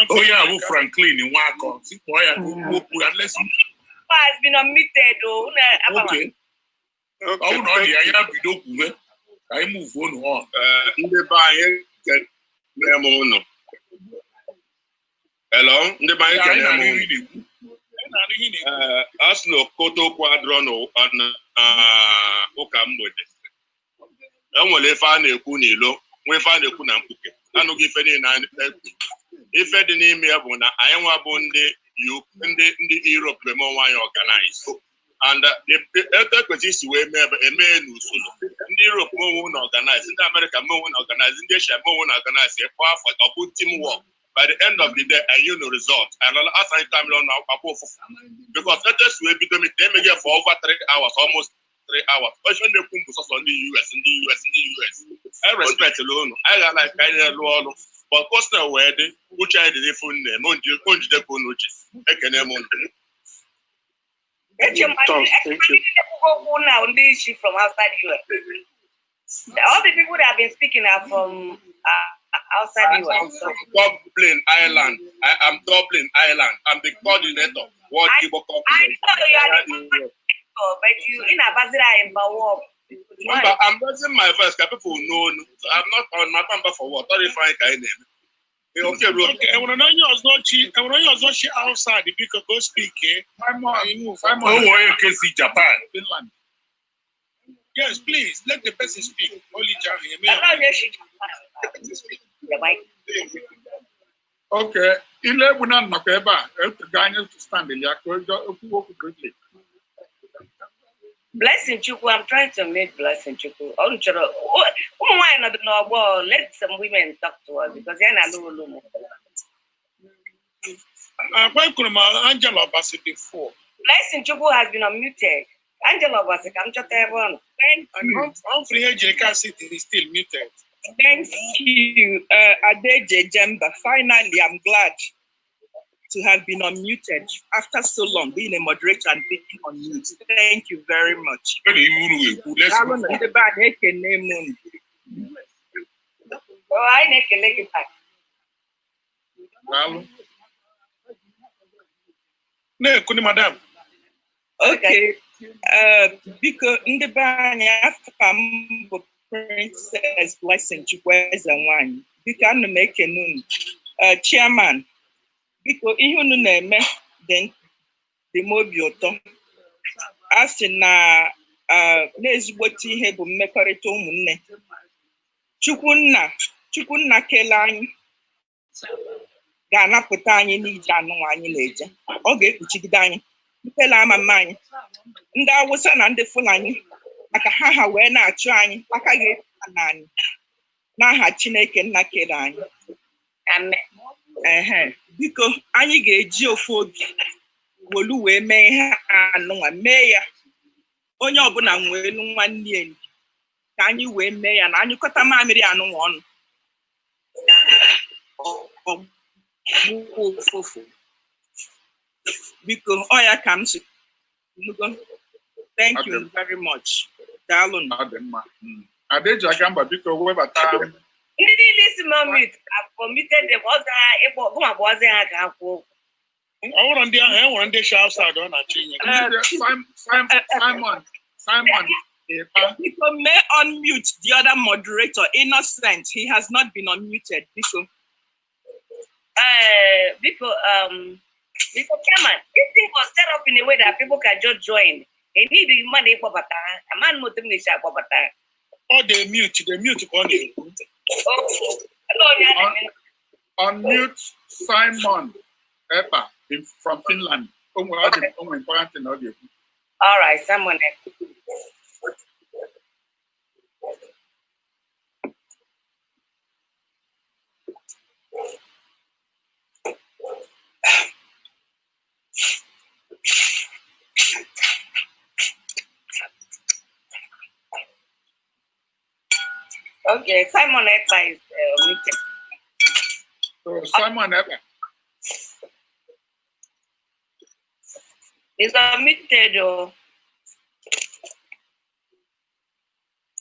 Oh yeah, who Franklin in Wako. Unless has been omitted. Okay. Oh no, I move on. Hello, Asno Koto Quadrono on Okamwede. I want to find a Kunilo, we find a Kunampuke. I don't give any 9. If I didn't name me, I am one day you in the Europe, the more I organize. And the other position where a man who in Europe, more organized, in America, more organized, in Asia, more organized, a powerful or good teamwork. By the end of the day, no result. And as I come on now, because let us will be doing it for over 3 hours, almost 3 hours. Question the Kumbus on the US, in the US. I respect alone. I like kind of law, but Costa wedding, which I did a phone name, on the notice. I can name on the Thank you. Now, from outside US. All the people that have been speaking are from outside US. Dublin, Ireland. I am Dublin, Ireland. I'm the coordinator. What Igbo I know you are but you in a Basira in Bawa. I'm raising my voice. People know. I'm not on my number for what? What if I can name? Okay, I want to know yours not cheap. I want to know yours not cheap outside because go speak. I'm on Japan, Finland. Yes, please let the person speak. Only okay, in Lebanon, Nakeba, Ghana to stand in the Blessing Chuku, I'm trying to make Blessing Chuku. Why not know? Well, let some women talk to us because they're not doing why couldn't Angela Bassett before? Blessing Chuku has been unmuted. Angela Bassett, I'm just everyone. Thank you. Humphrey JK City is still muted. Thank you, Adeje Jemba. Finally, I'm glad to have been unmuted after so long, being a moderator and being on mute. Thank you very much. Madam. Okay. Because in the band, after Princess Blessing Chukwueze Nwanyị, because I'm making chairman. Because ihe unu na-eme dị m obi ụtọ. A sị na na-ezigbote ihe bụ mmekọrịta ụmụnne. Chukwunna kele anyị ga-anapụta anyị n'ije anụnwa anyị na-eje. Ọ ga-ekpuchigide anyị. Mpele ama mma anyị. Ndị Awụsa na ndị Fulani maka ha wee na-achụ anyị aka ga-eputa na anyị. N'aha Chineke nna kele anyị. Amen. biko anyị ga-eji ofu obi wolu wee mee ihe anụnwa mee ya onye ọbụla nwee elu nwanne ya ka anyị wee mee ya na anyị kọta mamịrị anụnwa ọnụ ofufu biko ọ ya ka m si thank you very much daalụ Adeji Akamba biko webata ndị niile isi moment have committed them ọzọ ha ịkpọ gụma bụ ọzọ ha ka ha kwuo ọ nwere ndị ahụ enwere ndị shi outside ọ na-achọ inye Simon Biko may unmute the other moderator Innocent, he has not been unmuted biko Chairman, this thing was set up in a way that people can just join. They need the money for bata. A man motivation for bata. Oh, they mute on you. Unmute Simon Epa from Finland. Okay. All right, Simon Epa. Okay, Simon Epa is muted. So Simon Epa is unmuted.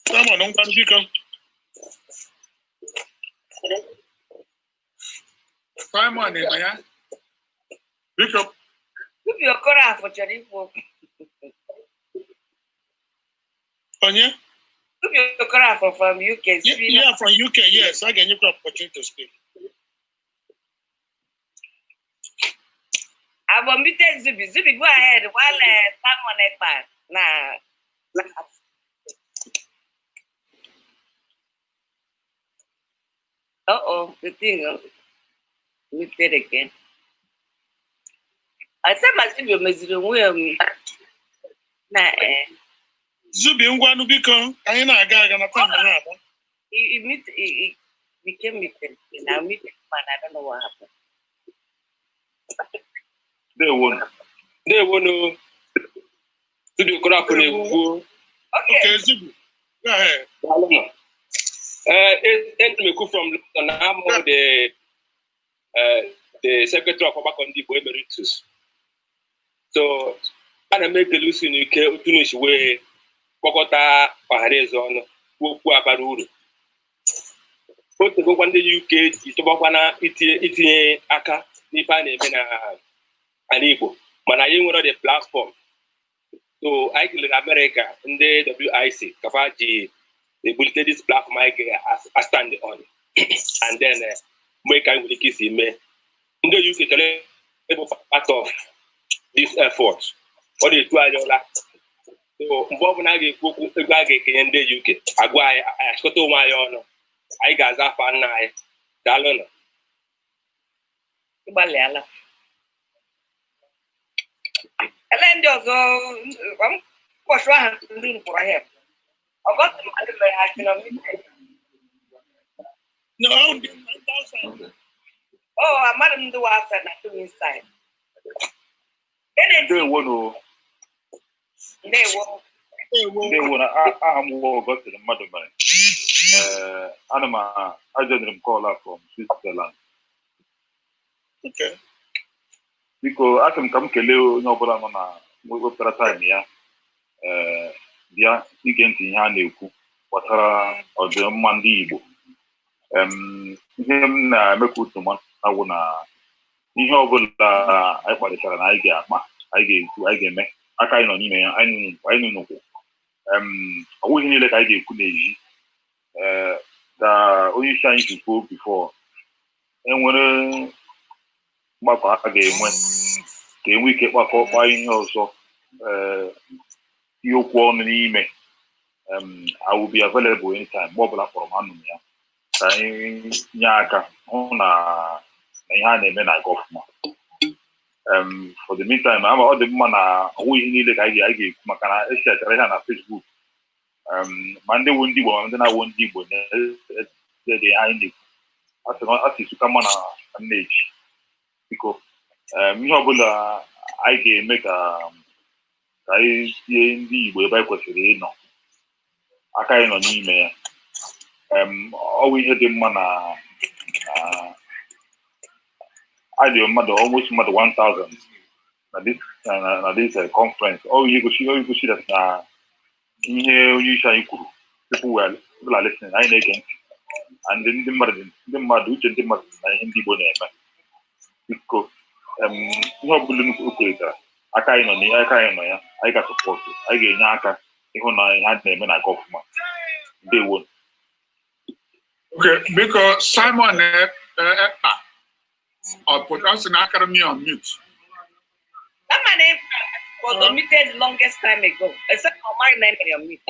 Simon, don't come speak. Simon Epa, Bishop. Give your corner for Jericho. Anya? Your corner from UK. Yeah, from UK, yes. I can give you opportunity to speak. I'm unmuted Zubi. Zubi, go ahead while Simon Epa. Nah. The thing muted again. I said my Zubi Zubi ngwanu biko anyị na-aga na time na abụ. It became muted. Now muted, man. I don't know what happened. They won. Zubi okora kone go. Okay, Zubi. Go ahead. Meku from London. I'm the secretary of Obakondi Igbo Emeritus. So, I make the Lucy in UK finish way. Kpọkọta ọhaneze ọnụ okwu abara uru otu gokwa ndị UK itọbakwana itinye aka n'ife a na-eme n'ala Igbo mana anyị nwere the platform so anyị kelere America ndị WIC kafa ji ebulite this platform anyị ga-stand on and then mgbe ka anyị nwere ike isi mee ndị UK chọrọ ịbụ part of this effort ọ na-etu anyị ọla so mgbe ọbụla a ga-ekwu okwu ego a ga-ekenye ndị UK agwa anyị achịkọta onwe anyị ọnụ anyị ga-aza afa nna anyị daalụ nọ ịgbalịala ele ndị ọzọ mkpọchụ ahụ ndị mkpọrọ ahịa ọgọtụ mmadụ mere ha si mmadụ ndị wa asa na two inside Ndewo na aha m wụ Ọgọstin mmadụ mere ana m ajenere m kọla from Switzerland. Biko asị m ka m kelee onye ọbụla nọ na wepụtara taịm ya bịa ige ntị ihe a na-ekwu gbasara ọdịmma ndị Igbo. Ihe m na-emekwa uche m awụ na ihe ọbụla anyị kparịtara na anyị ga-akpa anyị ga-ekwu anyị ga-eme aka anyị nọ n'ime ya anyị nọ n'ụkwụ ọ bụghị niile ka anyị ga-ekwu n'ezi ka onye isi anyị ji kwuo bifo enwere mgbakọ a ga-enwe ka enwe ike kpakọkpa ihe ọzọ ihe okwu ọnụ n'ime I will be available anytime mgbe ọbụla kpọrọ m anụ m ya ka anyị nye aka hụ na ihe a na-eme na-aga ọfụma. For the meantime, ama ọ dị mma na ọwụ ihe niile ka anyị ga-ekwu maka na eshechara ihe na Facebook ma ndị wu ndị Igbo ma ndị na-awụ ndị Igbo na-ede anyị na-ekwu asị suka mma na nneji biko ihe ọbụla anyị ga-eme ka anyị tie ndị Igbo ebe anyị kwesịrị ịnọ aka anyị nọ n'ime ya ọ bụ ihe dị mma na adị mmadụ almost mmadụ 1000 na this conference ọ ihe gosi that na ihe onye isi anyị kwuru people were listening anyị na-ege ntị and ndị mmadụ uche ndị mmadụ na ihe ndị Igbo na-eme biko ihe ọbụla nnukwu okweretara aka anyị nọ ya anyị ga-asọpọtụ anyị ga-enye aka ịhụ na ihe a na-eme na gọọmenti ndewo. Okay, because Simon put us in academy on mute. That my name was omitted longest time ago. Except for my name on mute.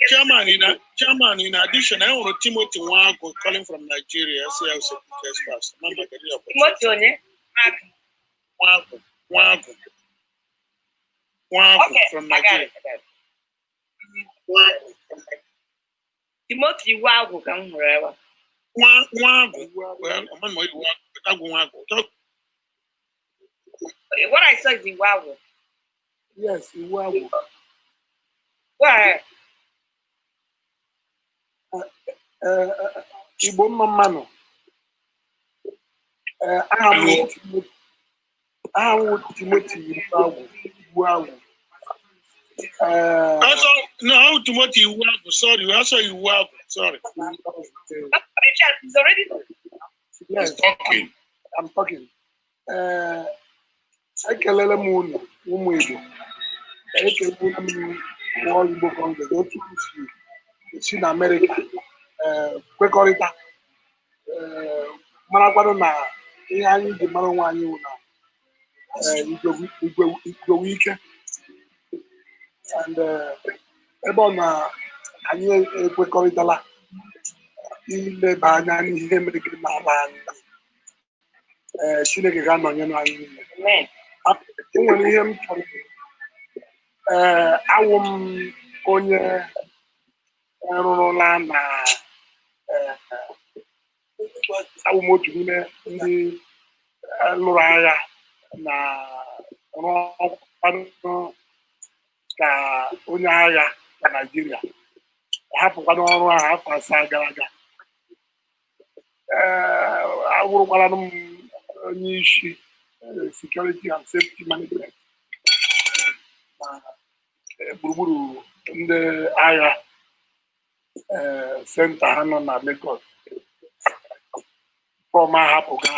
Chairman, in addition, I want Timothy Wango calling from Nigeria. Timothy Wango from Nigeria. Timothy Wango come wherever. What I said is Iwago. Yes, Iwago. Go ahead. Igbo Mamano. I would Timothy Iwago. No, Timothy Iwago. Sorry, also Iwago. Sorry. He's already. Yes, talking. I'm talking. I kelele m ụmụ Igbo. Ekele m World Igbo Congress otu si na America kwekọrịta marakwado na ihe anyị ji mara onwe anyị wụ na igwe ike and ebe ọ na anyị ekwekọrịtala ileba anya n'ihe mere n'ala anyị Chineke ga-anọnyere anyị niile. Enwere ihe m chọrọ awụ m onye rụrụla na awụ m otu n'ime ndị lụrụ agha na rụọ ka onye agha na Naịjirịa hapụkwana ọrụ ahụ afọ asaa gara aga. Awụrụkwara m onye isi security and safety management gburugburu ndị agha senta ha nọ na Lagos fọm ahapụga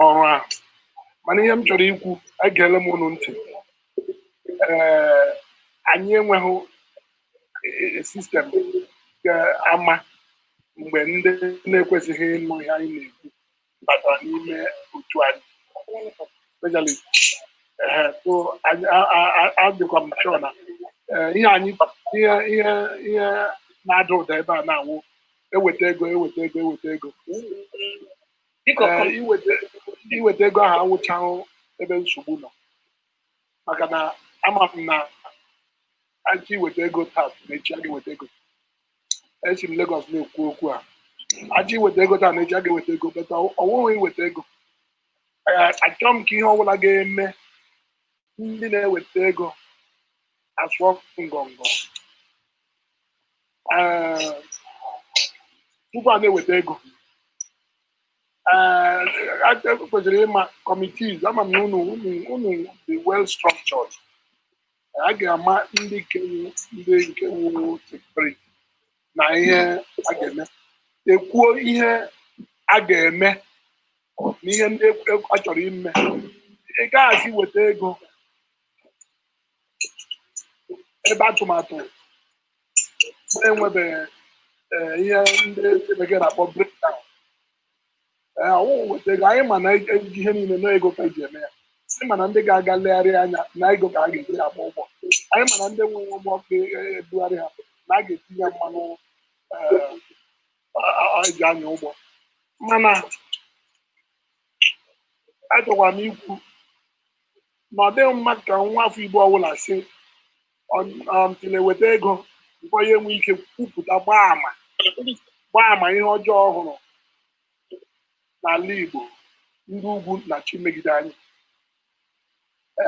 ọrụ ahụ mana ihe m chọrọ ikwu egele m unu ntị anyị enweghị sistem ga-ama mgbe ndị na-ekwesịghị ịnụ ihe anyị na-ekwu batara n'ime otu anyị especially so adịkwa m sure na ihe na-ada ụda ebe a na-awụ eweta ego iweta ego ahụ awụchahụ ebe nsogbu nọ maka na ama m na achị iweta ego taa na echi a ga-eweta ego esi m Lagos na-ekwu okwu a achị iweta ego taa na echi a ga-eweta ego beta ọwụghị iweta ego achọrọ m ka ihe ọbụla ga-eme ndị na-eweta ego asụọ ngọngọ tupu a na-eweta ego kwesịrị ịma committees ama m na unu dị well structured a ga-ama ndị nke wu security na ihe a ga-eme ekwuo ihe a ga-eme na ihe ndị a chọrọ ime ị gaghị weta ego ebe atụmatụ na-enwebeghị ihe ndị bekee na-akpọ breakdown ọwụwụ weta ego anyị ma na eji ihe niile na ego ka eji eme ya anyị ma na ndị ga-aga legharị anya na ego ka a ga-eji agba ụgbọ anyị ma na ndị nwere ụgbọ ga-ebugharị ha na a ga-etinye mmanụ eji anya ụgbọ mana achọkwara m ikwu na ọ dịghị mma ka nwa afọ Igbo ọbụla si na-eweta ego mkpọ ya enwe ike kwupụta gbaa ama ihe ọjọọ ọhụrụ n'ala Igbo ndị ugwu na-achọ imegide anyị.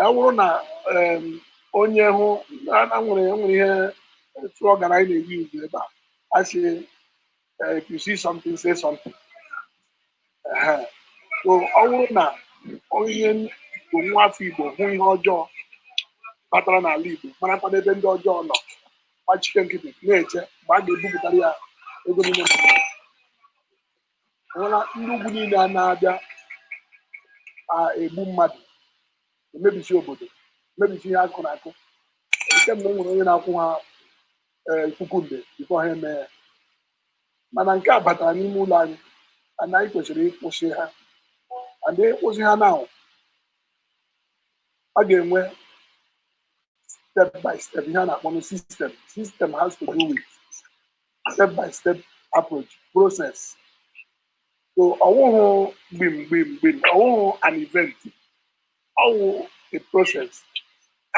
Ọ bụrụ na onye hụ na nwere ihe slogan anyị na-eyi uzu ebe a, asị if you see something, say something. So ọ bụrụ na onye bụ nwa afọ Igbo hụ ihe ọjọọ batara n'ala Igbo marakwana ebe ndị ọjọọ nọ, gbachike nkịtị na-eche mgbe a ga-ebupụtara ya ego niile nwere ndị ugwu niile a na-abịa egbu mmadụ, emebisi obodo, mebisi ihe akụ na akụ. Nke m na nwere onye na-akwụ ha puku nde bifo ha eme ya, mana nke a batara n'ime ụlọ anyị and anyị kwesịrị ịkwụsị ha. And ịkwụsị ha now, a ga-enwe step by step ihe a na-akpọ system. System has to do with step by step approach, process. So ọwụhụ gbim ọwụhụ an event, ọwụ a process.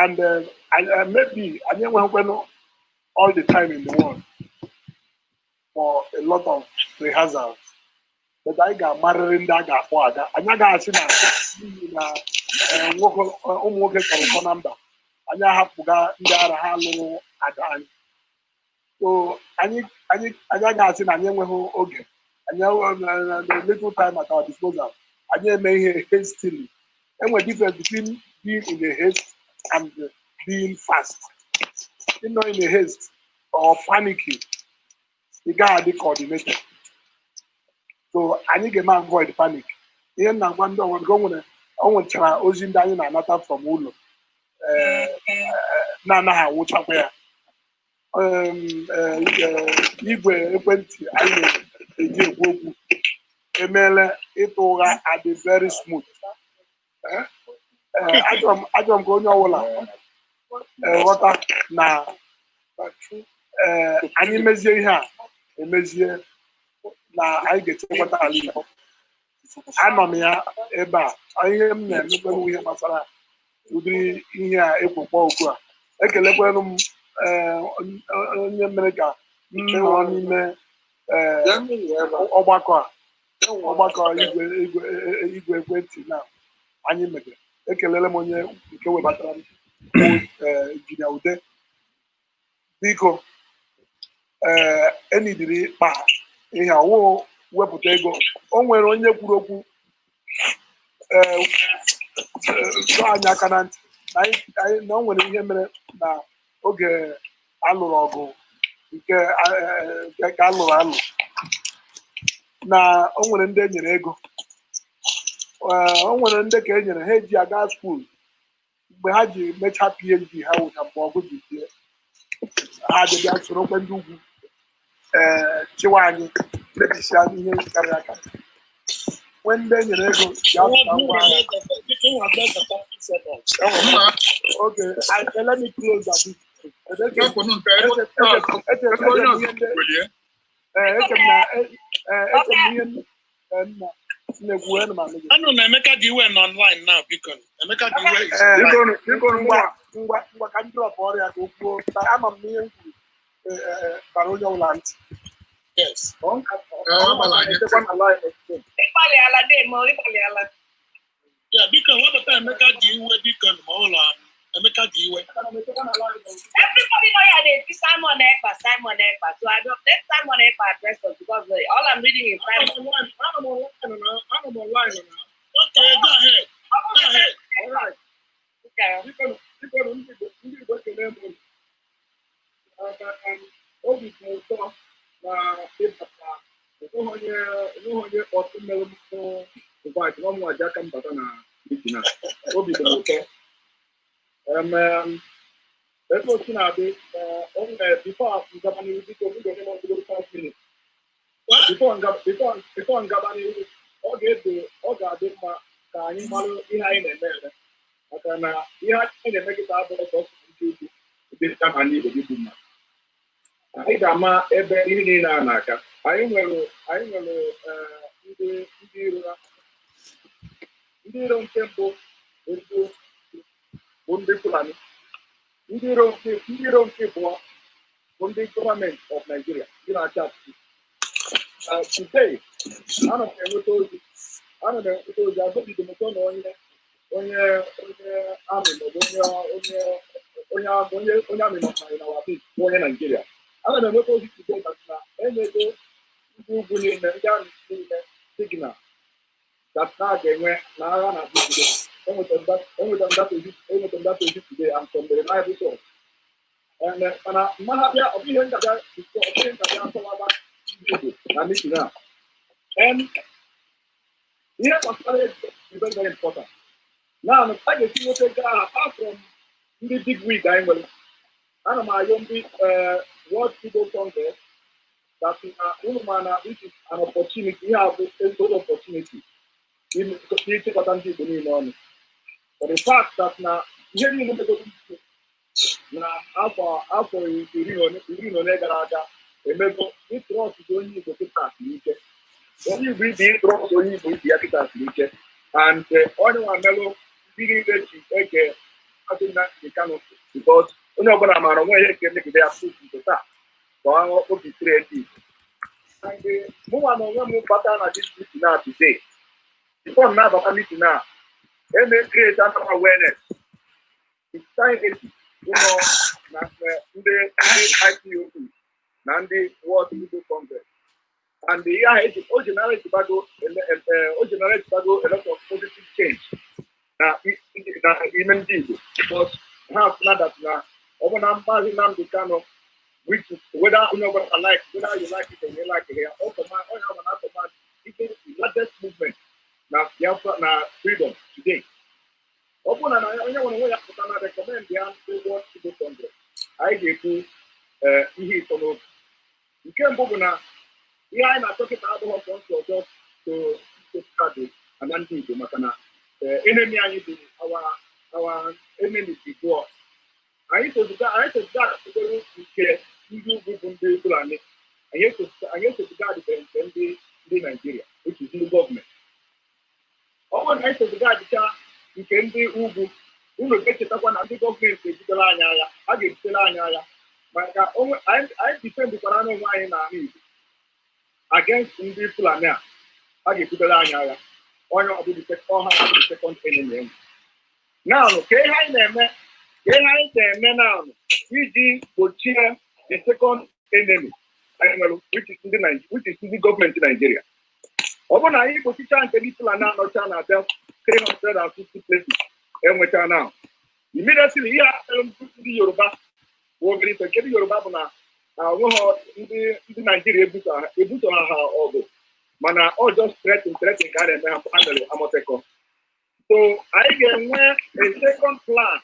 And maybe anyị enweghịkwanụ all the time in the world for a lot of rehearsals, but anyị ga-amarịrị ndị a ga-akpọ aga. Anyị agaghị asị na ụmụ nwoke kọrọ ụkọ na mba, anyị ahapụga ndị ara ha lụrụ ada anyị. So anyị agaghị asị na anyị enweghị oge, anyị the little time at our disposal, anyị eme ihe hastily. Enwere difference between being in a haste and being fast. You're not in a haste or panicking, you gotta be coordinated. So anyị ga-eme avoid panic. Ihe na ngwa ndị ọnwere o nwechara ozi ndị anyị na-anata from ụlọ na-anaghị anwụchakwa ya. Igwe ekwentị anyị na-eji ekwu okwu emeela ịtụ ụgha adị very smooth. Ajọ m ka onye ọbụla ghọta na anyị mezie ihe a emezie na anyị ga-echekwata ala Igbo. Anọ m ya ebe a, ihe m na-emekwanụ ihe gbasara ụdịrị ihe a ekwukpọ okwu a. Ekelekwanu m onye mere ka m nọ n'ime ọgbakọ igwe ekwentị na anyị megere. Ekelele m onye nke webatara m injinia Ude. Biko enidiri kpa ihe ọwụ wepụta ego. O nwere onye kwuru okwu dọọ anyị aka na ntị na o nwere ihe mere na oge alụrụ ọgụ nke ka alụrụ na o nwere ndị enyere ego, o nwere ndị ka enyere ha eji aga skuul. Mgbe ha ji mechaa PhD ha wụcha mgbe ọgụ ji tie ha dịbịa sorokwe ndị ugwu chịwa anyị, mebisi anyị ihe karịrị aka. When ndị enyere ego ya okay, let me close that bit. Anụ na Emeka dị iwe online now, biko. Emeka dị iwe ngwa ka ndị ọbụ ọrịa ka o kwuo ama m n'ihe m kwuru bara onye ọbụla ntị. Yes. Yeah, biko wepụta Emeka dị iwe biko ma ụlọ Emeka dị iwe. Everybody know how they see Simon Ekpa. So I don't let Simon Ekpa address us because all I'm reading is Simon. I'm online now. Okay, go ahead. Go ahead. All right. Okay. Obi dị ụtọ na ịbata onye ọtụ mere ụbọchị ọmụ aja aka mbata na mitin a. Obi dị ụtọ. Ebe otu na-adị bifo ngaba n'ihu biko m ga-enye m ọdụgoro 5 minutes. Bifo ngaba n'ihu ọ ga-adị mma ka anyị mara ihe anyị na-eme eme, maka na ihe anyị na-eme gị ka abụrụ sọsọ ndị ugwu dị ka ha n'Igbo dị bụ mma. Anyị ga-ama ebe ihe niile a na-aga. Anyị nwere ndị iro. Ndị iro nke mbụ bụ ndị Fulani. Ndị iro nke abụọ bụ ndị gọọmenti of Nigeria, ndị na-achị achịchị. today, I don't know what told you. I don't know what told you. I hope you don't know on your army, on your army in our people, in Nigeria. I don't know what told you today, but now, Google in the signal. That's not the way now. I'm today. I'm from the reliable source. And Mahabia opinion that and here was very important. Now, I can see what apart from the big week, I'm going to my own World People Congress. That this is an opportunity. We have a good opportunity in creating what I'm doing. But the fact that now, here you now, after you remember, it was only the people. When you read the trust, only with the people. And only one mellow, feeling that you take I think that you cannot, because you know what I'm on where you can make their food to start. So I want to be creative. And move on one more pattern at this meeting now today. Before now, but meeting now, and then create an awareness. It's time, you know, the IPOP, and the World People Congress. And the year is originally to battle a lot of positive change. Now, even this, because half now that now, over number the kind of which whether you know what I like, whether you like it or you like it here, also my even the largest movement now freedom today. Open and I want to recommend the World People Congress. I gave you you can't go now. Yeah, I'm not talking about what wants to just to start it and then do the Makana. Enemy our enemy before. I used to to go to care people and I used to guard the Nigeria, which is the government. All I used to guard the car, you can be Ubu, who will get it up on the government, I get Selanya. But I defend the Parano wine in army against the people are now. I get people anya. Or not the second enemy. Now, okay, I now. We will cheer the second enemy, which is the government in Nigeria. Over now, you put people are now not trying to 350 places. And we are now. Immediately, here, the Yoruba. We're going to get Yoruba now. The Nigeria able to have mana all just threaten carry and handle Amoteko. So I get a second plan.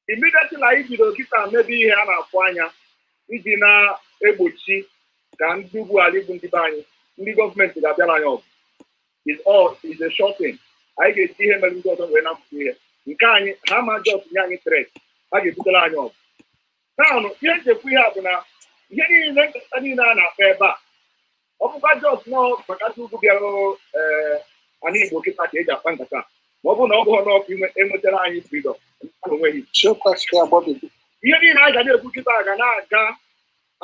Immediately I do get maybe here na Kwanya, Idina Ebuchi, can do Ali Bundibani, the government to Gabiana. It's a short thing. I get him and go when I'm here. You can't how much of young threat. I get to the line of. Now, here's the we have now. Here is the Nana Obuka just know Makatu Gubiaro and he will get at the age of Pantaka. Mobo no emotional freedom. So much about it. Here I got a cookie bag and I got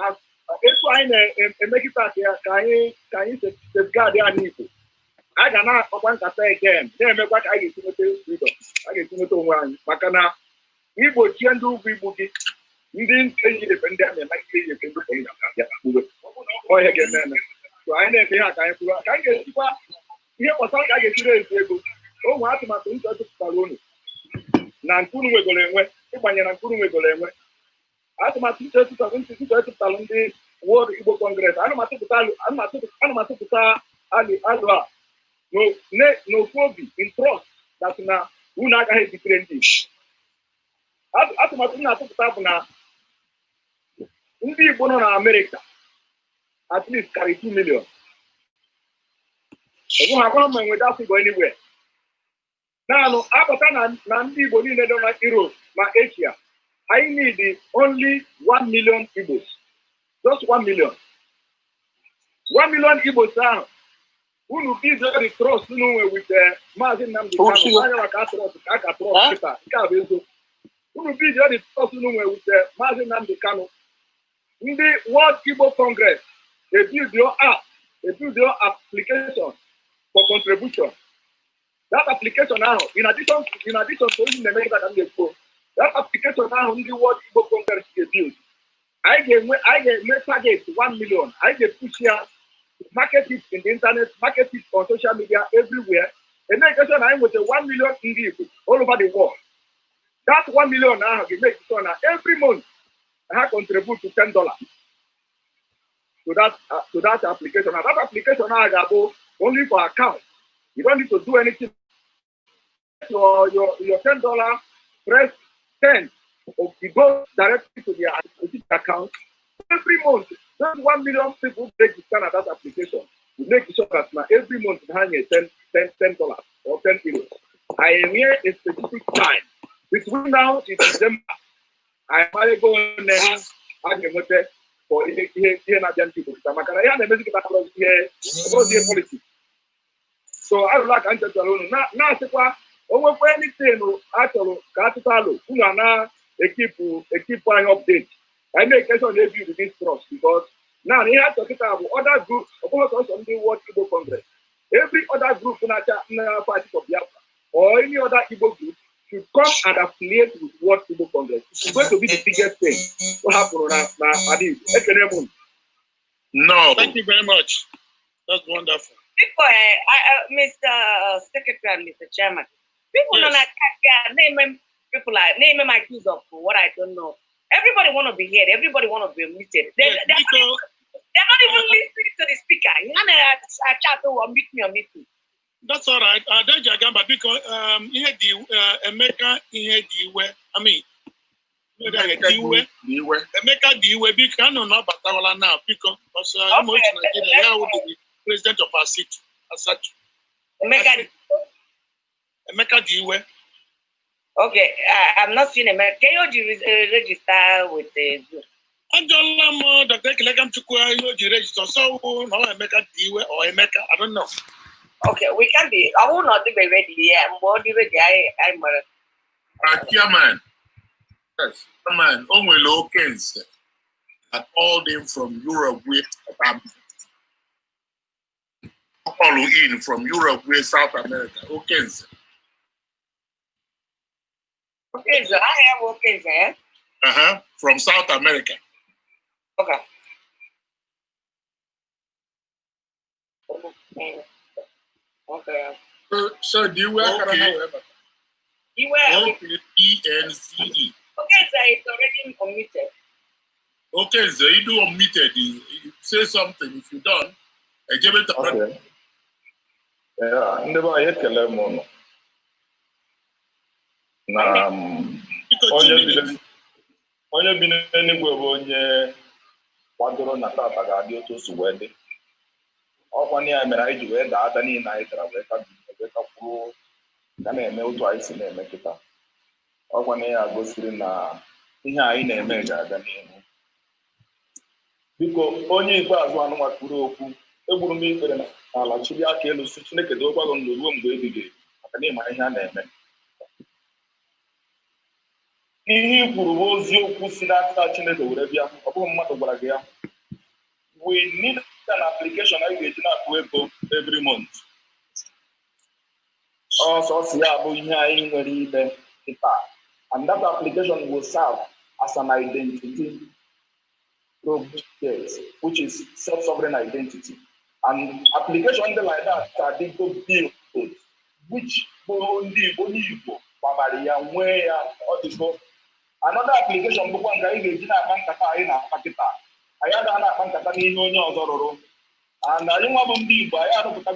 as if I make it back here. Can you safeguard their needs? I cannot want to say again. Then what I get to freedom. I get to one. Makana, we will change we will get. You didn't change the pandemic like you can do it. Oh, again, so I never had time to get here was all I get to oh, what am I doing to Balloon? Nankuru will go away. If I am Nankuru will go away. As my teacher to Talon, the World Igbo Congress. I don't matter to tell you, I'm not to tell Ali Alwa. No phobia in trust that now who not have different things. As my thing to tell now. Ndị Igbo nọ na America at least carry 2 million. Obu ha kwa mwe that go anywhere. Now, apata na ndị Igbo niile nọ na Europe, na Asia, I need only 1 million Igbos. Just 1 million. 1 million Igbos ahụ. Unu be very trust with Maazị Nnamdi Kanu. Anya maka trust aka trust kita. Nke a bụ ezo. Unu be very trust with Maazị Nnamdi Kanu. In the World Igbo Congress, they build your app a video application for contribution. That application now, in addition to using the method that that application now only what Igbo Congress can build. I get target 1 million. I get push here, market it in the internet, market it on social media everywhere. And then I with 1 million Igbo all over the world. That 1 million now can make sure now every month I contribute to $10 to that application. Now that application now I go only for account. You don't need to do anything. Your $10, press 10. It goes directly to their account. Every month, those 1 million people register at that application. We make sure that now every month we hang $10 or 10 euros. I am here a specific time. Between now and December, I might go next for here people. Policy. So I would like to answer now, almost anything actually capital equip update. I make sure they build this trust because now they have to get about other groups about us on the World Igbo Congress. Every other group in a party of Biafra or any other Igbo group should come and affiliate with World Igbo Congress. It's going to be the biggest thing to happen now. No. Thank you very much. That's wonderful. People, Mr. Secretary and Mr. Chairman, people don't like name people my accused of what I don't know. Everybody want to be heard. Everybody want to be muted. They're not even listening to the speaker. You want to chat or meet me. That's all right. That's Jagamba because Emeka I mean Emeka Diwe because no Batawala now because I'm Nigeria will be the president of our city as such. Emeka Diwe. Okay, I'm not seeing Emeka. Can you register with the Anjola Dr. Kilekam Chukwu you register so no Emeka Diwe or Emeka, I don't know. Okay, we can be. I will not be ready. Yeah, I'm already ready. I'm Chairman. Yes, Chairman. Only locals that all them from Europe with all in from Europe with South America. Okay, sir. Okay, sir. I have okay, sir. From South America. Okay. Okay. So do you work around however? You wear ENCE. Okay, sir, it's already committed. Okay, so you do omitted. You say something. If you don't, I give it a okay. Yeah, never yet Kalemon. Onye bi n'Enugwu bụ onye kwadoro na tata ga-adị otu osu wee dị. Ọkwa na ya mere anyị ji wee daa ada niile anyị tara wee ka kwuo ga na-eme otu anyị si na-eme kịta. Ọkwa na ya gosiri na ihe anyị na-eme ga-aga n'ihu. Biko onye ikpeazụ anụnwa kwuru okwu egburu m ikpere n'ala chiri aka elu si Chineke dookwago ndụ ruo mgbe ebighị maka na ịma ihe a na-eme. Ihe kwuru bụ oziokwu si n'aka Chineke were bịa ọ bụghị mmadụ gwara gị ya. We need an application anyị ga-eji na-akwụ ego every month. Also, si ya bụ ihe anyị nwere ime kịta. And that application will serve as an identity project, which is self-sovereign identity. And application like that are the build, which only Igbo, Bavaria, where or another application book one guy is in a bank in a packet. I had an account in no and I don't want to be by other guy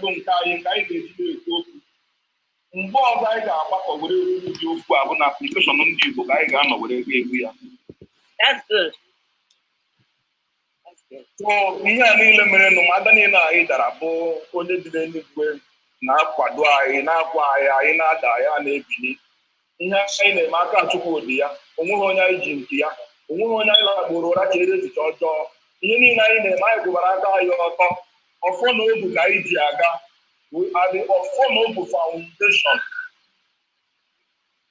mgbe ọzọ anyị ga-agbakọ were dị okwu a bụ na application ndị Igbo ka anyị ga-anọ were egwu ya. That's good. So ihe a niile mere n'ụmụada niile anyị dara bụ onye dị n'eluigwe na-akwado anyị na-akwa anyị na-ada ya na-ebili. Ihe anyị na-eme aka Chukwu dị ya, onweghị onye anyị ji nke ya, onweghị onye anyị lakpụrụ ụra chere echiche ọjọọ. Ihe niile anyị na-eme anyị gwụbara aka anyị ọtọ, ọfọ na obu ka anyị ji aga. We are the Ofonobu Foundation.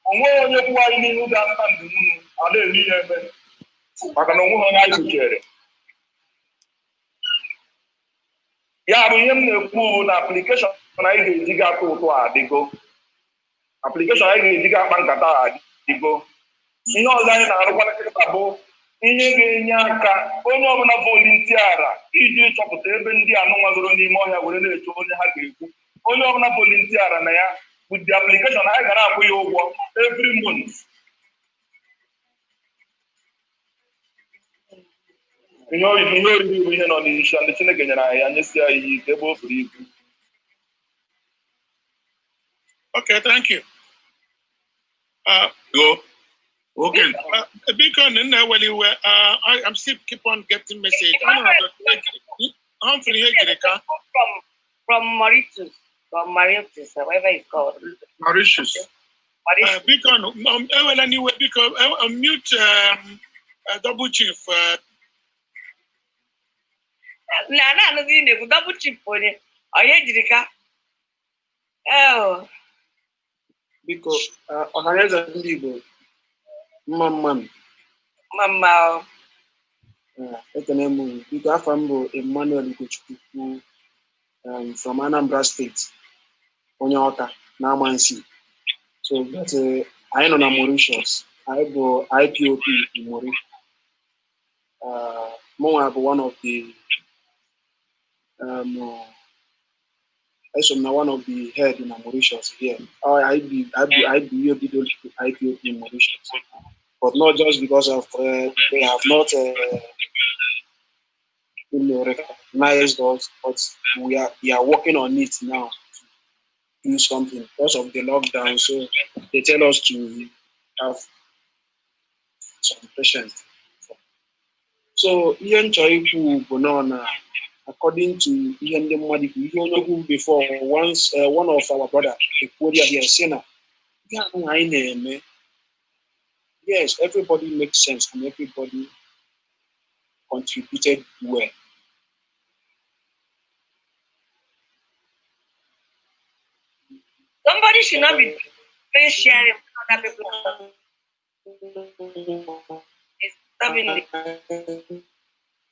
Onwe onye kwuo anyị n'ihu ga-asa ndụ unu a na-eme ihe eme maka na onweghị onye anyị chere. Ya bụ ihe m na-ekwu na application anyị ga-eji ga-atụ ụtụ adịgo. Application anyị ga-eji ga-akpa nkata adịgo. Ihe ọzọ anyị na-arụkwa nkịta bụ ihe ga-enye aka onye ọbụla volunteera iji chọpụta ebe ndị anụnwa zoro n'ime ọhịa were na-eche onye ha ga-ekwu. Onye ọbụla volunteera na ya with the application anyị gara akwụ ya ụgwọ every month. Ihe oriri bụ ihe nọ n'isi ndị Chineke nyere anyị ya nyesi ya ihe ike ebe o buru ibu. Okay, thank you. Go. Okay. I'm still keep on getting message. From Mauritius, whatever it's called. Mauritius. Because mute double chief. Double chief for it. Are you Jirika? Oh. Because ọhaneze ndị Igbo mma ekene m biko afọ m bụ Emmanuel Ugochukwu from Anambra State onye Ọka na Amansi. So anyị nọ na Mauritius, anyị bụ IPOP Imori. Mụnwa bụ one of the one of the head in Mauritius here. I be IPOP in Mauritius, but not just because of they have not recognized us, but we are working on it now to do something because of the lockdown. So they tell us to have some patience. So Ian Choiku Bonona. According to Ian Madiku, before once one of our brother, here, Sena, yes, everybody makes sense and everybody contributed well. Somebody should not be sharing other people. It's stopping me. I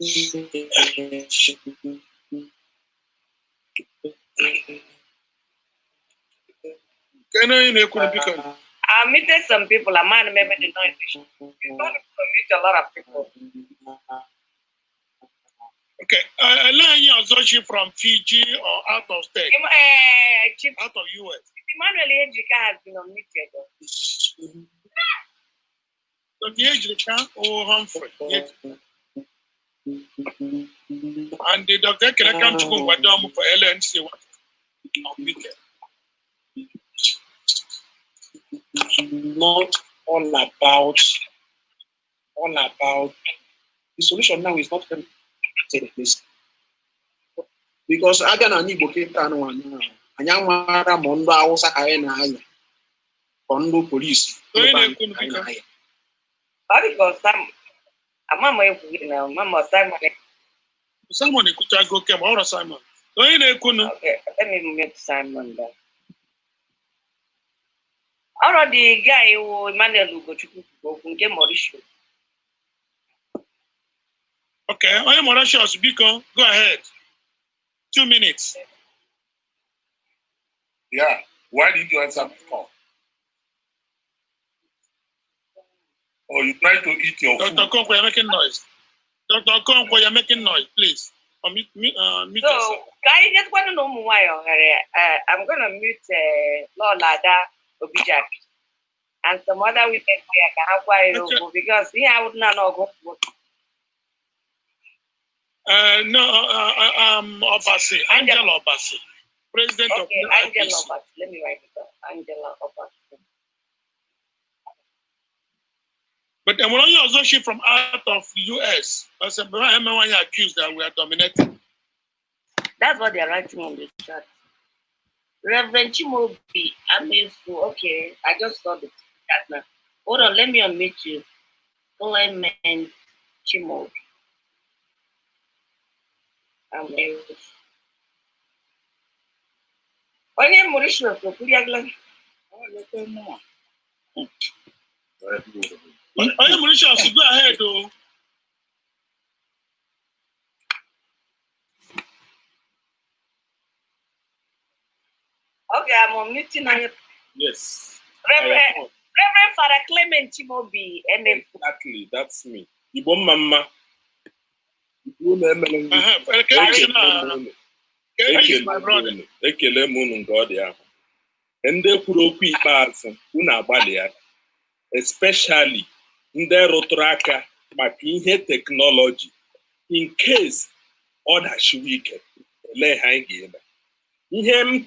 muted some people. A man maybe did not wish. You don't mute a lot of people. Okay, learn your Zoshi from Fiji or out of state? Out of US. Emmanuel Ejika has been unmuted. So the Ejika or Humphrey? And the doctor can come to Wadam for LNC. Not all about the solution now is not going to take place. Because I can only book it and one. And young Mara Mondo Ausa Kaina Kondo police. Because Mama someone could go come or Simon. Okay, let me meet Simon then. Already, guy who Emmanuel Ugochukwu from Mauritius. Okay, I am Mauritius. Biko, go ahead. 2 minutes. Yeah. Why did you answer the call? Or you try to eat your food? Dr. Konko, you're making noise. Dr. Konko, you're making noise, please. Mute yourself. Guy, just want to know why I'm going to mute Lord Lada Obijak and some other women because I would not know go. Obasi, Angela Obasi, President of the Angela Obasi. Let me write it up. Angela Obasi. But when you also ship from out of the US, as a everyone accused that we are dominating. That's what they're writing on the chat. Reverend Chimobi, okay, I just saw the chat now. Hold on, let me unmute you. Clement Chimobi. Onye Mauritius ko kuriaglan. Onye Mauritius, go ahead, though. I'm meeting on Yes. Reverend Father Clement Chimobi. Exactly, that's me. Igbo mama. Ekele m unu nke ọ dị ahụ. Ndị kwuru okwu ikpeazụ unu agbalịa, especially ndị rụtụrụ aka maka ihe teknọlọji in case ọ dachiwe ike ele ha anyị ga-eme. Ihe m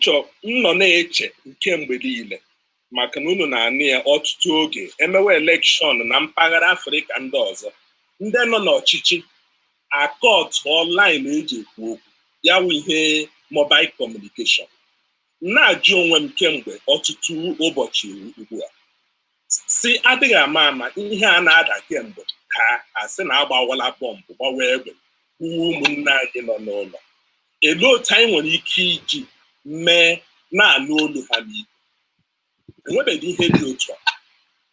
nọ na-eche nke mgbe niile maka na unu na-anụ ya ọtụtụ oge emewe elekshọn na mpaghara Afrịka ndị ọzọ, ndị nọ n'ọchịchị akọtụọ laịn eji ekwu okwu ya wụ ihe mobile communication. Na-ajụ onwe m kemgbe ọtụtụ ụbọchị ugbu a si adịghị ama ihe a na-ada kemgbe ka asị na agbawala bọmbụ gbawa egbe ụmụnne anyị nọ n'ụlọ. Ele otu anyị nwere ike iji mee na-anụ olu ha n'ikwu? Enwebeghị ihe dị otu a.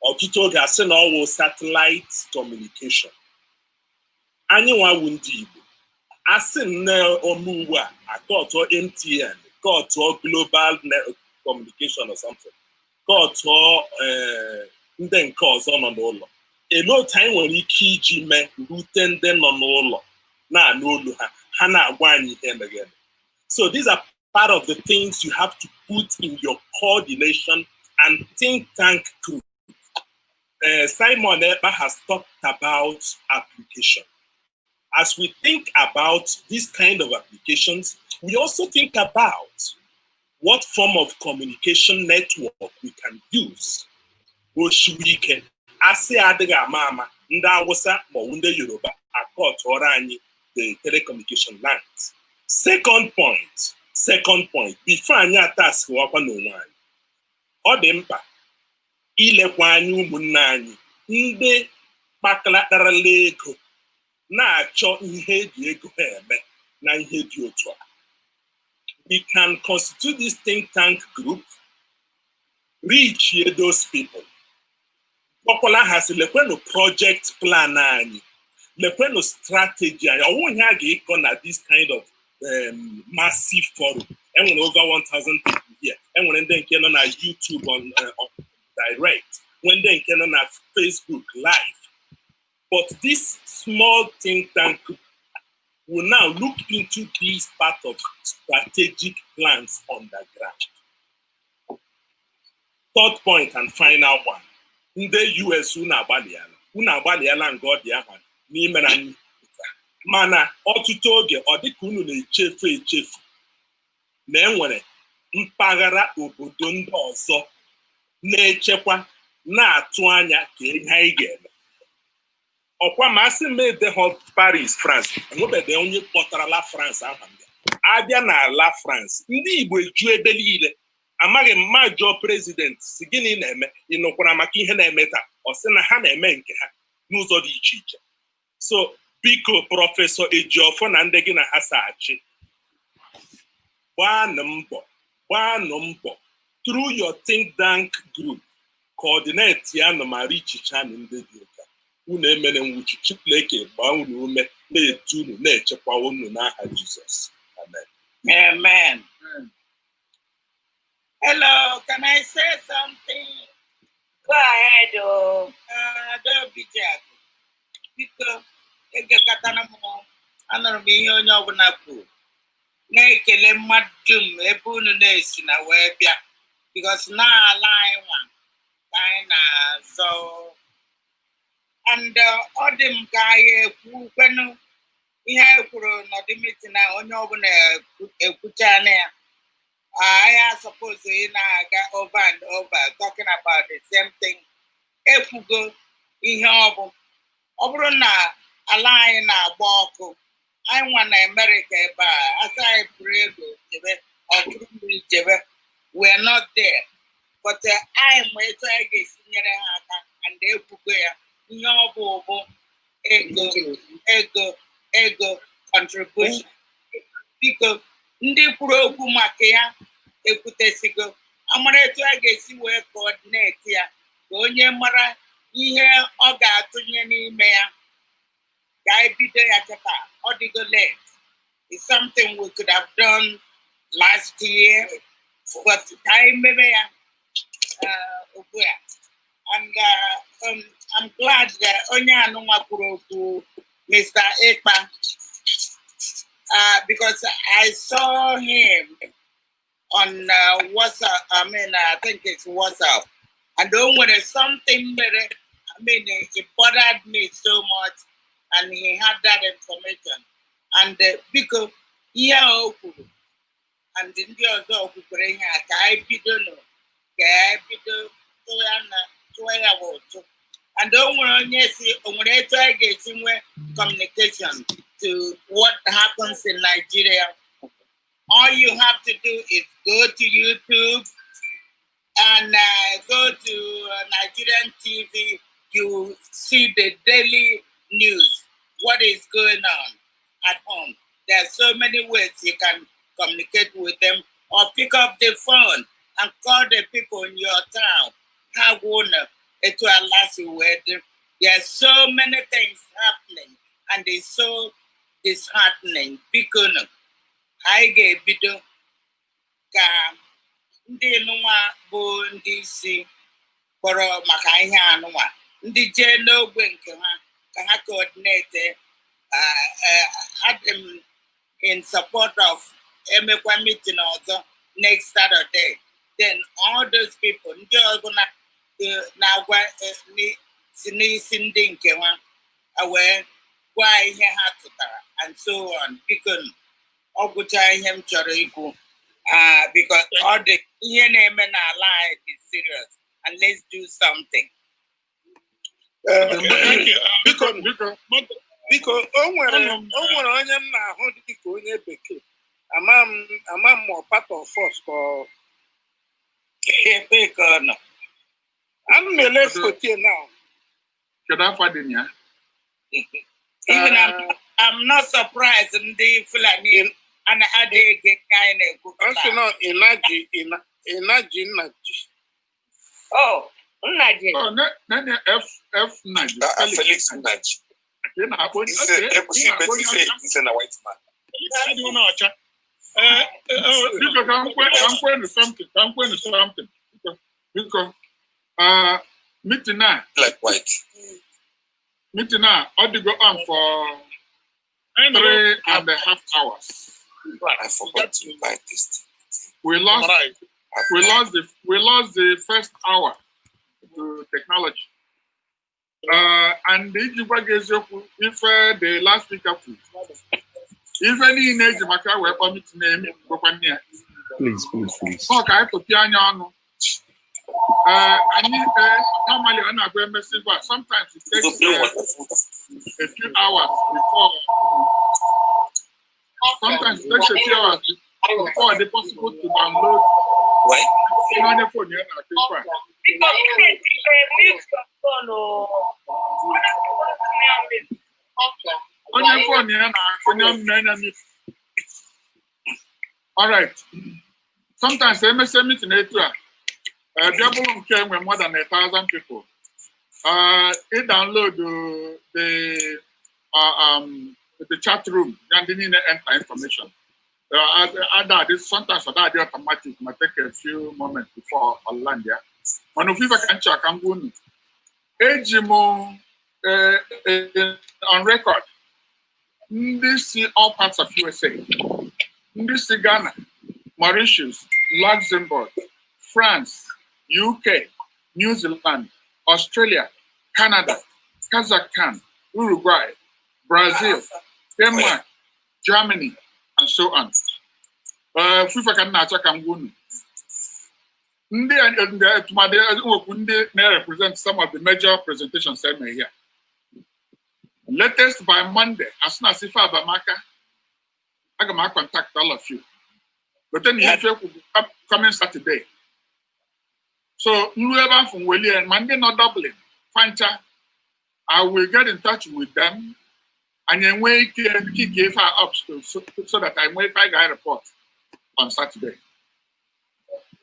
Ọtụtụ oge asị na ọwụ satellite communication. Anyị nwawu ndị Igbo asị nne ome ugbu a akọtụọ MTN, kọtụọ global communication or something, kọtụọ ndị nke ọzọ nọ n'ụlọ. Ele otu anyị nwere ike iji mee rute ndị nọ n'ụlọ na-anụ olu ha, ha na-agwa anyị ihe emeghere. So these are part of the things you have to put in your coordination and think tank group. Simon Ekpa has talked about application. As we think about this kind of applications, we also think about what form of communication network we can use. Oshiwike, asị adịghị ama ndị Hausa ma ọ bụ ndị Yoruba akọtụọrọ anyị the telecommunication lines. Second point, before anyị ataskịwakwa n'onwe anyị, ọ dị mkpa ilekwa anyị ụmụnne anyị ndị kpakọtarala ego na-achọ ihe eji ego ha eme na ihe dị otu a. We can constitute this think tank group, reach those people. Ọkwala ha si lekwenu project plan anyị, lekwenu strategy anyị. Ọwụ ihe a ga-ekọ na this kind of massive forum. Enwere over 1,000 people here. Enwere ndị nke nọ na YouTube on direct, ndị nke nọ na Facebook live. But this small think tank will now look into this part of strategic plans on the ground. Third point and final one. Ndị US unu agbalịala nke ọ dị ahụ n'ime na anyị. Mana ọtụtụ oge ọ dịka unu na-echefu na enwere mpaghara obodo ndị ọzọ na-echekwa na-atụ anya ka ihe anyị ga-eme. Ọkwa masị m edeghọ Paris, France, enwebeghị onye kpọtarala France aha mbịa. Abịa n'ala France, ndị Igbo eju ebe niile. Amaghị m ma jụọ prezident si gịnị na-eme, ị nụkwara maka ihe na-eme taa? Ọ sị na ha na-eme nke ha n'ụzọ dị iche iche. So biko Prọfesọ Ejiofọ na ndị gị na ha saachị, gbaanụ mbọ through your think tank group, coordinate ya nọ ma richichana ndị dị ụka. Unu emene nwuchi Chineke gbaa unu ume na-etu unu na-echekwa unu n'aha Jizọs. Amen. Amen. Hello, can I say something? Go ahead. Don't be jack. Because anụrụ m ihe onye ọbụla kwuru, na-ekele mmadụ dum ebe unu na-esi na wee bịa, because n'ala anyị nwa ka anyị na-azọ. And ọ dị m ka anyị ekwu kwenu ihe anyị kwuru n'ọdịmiti na onye ọbụla ekwucha na ya. I am supposed to over and over talking about the same thing. If we go in here, over na align na walk. I want America, but as I pray, we're not there. But I am waiting to get senior and they put ego contribution. Because ndị kwuru okwu maka ya ekwutesigo, amara etu a ga-esi wee coordinate ya ka onye mara ihe ọ ga-atụnye n'ime ya ga-ebido ya kịta. Ọ dịgo late. It's something we could have done last year, but I maybe and I'm glad that Onya Numakuroku, Mr. Ekpa, because I saw him on WhatsApp. I think it's WhatsApp. And then when there's something very, it bothered me so much, and he had that information. And because and the other bring I don't know, and don't want to see getting communication to what happens in Nigeria. All you have to do is go to YouTube and go to Nigerian TV. You see the daily news, what is going on at home. There are so many ways you can communicate with them, or pick up the phone and call the people in your town. How it will last you with. There are so many things happening, and it's so disheartening. Because I gave video ndị nwa bụ ndị isi kpọrọ maka ihe anụnwa ndị jee n'ogbe nke ha ka ha coordinate in support of emekwa meeting ọzọ next Saturday. Then all those people ndị ọbụla na-agwa si n'isi ndị nke ha wee gwa ihe ha tụtara and so on. Because ọ gwụcha ihe m chọrọ ikwu because all the ihe na-eme n'ala anyị is serious, and let's do something. Biko o nwere onye m na-ahụ dịka onye bekee ama m part of us ka no. I'm a left foot now. Even I'm not surprised in the Fulani and I did get kind of also not Inaji. Oh, Naji. Oh, F Naji. Felix Naji. He's a white man. I'm going to something. Because meeting now. Like white. Meeting now ought to go on for 3.5 hours. I forgot to invite this. We lost the first hour to technology. And if the last speaker, if any in age maka we permit name Please. Okay, to piano. Normally when I go message, sometimes it takes a few hours before. Sometimes it takes a few hours before it's possible to download. Right. On your phone, all right. Sometimes MSM meeting people came with more than 1,000 people. It download the chat room and they need to enter information. Sometimes that automatic might take a few moments before I land there. When you can check, I'm going Ejimo on record. This is all parts of USA. This is Ghana, Mauritius, Luxembourg, France, UK, New Zealand, Australia, Canada, Kazakhstan, Uruguay, Brazil, Denmark, Germany, and so on. FIFA can not check I'm going. They represent some of the major presentations here. Latest by Monday, as soon as if I can contact all of you. But then you have to come Saturday. So whoever from Willie and Monday not doubling, Fancha, I will get in touch with them and then we can give her up so that I may find a report on Saturday.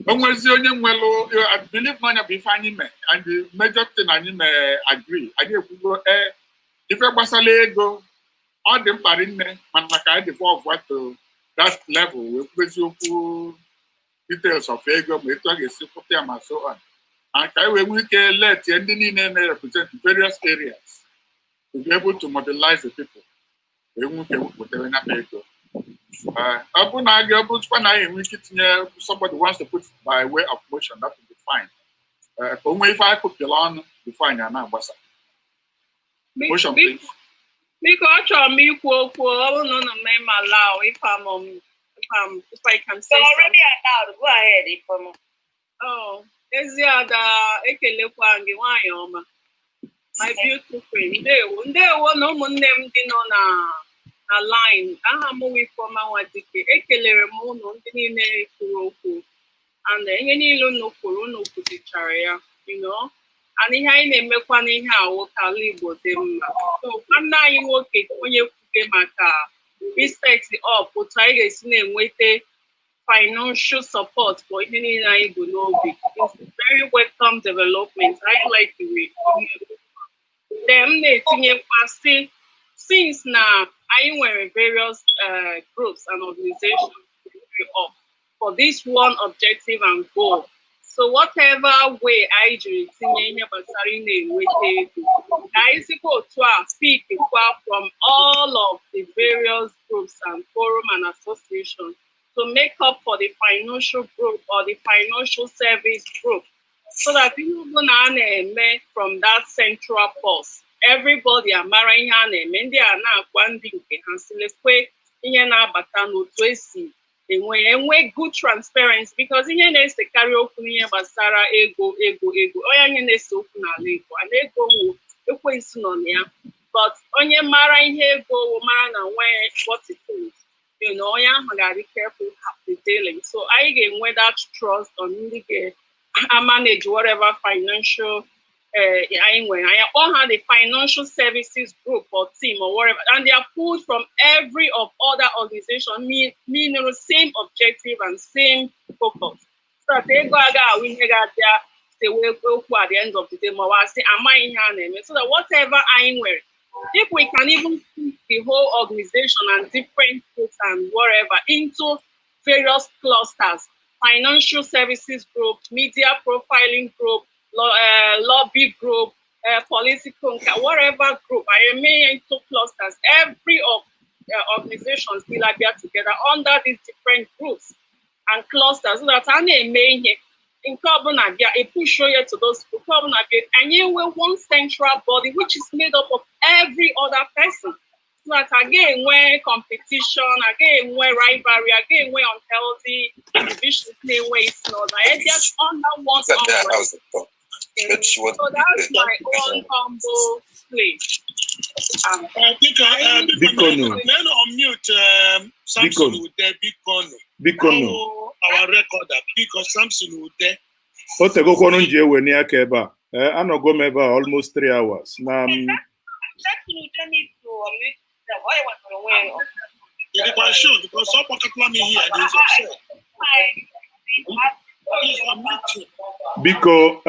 I believe none of you find me, and the major thing I may agree. I did go if I was a go, all them parine, and like I devolve what to that level with you details of ego ma etu a ga-esi pụta ya ma so on. And ka anyị wee nwee ike let ndị niile na-represent various areas to be able to mobilize the people. Wee nwee ike wepụtara ya bụ ego. Ọ bụ na aga ọ bụkwa na anyị enwe ike itinye somebody wants to put it by way of motion, that will be fine. Ka o nwee ife anyị kụpịara ọnụ before anyị na-agbasa. Motion, please. Biko achọrọ m ikwu okwu ọ bụrụ na ụnụ mee ma allow if I can say already allowed. Go ahead, Ifeoma. Oh, Eziada ekelekwa gị nwanyị ọma. My beautiful friend, ndewo na ụmụnne m dị nọ na line. Aha m wụ Ifeoma Nwadike. Ekelere m ụnụ ndị niile kwuru okwu. And ihe niile unu kwuru unu kwuchichara ya, you know. And ihe anyị na-emekwa n'ihe awụ ka ala Igbo dị mma. So nwanne anyị nwoke onye kwuke maka respect up otu anyị ga-esi na-enweta financial support for ihe niile anyị bụ n'obi. It's a very welcome development. I like the way. Then na-etinyekwa since na anyị nwere various groups and organizations up for this one objective and goal. So whatever way I do, I speak from all of the various groups and forum and associations to make up for the financial group or the financial service group, so that people make from that central force. Everybody are marrying and they are now one thing and we good transparency, because in next the carry open basara ego onye na-ese okwu n'ala Igbo and ego wụ ekwensu nọ ya, but onye mara ihe ego wụ mara na nwee what it is, you know, onye ahụ ga-be careful the dealing. So I ga-enwe that trust on ndị ga-manage whatever financial I all have the financial services group or team or whatever, and they are pulled from every of other organizations, meaning the same objective and same focus. So they go we they will go at the end of the day, so that whatever I wear, if we can even put the whole organization and different groups and whatever into various clusters, financial services group, media profiling group, lobby group, political, whatever group, I remain into clusters. Every of organizations will appear together under these different groups and clusters, so that I may in carbon a push you to those carbon and you will one central body which is made up of every other person. So that again, where competition, again, where rivalry, again, where unhealthy division play ways, no, just under one umbrella. So that's my own humble play. Bikono. Men unmute Samson Ude Bikono. Our recorder, because Samson Ude. What a go on Njenje ni akeba. Ano go meba almost 3 hours. Na Samson Ude need to unmute the why was the one show because some particular me here is upset. Biko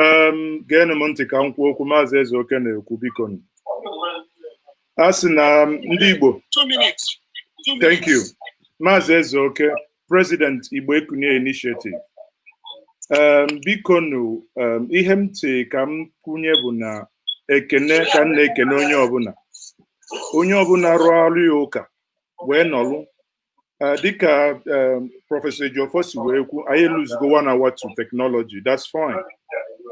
gene monte ka nkwu okwu Maazị Ezeoke na-ekwu biko. Asị na ndị Igbo. 2 minutes. Thank you. Maazị Ezeoke, President Igbo Ekunie Initiative. Biko nu ihe m tị ka m kwunye bụ na ekene ka m na-ekene onye ọbụla rụọ ọrụ ya ụka wee nọlụ dịka Professor Jofosi wee kwu, I lose go 1 hour to technology. That's fine.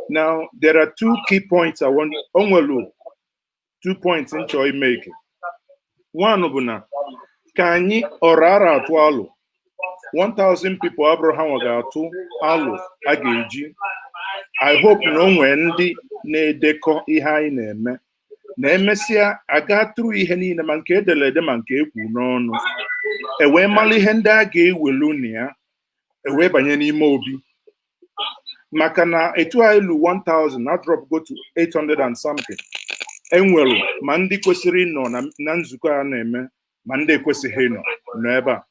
Now there are 2 key points I want onwelu 2 points in choi making. One bụ na ka anyị ọrara atụ alụ 1,000 people Abraham ga-atụ alụ a ga-eji. I hope na onwe ndị na-edekọ ihe anyị na-eme na emesịa aga tụrụ ihe niile ma nke edelede ma nke ekwu n'ọnụ wee mara ihe ndị a ga-ewelu na ya wee banye n'ime obi, maka na etu anyị lu 1,000 na drop go to 800 and something. Enwelu ma ndị kwesịrị ịnọ na nzukọ a na-eme ma ndị ekwesịghị ịnọ ebe a.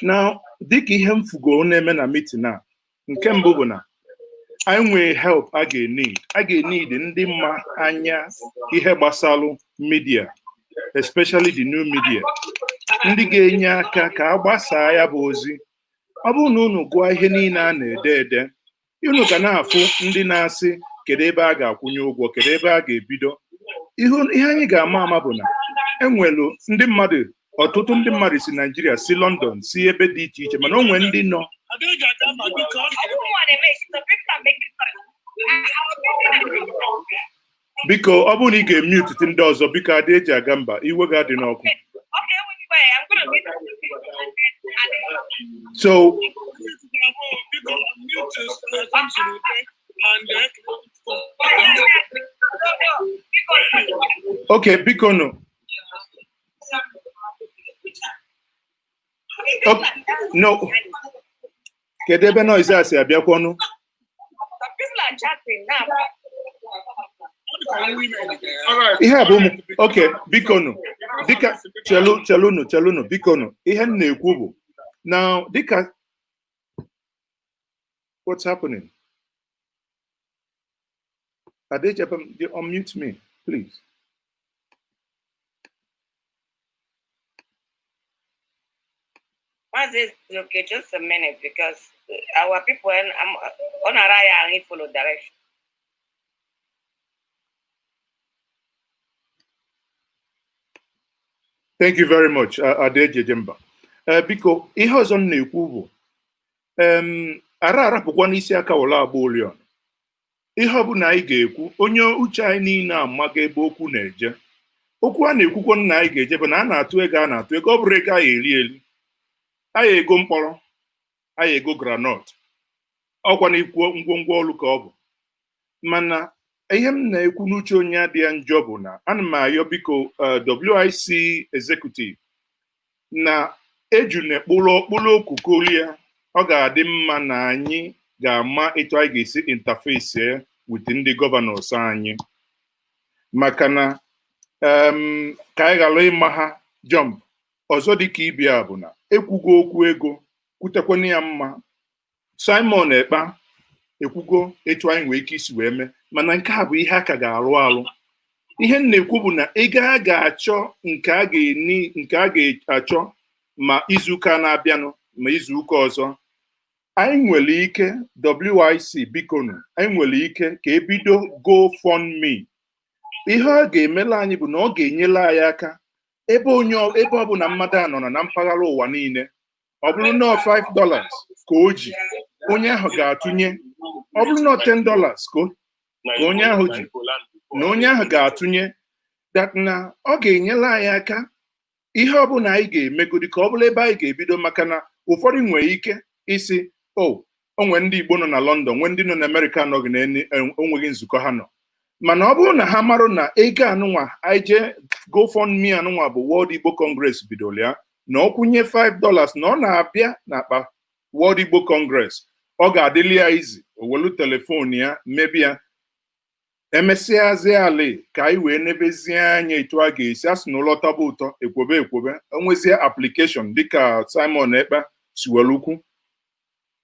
Na dịka ihe mfugo na-eme na meeting a, nke mbụ bụ na anyị nwee help a ga-need ndị mma anya ihe gbasalụ media, especially the new media, ndị ga-enye aka ka a gbasaa ya bụ ozi ọ bụrụ na unu gụọ ihe niile a na-ede ede unu ga na-afụ ndị na-asị kedu ebe a ga-akwụnye ụgwọ kedu ebe a ga-ebido ihe anyị ga-ama bụ na enwelu ndị mmadụ ọtụtụ ndị mmadụ si Nigeria si London si ebe dị iche iche mana o nwere ndị nọ biko ọ bụrụ na ị ga-emute ndị ọzọ biko adị eji aga mba iwe ga-adị n'ọkụ so okay biko no no kedu ebe noise a si abịakwọnụ ihe a bụ ụmụ okay biko no dịka chelụnụ biko no ihe m na-ekwu bụ now dịka what's happening Adejepem, unmute me please. Okay, just a minute because our people on Araya and follow direction. Thank you very much, Adeje Jemba. Biko ihe ọzọ m na-ekwu bụ ara arapụkwa n'isi aka ụlọ agba olion. Ihe ọ bụ na anyị ga-ekwu onye uche anyị niile amaga ebe okwu na-eje. Okwu a na-ekwukwo na anyị ga-eje bụ na a na-atụ ego ọ bụrụ ego anyị eri anyị ego mkpọrọ anyị ego granọt ọkwa na ikwu ngwongwo ọlụ ka ọ bụ mana ihe m na-ekwu n'uche onye adịghị njọ bụ na ana m ayọ biko WIC executive na eju na kpụrụ okukolu ya ọ ga-adị mma na anyị ga-ama etu anyị ga-esi interface with ndị gọvanọs anyị maka na ka anyị ghara ịma ha jump ọzọ dịka ibia bụ na ekwugo okwu ego kwutekwana ya mma Simon Ekpa ekwugo etu anyị nwee ike isi wee mee mana nke a bụ ihe aka ga-arụ ihe m na-ekwu bụ na ego a ga-achọ nke a ga-achọ ma izuụka na-abịanụ ma izuụka ọzọ anyị nwere ike WIC bikonu anyị nwere ike ka ebido GoFundMe ihe ọ ga-emela anyị bụ na ọ ga-enyela anyị aka ebe ọ bụ na mmadụ a nọ na mpaghara ụwa niile ọ bụrụ na $5 ka o ji onye ahụ ga-atụnye ọ bụrụ na $10 ka onye ahụ ji na onye ahụ ga-atụnye that na ọ ga-enyela anyị aka ihe ọ bụla anyị ga-emegodi ka ọ bụrụ ebe anyị ga-ebido maka na ụfọdụ nwere ike isi onwe ndị Igbo nọ na London nwe ndị nọ na America nọghị onweghị nzukọ ha nọ mana ọ bụrụ na ha marụ na ego anụnwa anyị jee GoFundMe anụnwa bụ World Igbo Congress bidoro ya na ọ kwụnye $5 na ọ na-abịa n'akpa World Igbo Congress ọ ga-adịli ya izi o welu telefon ya mebi ya emesịazi ala ka anyị wee nebezie anya etu a ga-esi asị na ụlọ tọba ụtọ ekwobe enwezie application dịka Simon Ekpa si welu ukwu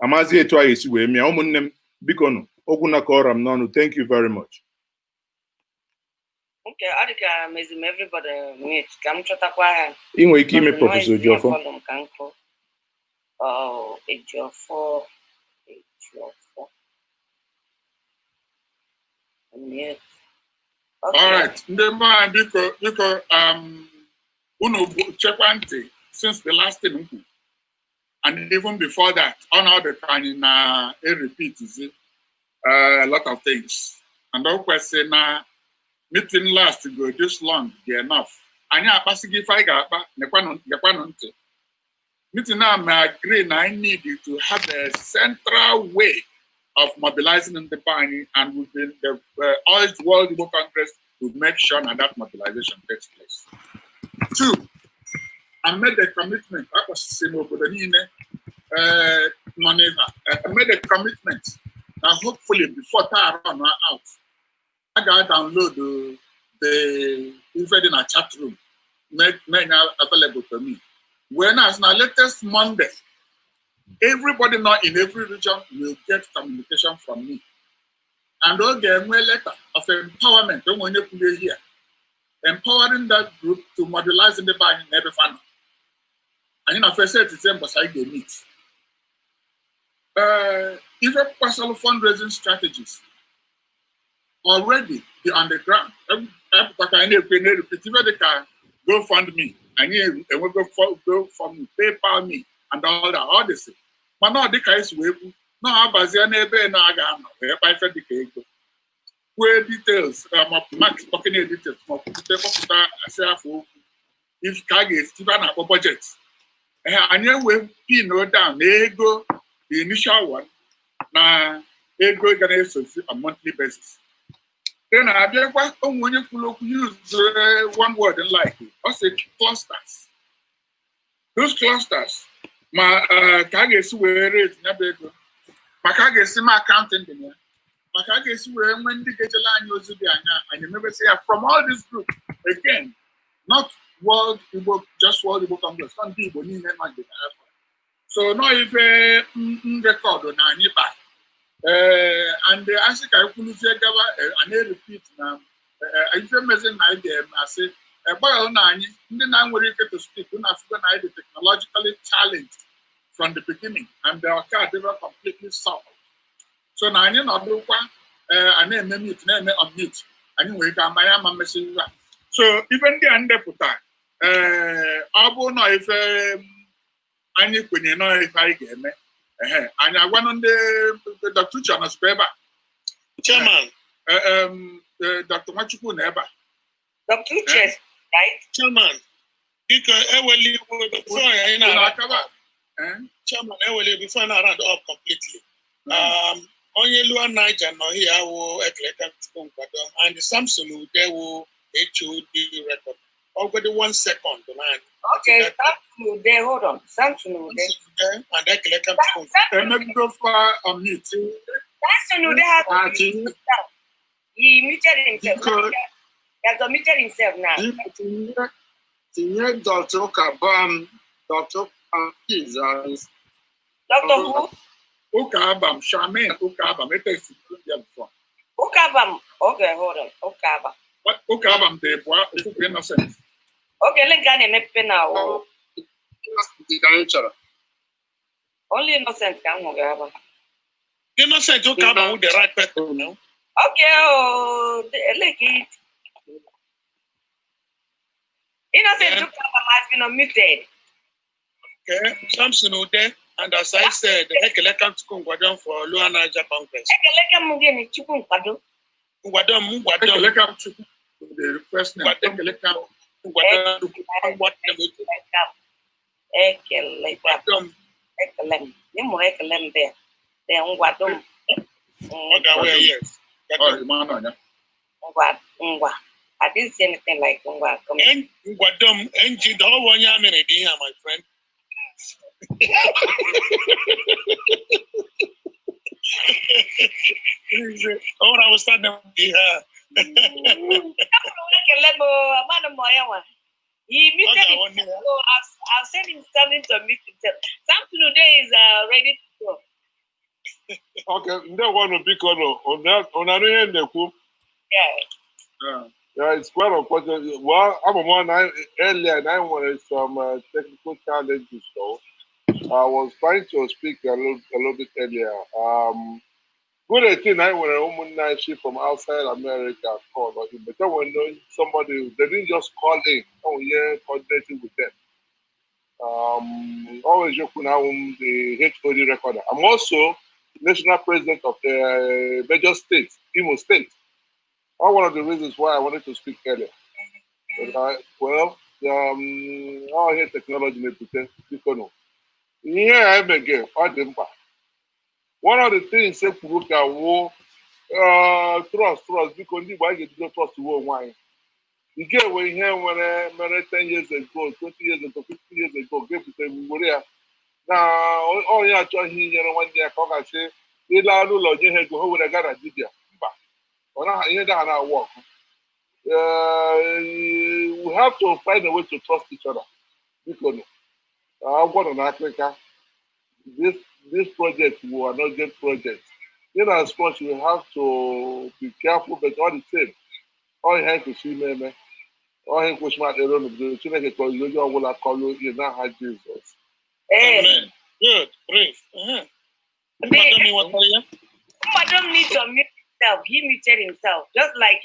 amazi etu a ga-esi wee mịa ụmụnne m biko nụ ogwu na ka ọra m n'ọnụ thank you very much. Okay, I think everybody meet. Come chotakwa ha. Ị nwere ike ime Professor Ejiofor. Ejiofor. All right. Ndị mmadụ biko unu chekwa ntị since the last thing nkwu and even before that on all the time na repeat a lot of things and the question na meeting last go this long be enough. Anyị akpasịghị ife anyị ga-akpa nekwanụ ntị. Meeting now may agree na I need to have a central way of mobilizing in the party and within the World Igbo Congress to make sure that mobilization takes place. 2, I made a commitment. I was saying over the I made a commitment that hopefully before I run out, I gotta download the info in a chat room, make available to me. When as now latest Monday, everybody not in every region will get communication from me. And they'll get a letter of empowerment when you play here. Empowering that group to mobilize in the body in every family. And in a first set, it's them, but I get meet. Even personal fundraising strategies already be on the ground. Even they can GoFundMe, and you will GoFundMe, PayPal me, and all that, all this. But now the case we no have a neighbor no aga by the cake. Where details, max talking details, if Kage Stephen a budget. And you will pin no down, ego, the initial one, na ego organization on a monthly basis. Then I have when you use one word and like it, I say clusters. Those clusters, my Kage were it, my Kage my accounting, my Kage when the get a line was and you remember say from all this group again, not World Igbo, just World Igbo Congress, not Igbo, so now if record on any back, and the ASIC I could say, and they repeat now, if you're messing like them, I say, about nine, then I'm ready to speak, when African I technologically challenged from the beginning, and the card never completely solved. So now you know, and then mute, on mute, and you wake up my message. So even the underputa, abo no if any kwenye no if I get me, and I went on the Dr. Chana Speba, Chairman, Dr. Machuku Neba, Dr. Chess, right? Chairman, because I will leave before I know. Chairman, I will leave before I round up completely. Onye Lua Niger no here will and the Samsung they will HOD record. Already 1 second, man. Okay, Samsung there, hold on. Samsung there. And that collect and let me go far on mute. Samsung there has to be he muted himself. He has muted himself now. Dr. Kabam, Dr. Dr. who? Ukabam, Charmaine, Ukabam, it takes before. Ukabam, okay, hold on. Ukabam. What Ukabam, they were innocent. Okay, let's get a map now. Only innocent can go. Innocent Ukabam with the right person, no? Okay, oh, like it. Innocent Ukabam has been unmuted. Okay, Samson there. And as I said, Ekeleka Chukwu for Lower Niger Congress. Ekeleka Mugeni Chukwu Nkwado. Ekeleka Chukwu. The first name. Ekeleka. Ekelem. You more Ekelem there. Then Nwadom. Okay, yes. Ngwa. I didn't see anything like Ngwa. Nwadom, NG, the whole 1 year minute here, my friend. Oh, I was starting to be here. He muted himself, so I've sent him something to mute himself. Something today is ready to go. Okay, they want to be on a yeah, it's quite unfortunate. Well, I'm on earlier and I wanted some technical challenges though. I was trying to speak a little bit earlier. Good thing I when a woman ship from outside America called, but when somebody they didn't just call in. Oh yeah, coordinating with them. Always joking now the HOD recorder. I'm also national president of the major state, Imo State. One of the reasons why I wanted to speak earlier. All here technology may pretend people know. Yeah, I'm again. One of the things that people can trust because I get to trust to wine. You get when here when 10 years ago, 20 years ago, 50 years ago, gave to say we were now all you are here one day I come and say, you know, you have go over the Ghana Libya. Or not here that work. We have to find a way to trust each other. Because I'm going to Africa. This project will not get projects. In as much you have to be careful, but all the same, all you have to see me, all you push my around the children because you will call you now have Jesus. Amen. Good, brave. Madam needs to mute himself. He muted himself, just like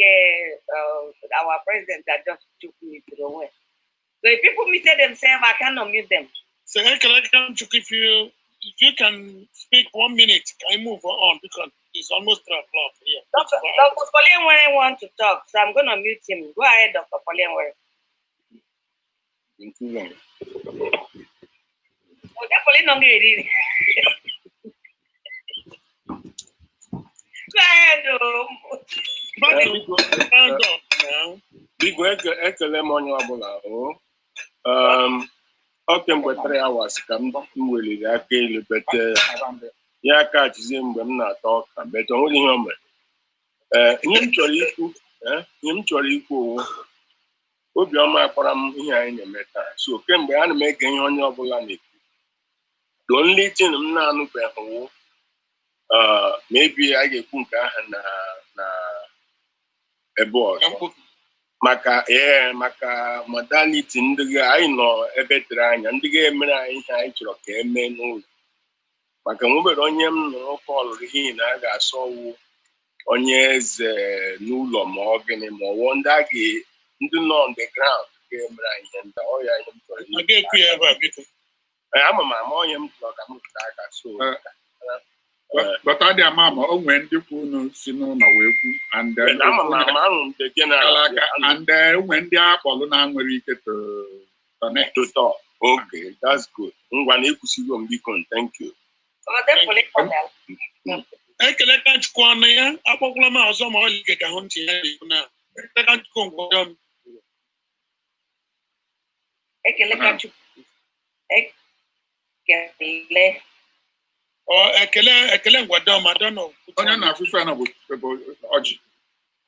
our president that just took me to the way. So if people muted themselves, I cannot mute them. So if you can speak 1 minute, can you move on because it's almost 3 o'clock here. Dr. Pauline want to talk, so I'm going to mute him. Go ahead, Dr. Pauline. Go ahead. Biko ekele m onye ọbụla ọ kemgbe 3 hours ka m weliri aka elu bete ya aka achịzie mgbe m na-ata ọka bete onweghị ihe o mere. Ihe m chọrọ ikwu obiọma kpọrọ m ihe anyị na-eme taa. So kemgbe ana m ege ihe onye ọbụla na-ekwu, the only thing m na-anụbeghị maybe a ga-ekwu nke ahụ na ebe ọzọ maka modality ndị anyị nọ ebe tere anya ndị ga-emere anyị ihe anyị chọrọ ka emee n'ụlọ. Maka nwebere onye m nụrụ kọlụrụ ihe na a ga-asọwu onye eze n'ụlọ ma ọ gịnị ma ọwụ ndị nọ on the ground ga-emere anyị ihe ndị ọya ihe m chọrọ ama onye m chọrọ ka m pụta aka so Bata dị ama o nwere ndị kwu unu si n'ụlọ wee kwu and onwe ndị akpọlụ na-nwere ike to talk. Okay, that's good. Ngwa na ekwusigo m biko, thank you. Ekele ka Chukwu ọnụ ya akpọkwala m ọzọ ma ọ lige ka hụ ntị ya na-ekwu na ekele ka Chukwu ngwọdọ m. Ekele ka Chukwu. Ekele ngwadom, I don't know. Onye na-afụfe na bụ ọjị.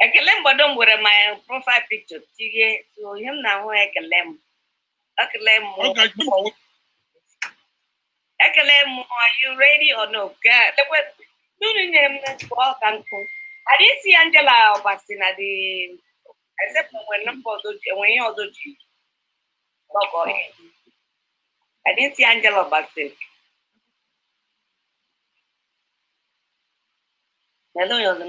Ekele ngwadom nwere my profile picture tinye so ihe m na-ahụ ekele m. Are you ready or no? I didn't see Angela Obasina except when you also I didn't see Angela Obasina. Hello, you're the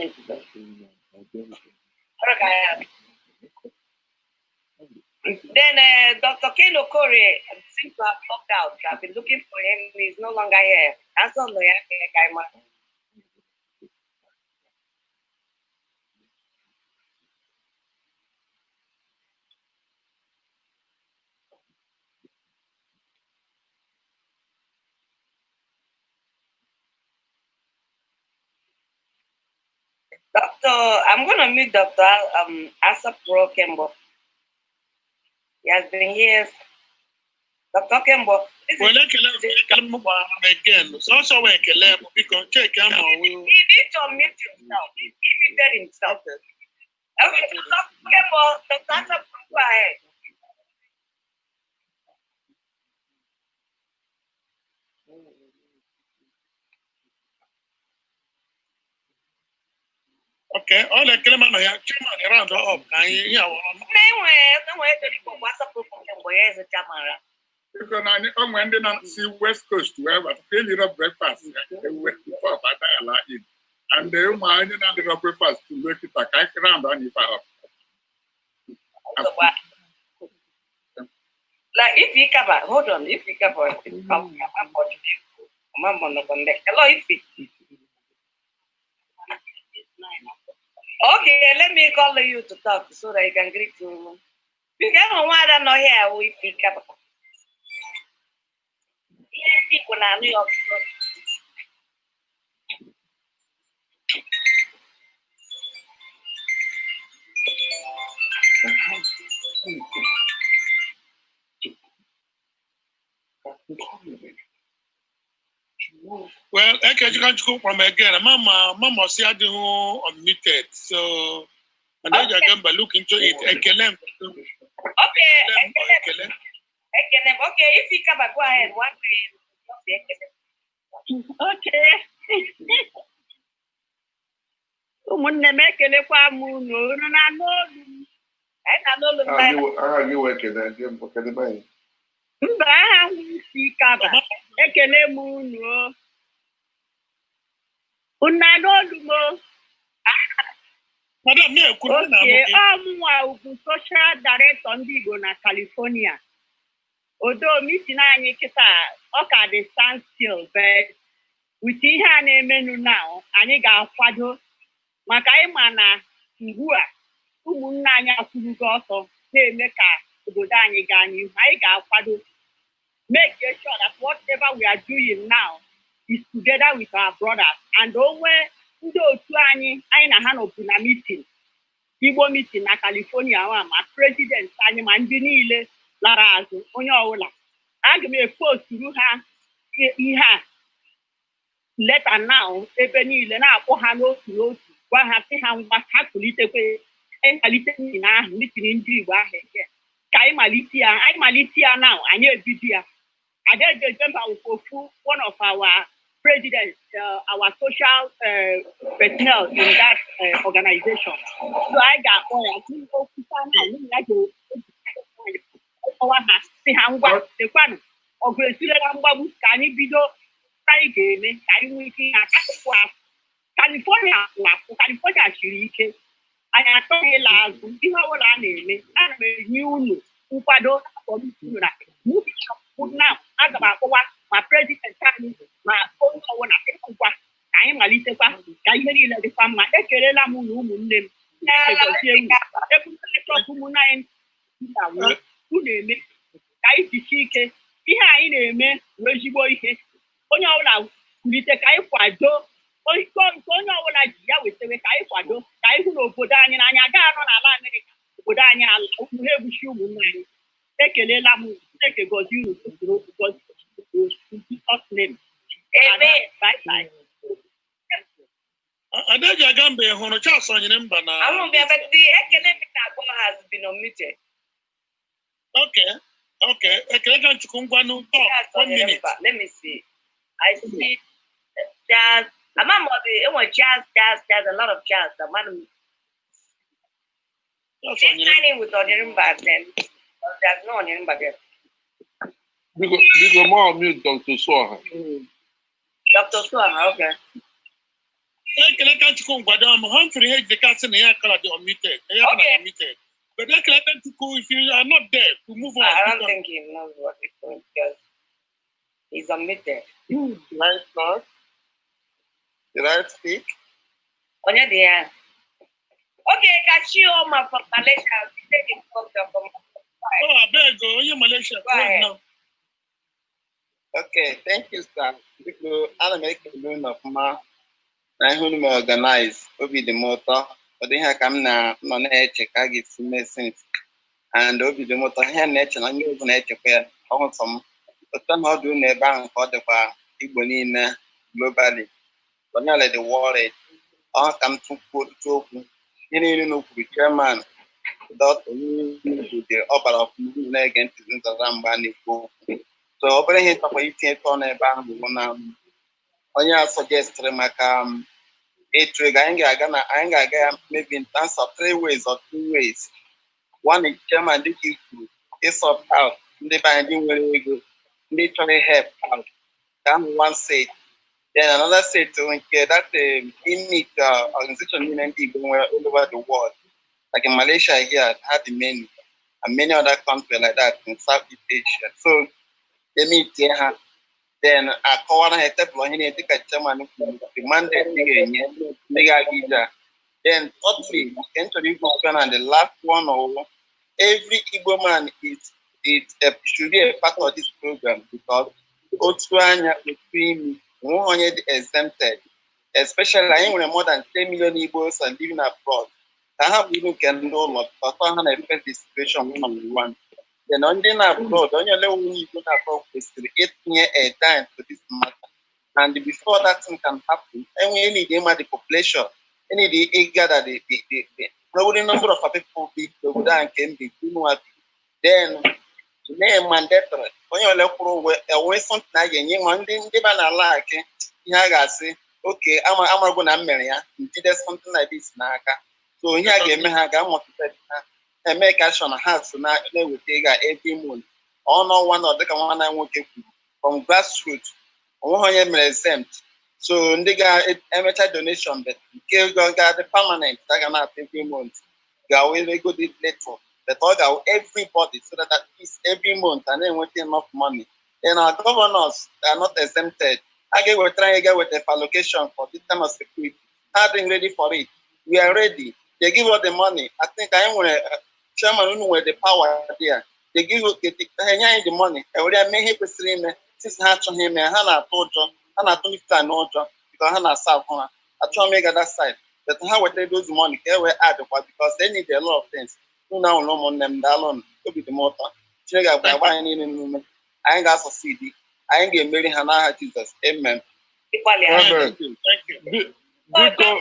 Then Dr. Ken Okore seems to have dropped out. I've been looking for him. He's no longer here. That's all. I'm going to meet Dr. Asapro Kembo. He has been here. Dr. Kembo. Well, again. So because check him out. He needs to unmute himself. He muted himself. Okay, Dr. Kembo, Dr. Asapro, go ahead. Okay, all the Keleman here, chairman around up. Because I'm when they not see West Coast where but failure of breakfast before and they mind the breakfast to make it like I around on if I like if you cover, hold on, if you cover, hello, if okay, let me call you to talk so that you can greet you. You can't want to know here we pick up. Well, I can't go from again. Mama see I do unmuted. So and then you can look into it. Okay, if you come go ahead, one okay. Ụmụnne m ekelekwa m unu na mba aha isi kaba ekele m unu Unanolumo. Madam, me ekwu na Okay, amugi. ọmụnwa bụ social director ndị Igbo na California. Odo meeting anyị kịta ọ ka dị stand still, but with ihe a na-emenu now, anyị ga-akwado maka ịma na ugbu a ụmụnne anyị akwụrugo ọsọ na-eme ka obodo anyị gaa n'ihu. Anyị ga-akwado make sure that whatever we are doing now is together with our brothers. And onwe ndị otu anyị na ha nọbụ na meeting, Igbo meeting na California ma president anyị ma ndị niile lara azụ onye ọbụla. Aga m eposturu ha ihe a leta now ebe niile na-akpọ ha n'otu n'otu gwa ha sị ha ngwa ha kwulitekwe ịmalite meeting ahụ meeting ndị Igbo ahụ ka anyị malite ya now anyị ebido ya. Adejemba Ukofu, one of our presidents, our social personnel in that organization. So I got California chiri ike. Anyị atọghị ịla azụ ihe ọbụla a na-eme. Ana m enye unu nkwado now aga m akpọwa ma president anyị ma onye ọbụla ịkụkwa ka anyị malitekwa ka ihe niile dịkwa mma. Ekelela m na ụmụnne m ebụchọpụ ụmụnne anyị unu eme ka anyị jisie ike. Ihe anyị na-eme bụ ezigbo ihe. Onye ọbụla kwulite ka anyị kwado nke onye ọbụla ji ya wetewe ka anyị kwado ka anyị hụ na obodo anyị n'anya agaghị anọ n'ala Amerịka obodo anyị ala ụmụ ha egbuchi ụmụnne anyị. Ekelela m Chineke gọzie unu tụtụrụ name. Amen. Bye bye. Adeji Agambe hụrụ Charles onyere mba na. I won't be able to ekele has been omitted. Okay. Ekele ka Chukwu ngwanụ talk 1 minute. Let me see. I see Charles. I'm a Charles, a lot of Charles. I'm signing with Onyemba then. There's no Onyemba there. Biko more mute Dr. Soha. Dr. Soha, okay. Ekele ka Chukwu ngwado am Humphrey Hedge the casting here color the omitted. Omitted. But Ekele ka Chukwu, if you are not there, to move on. I don't think he knows what he's doing because he's omitted. Right, sir? Did I speak? Onya there. Okay, Kashio from Malaysia. Taking photo from. Oh, I beg you, Malaysia. Go ahead. No. Okay, thank you, sir. Because I'll make a loan of my. I who me organize. Obi the motor. But they have come now. No, check. I give some sense. And Obi the motor. Here, nature. I'm going to check where. I want some. But somehow do never bank for the bar. Igbo globally. But now let the world. I come to put to. You know, chairman. Without the upper of against the Rambani. So, opening it for 18 ton a bang, Onya suggest Remakam, a trigger, maybe in terms of 3 ways or 2 ways. One is German, is sort out, the binding very good, literally help out. That one said. Then another said to that the image organization in Igbo all over the world. Like in Malaysia here, had many, and many other countries like that in Southeast Asia. So they meet here. Then a corner had a German demanded then thirdly, entering and the last one over every Igbo man should be a part of this program because Otuanya is exempted, especially when more than 10 million Igbos are living abroad. I have even can know what I affect the situation one. Then on the abroad, on your level, you go abroad is 8 years a time to this matter. And before that thing can happen, and we need the population, any the eager that the number of people be and can be then name mandatory. When you level away something again, one thing they ban like say, okay, I'm gonna marry did something like this naka. So here again, I got motivated and make action has so now they will take every month. All no one or the one I want to from grassroots. 100% exempt. So they got amateur donation, but got the permanent that can have every month. Go away, go did network. But all everybody so that at least every month and then with enough money. Then our governors are not exempted. Again, we're trying to get with the allocation for this kind of security. Having ready for it. We are ready. They give us the money. I think I am chairman who with the power there. They give you the money. I would have made him since I told him Hannah told John, Hannah told me to know John because Hannah South Hannah. I try to make that side. But how would they do the money? They were adequate because they need a lot of things. No now no more them alone. To be the motor. I ain't got a CD. I ain't getting married Hannah Jesus. Amen. Amen. Thank you. Vico.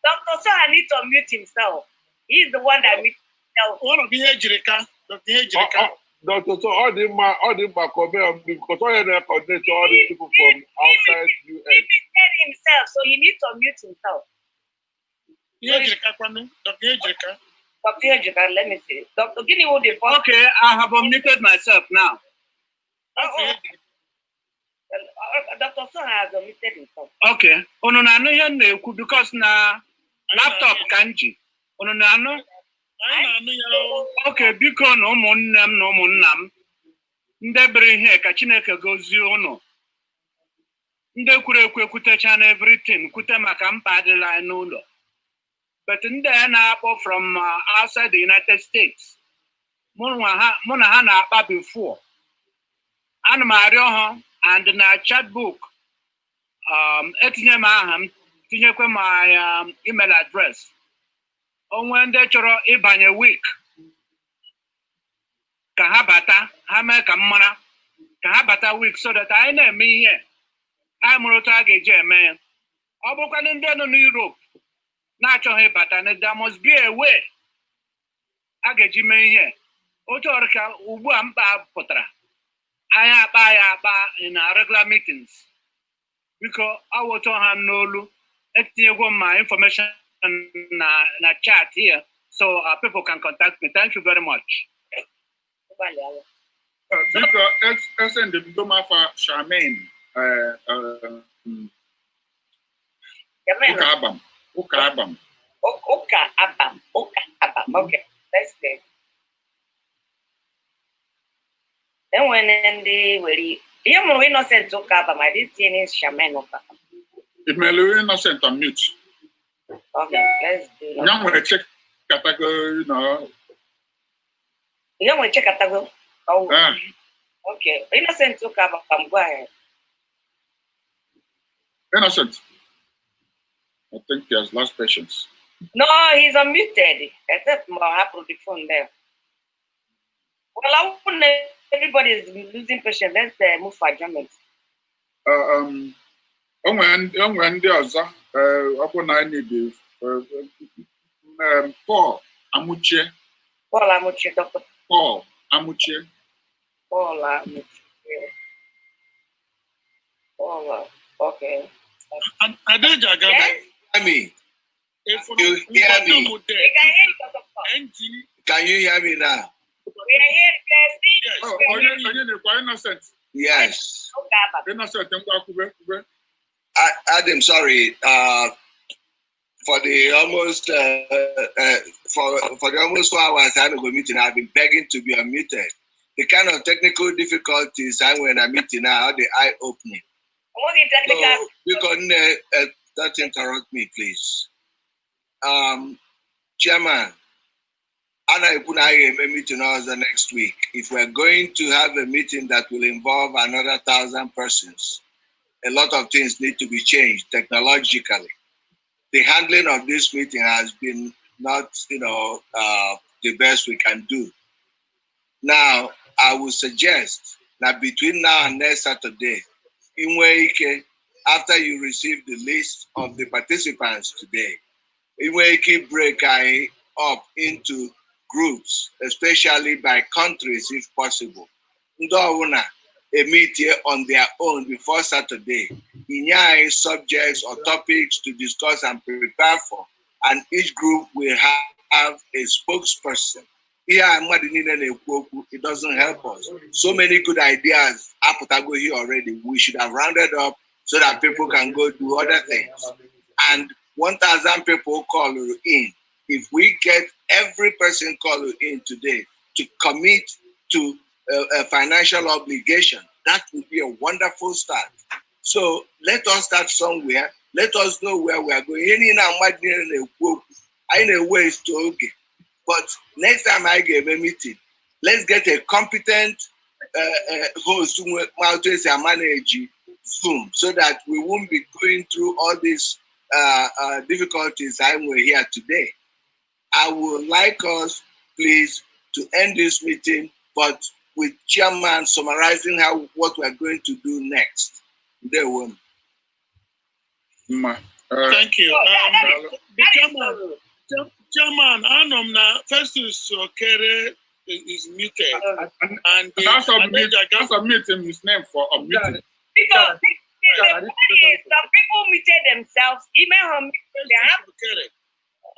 Dr. Soha needs to mute himself. He's the one that mutes himself. One of the Ejirika. Dr. So all the comment because all the coordinate all these people from outside US. He muted himself, so he needs to mute himself. Dr. Ejirika, let me see. Dr. Guinea will the first. Okay, I have unmuted myself now. Dr. Soha has unmuted himself. Okay. Ono na anu yan na-ekwu because na laptop kanji. Ono na anu? Okay, biko na ụmụnne m na ụmụnna m ndị bere ihe ka Chineke gozie unu. Ndị kwuru ekwu ekwutecha na everything kwute maka mkpa adịla anyị n'ụlọ. But ndị a na-akpọ from outside the United States. Mụ na ha na-akpa before. Ana m arịọ ha and na chat book etinye m aha m tinyekwe my email address. Onwe ndị chọrọ ịbanye week ka ha bata ha mee ka m mara ka ha bata week so that anyị na-eme ihe anyị mụrụ otu a ga-eji eme ya. Ọ bụkwa ndị nọ n'Europe na-achọghị ịbata na there must be a way a ga-eji mee ihe otu ọrụ ka ugbu a mkpa pụtara anyị akpa ya akpa in our regular meetings biko awụtọ ha n'olu etinyegwo my information na chat here so people can contact me. Thank you very much. Because send the Doma for Charmaine. Uka Abam. Okay, that's good. Then when they were you more innocent to Abam, I didn't see any Charmaine of Abam. It may be innocent on mute. Okay, let's do that. Now we check category, you know. You want to check category? Oh, okay. Innocent to cover. Go ahead. Innocent. I think he has lost patience. No, he's unmuted. Except I have the phone there. Well, I wouldn't. Everybody is losing patience. Let's move for adjournment. When the other, upon I need Paul Amuche. Doctor. Paul Amuche. Okay. I did hear me. You hear me? Can you hear me now? Innocent. Yes. Innocent. Adam, sorry. For the almost for the almost 4 hours I had a meeting, I've been begging to be unmuted. The kind of technical difficulties I when I'm meeting now are the eye opening. So you can don't interrupt me, please. Chairman, Anna Ipunai meeting us the next week. If we're going to have a meeting that will involve another 1,000 persons, a lot of things need to be changed technologically. The handling of this meeting has been not, the best we can do. Now, I would suggest that between now and next Saturday, after you receive the list of the participants today, break up into groups, especially by countries if possible. A meeting on their own before Saturday. Subjects or topics to discuss and prepare for, and each group will have a spokesperson. It doesn't help us. So many good ideas here already. We should have rounded up so that people can go do other things. And 1,000 people call you in. If we get every person call you in today to commit to a financial obligation, that would be a wonderful start. So let us start somewhere. Let us know where we are going. I know ways to okay. But next time I give a meeting, let's get a competent host who manage Zoom so that we won't be going through all these difficulties we're here today. I would like us, please, to end this meeting, but with chairman summarizing what we're going to do next. There one. Thank you. The chairman, Festus Okere is muted. And that's submitting his name for a meeting. Because some people muted themselves, even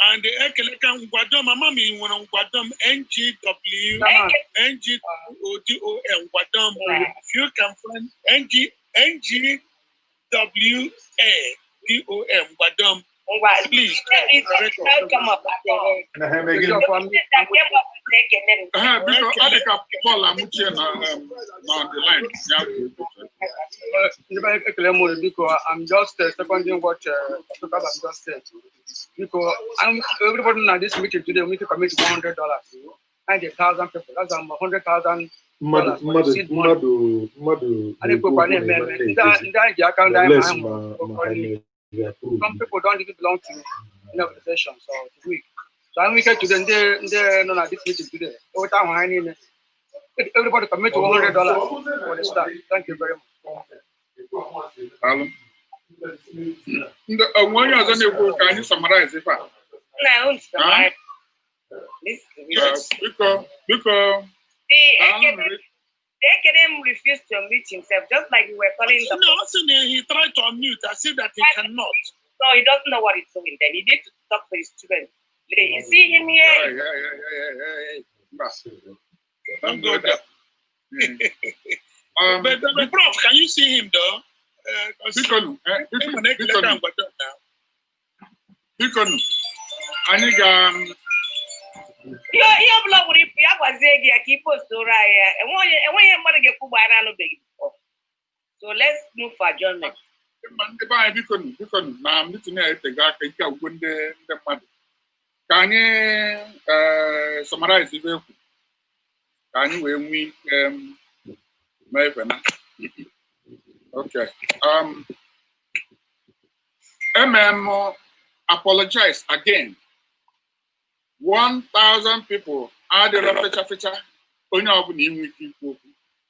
and the Ekeleka Ngwadom, Mama mi won Ngwadom NGW NGODOM Ngwadom. If you can find NGWA DOM Ngwadom, please come up. Paul Amuche on the line. I'm just seconding what I'm just said. Because everybody in this meeting today, we need to commit $100. 90,000 people. That's $100,000. Some people don't even belong to an organization, so it's weak. So I'm weak to them. They're not at this meeting today. Everybody commit $100 for the start. Thank you very much. When you're going to go, can you summarize it? No, because the academic refused to unmute himself, just like we were calling him. No, he tried to unmute. I said that he cannot. No, he doesn't know what he's doing then. He needs to talk to his students. You see him here? Don't go there. But Prof, can you see him though? So let's move for adjournment. Can you summarize it? Can you okay. MMO apologize again. 1,000 people are the feature on your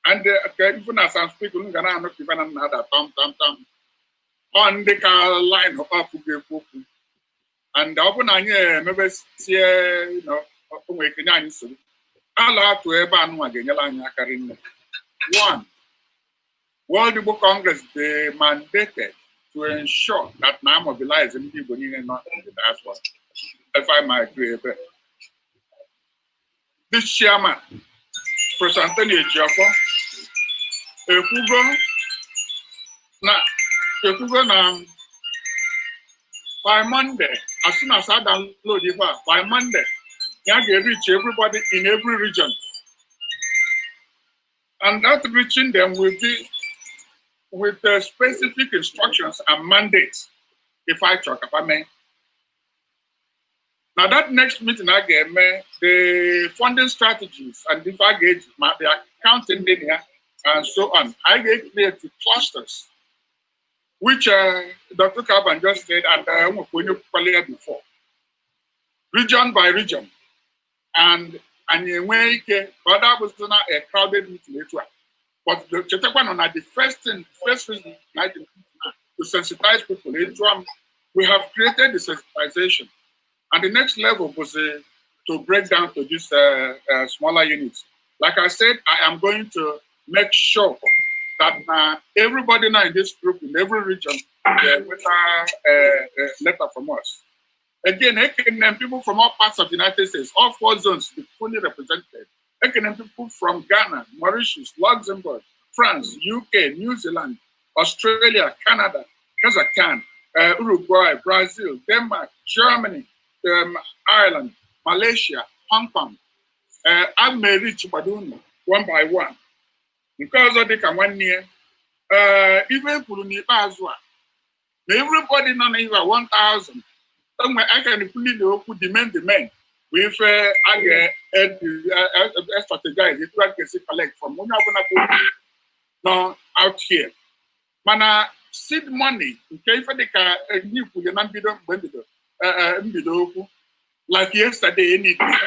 and even as I'm speaking, I'm not even another tom on the line of up and open on maybe see, you know, Allah to ever again. One, World Igbo Congress, they mandated to ensure that now mobilizing people in not in the diaspora. If I might agree. This chairman, President Anthony Ejiofor, if we go now, by Monday, as soon as I download it, by Monday, you can reach everybody in every region. And that reaching them will be with specific instructions and mandates, if I talk about me. Now that next meeting I get the funding strategies and if I get the accounting linear and so on, I get clear to clusters, which Dr. Kaban just said and when you before, region by region, and in way that was not a crowded meeting later. But the Chetakwan on the first reason to sensitize people into we have created the sensitization. And the next level was to break down to these smaller units. Like I said, I am going to make sure that everybody now in this group, in every region, with a letter from us. Again, people from all parts of the United States, all 4 zones be fully represented. People from Ghana, Mauritius, Luxembourg, France, UK, New Zealand, Australia, Canada, Kazakhstan, Uruguay, Brazil, Denmark, Germany, Ireland, Malaysia, Hong Kong. I may reach Badun one by one. Because of the one year, even Pulunipa, everybody not even 1,000. I can put demand with I get strategize it can collect from now out here. Mana seed money, okay, for the new like yesterday anything.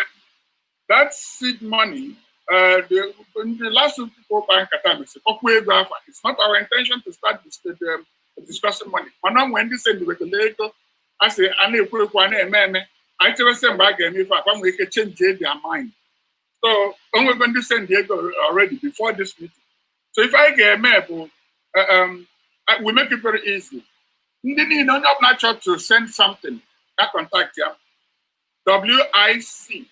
That seed money, the last two people bank at it's not our intention to start discussing money. But when they send the regulator, I say, I tell them back and if we can change their mind. So we're going to send Diego already before this meeting. So if I get a map, we make it very easy. You know, not to send something. I contact them. WIC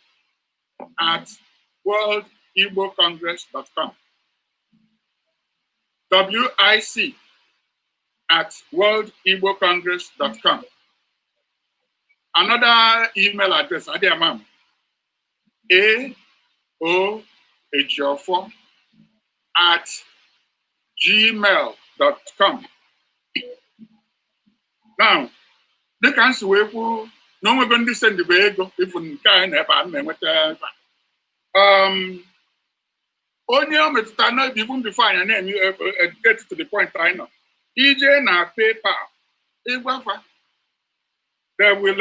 at worldigbocongress.com. WIC at worldigbocongress.com. Another email address, Adiamam, AOHO4 at gmail.com. Now, the council will no we're going to send the vehicle if we can have only even before I name you get to the point I know. EJ na PayPal. They will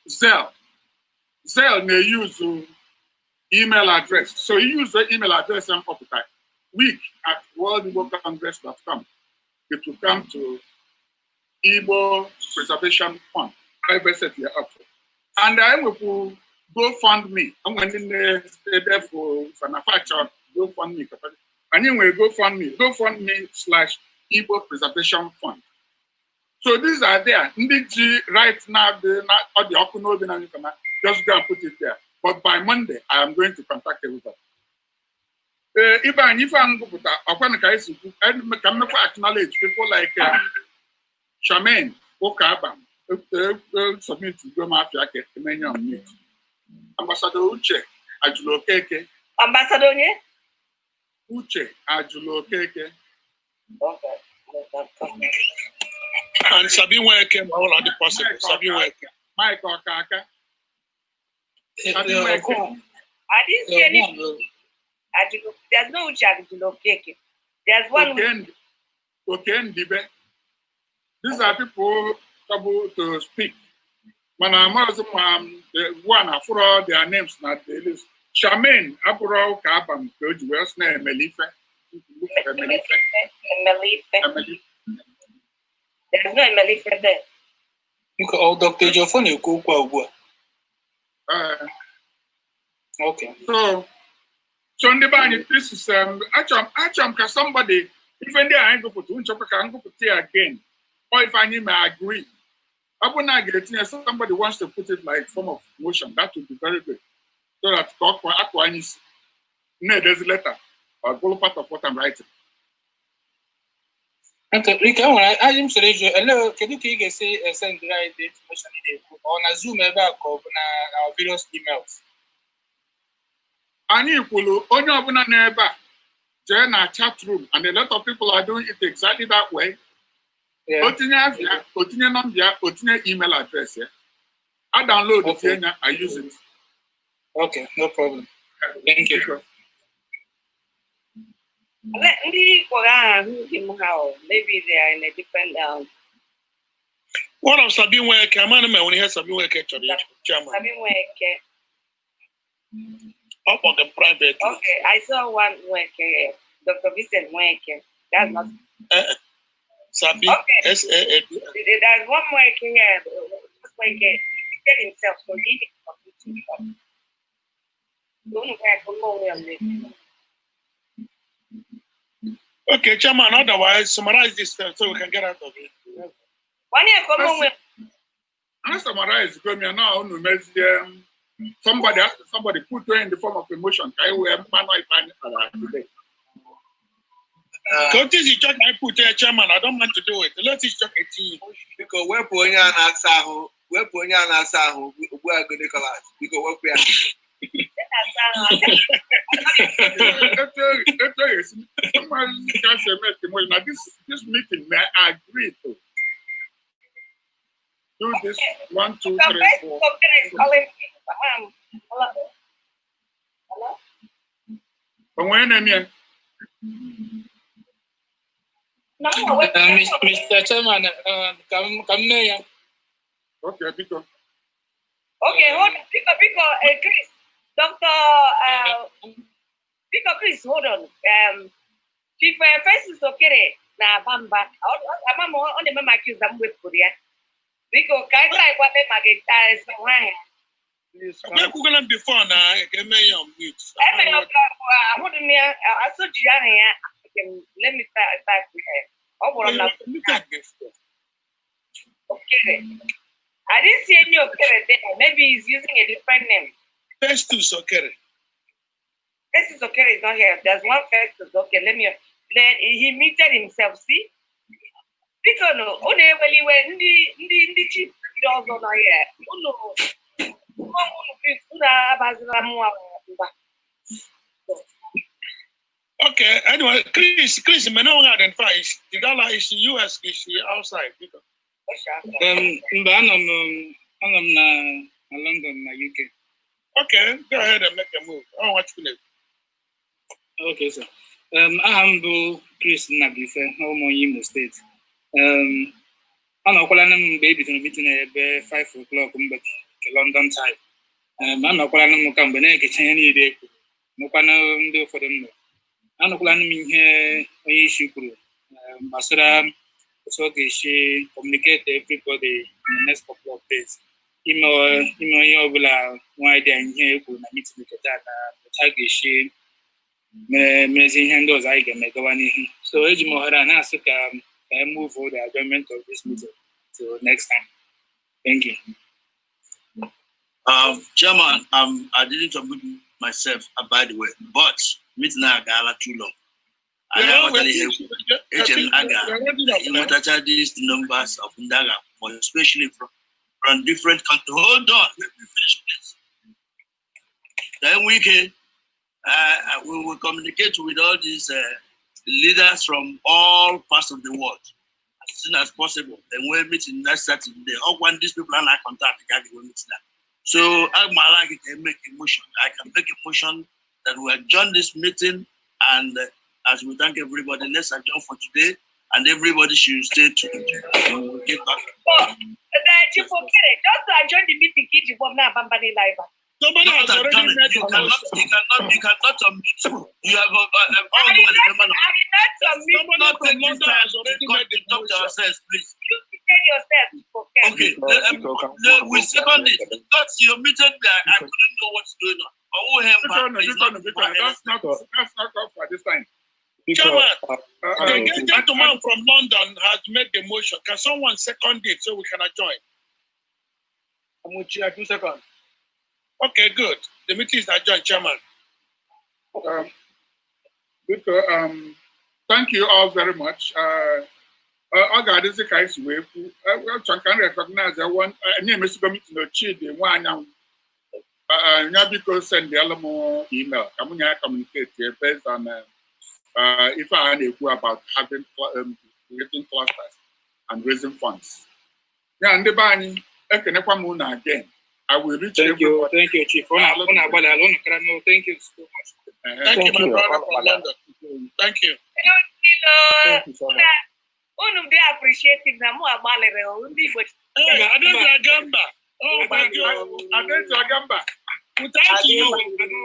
Zelle. Zelle may use email address. So you use the email address and occupy week at worldigbocongress.com. It will come to Igbo Preservation Fund. I will set you up. And I will go fund me. I'm going to stay there for manufacture. Go fund me. And anyway, go fund me / Igbo Preservation Fund. So these are there. Right now, just go and put it there. But by Monday, I am going to contact everybody. If I'm going to acknowledge people like Charmaine Okabam, submit to go mafia, Ambassador Uche Ajulokeke. Ambassador Uche Ajulokeke. Okay. And Sabi Weke, all of the possible. Sabi Weke. Mike Okaka. I didn't see anything. There's no Ajulokeke. There's one. Okay, these are people able to speak. One for their names not the list. Charmaine, Apuro Kabam, West Melife. There's no Melife there. You can Dr. Jophone, you go. Okay. So in the band, this is actually somebody, even there I go put again. Or if I need my agree. I will not get it. Somebody wants to put it like form of motion. That would be very good. So that there's a letter or go part of what I'm writing. Okay, Rick, I am sorry. Hello, can you say send the right information on a Zoom ever our various emails? And you will only open a neighbor, join our chat room, and a lot of people are doing it exactly that way. Otinya email address. I download it here, I use it. Okay, no problem. Thank you. Maybe they are in a different What of Sabi Weke? I'm not when he has Sabi Weke chairman. Sabi Weke. Up on the private. Okay, I saw one Weke, Dr. Vincent Weke. That's not Sabi. Okay. There's one Weke here. Weke. He said himself, so he okay, Chairman, otherwise, summarize this so we can get out of it. I summarize because we are now on somebody put her in the form of emotion. Don't you check my put chairman? I don't want to do it. Let us check a team. Because we're putting an answer. We're putting an answer. We're going to collapse. Because we're This meeting, I agree to do this 1, 2, 3, 4. But when I'm here, Mr. Chairman, come here. Okay, because. Okay, hold on. Chris. Dr. Chris, hold on. Chief Festus Okere na Bamba. I'm on the mama accused them with Korea. Because I try what they make it so why. I'm going to before now. I can make you mute. I saw Gianni. Let me start with her. Okay. I didn't see any Okere there. Maybe he's using a different name. Festus Okere. Festus Okere is not here. There's one Festus. Okay, he muted himself. See? Because no, only when the chief also not here. Okay, anyway, Chris, may not identify. The dollar is US, is outside. I'm in London, UK. Okay, go ahead and make a move. I want to live. Okay, sir. I'm Chris Nabife, home on Imo State. I'm a calling baby to meeting at 5 o'clock London time. I'm a calling Mukambane, any day. Mukana do for them. I'm a calling here, issue. Masura, so she communicate everybody in the next couple of days. Imo why they are here could meet me that she may handles I can make one. So Ejimohara and ask I move for the adjournment of this meeting till next time. Thank you. Chairman, I didn't submit myself, by the way, but meeting now got too long. I have these numbers of Ndaga, especially from different countries. Hold on, let me finish this. Then we can we will communicate with all these leaders from all parts of the world as soon as possible. Then we'll meet in next Saturday. Or when these people are not contact, we'll meet now. So I can make a motion. I can make a motion that we adjourn this meeting, and as we thank everybody, let's adjourn for today, and everybody should stay tuned. We'll get back. Chief Okere, just to adjourn the meeting, Kiji from now, Bambani Live. Somebody has already met you cannot unmute. You have ongoing member. Somebody from London has already met the talk to ourselves, please. You tell yourself, okay. We second it. Because you muted me, I couldn't know what's going on. That's not up for this time. Chairman, the gentleman from London has made the motion. Can someone second it so we can adjourn? I'm with you. 2 seconds. Okay, good. The meeting is adjourned, Chairman. Thank you all very much. I got this guy's way. I can recognize that one. Name is coming to the chief. The one now. Because send the Alamo email. I'm going to communicate based on if I had a clue about having creating clusters and raising funds. Yeah, and the buying again. I will reach Thank you, Chief. Thank you so much. Thank you, my brother from London. Thank you. Thank you so much. They appreciate him. I don't Agamba. Oh my God. I don't Agamba. Without you. Thank you.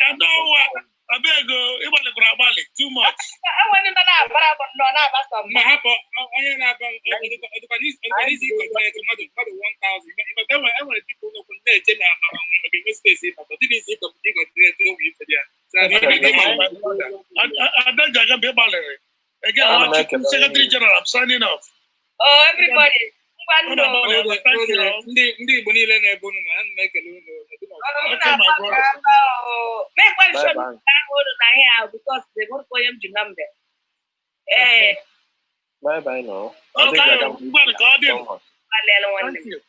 I know. I beg too much. I want to know about Secretary General, I'm signing off. Oh, everybody. Thank you. Okay, my brother. Because they won't call him the number. Bye bye now. Okay, thank you.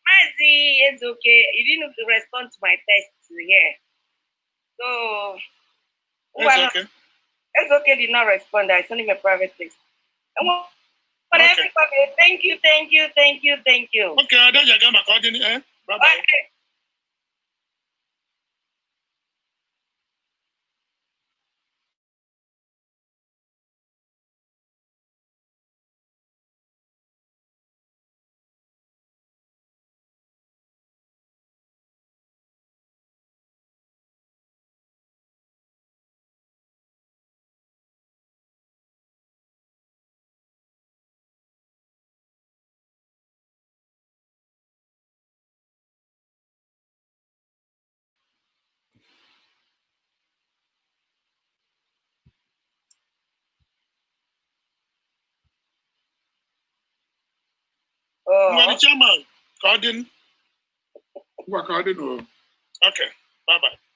Mazi, it's okay. You didn't respond to my text here. So, It's okay. It's okay, did not respond. I sent him a private text. But everybody, thank you. Okay, I don't get my card in here. Bye bye. Okay. The chairman, card in. Okay, bye bye.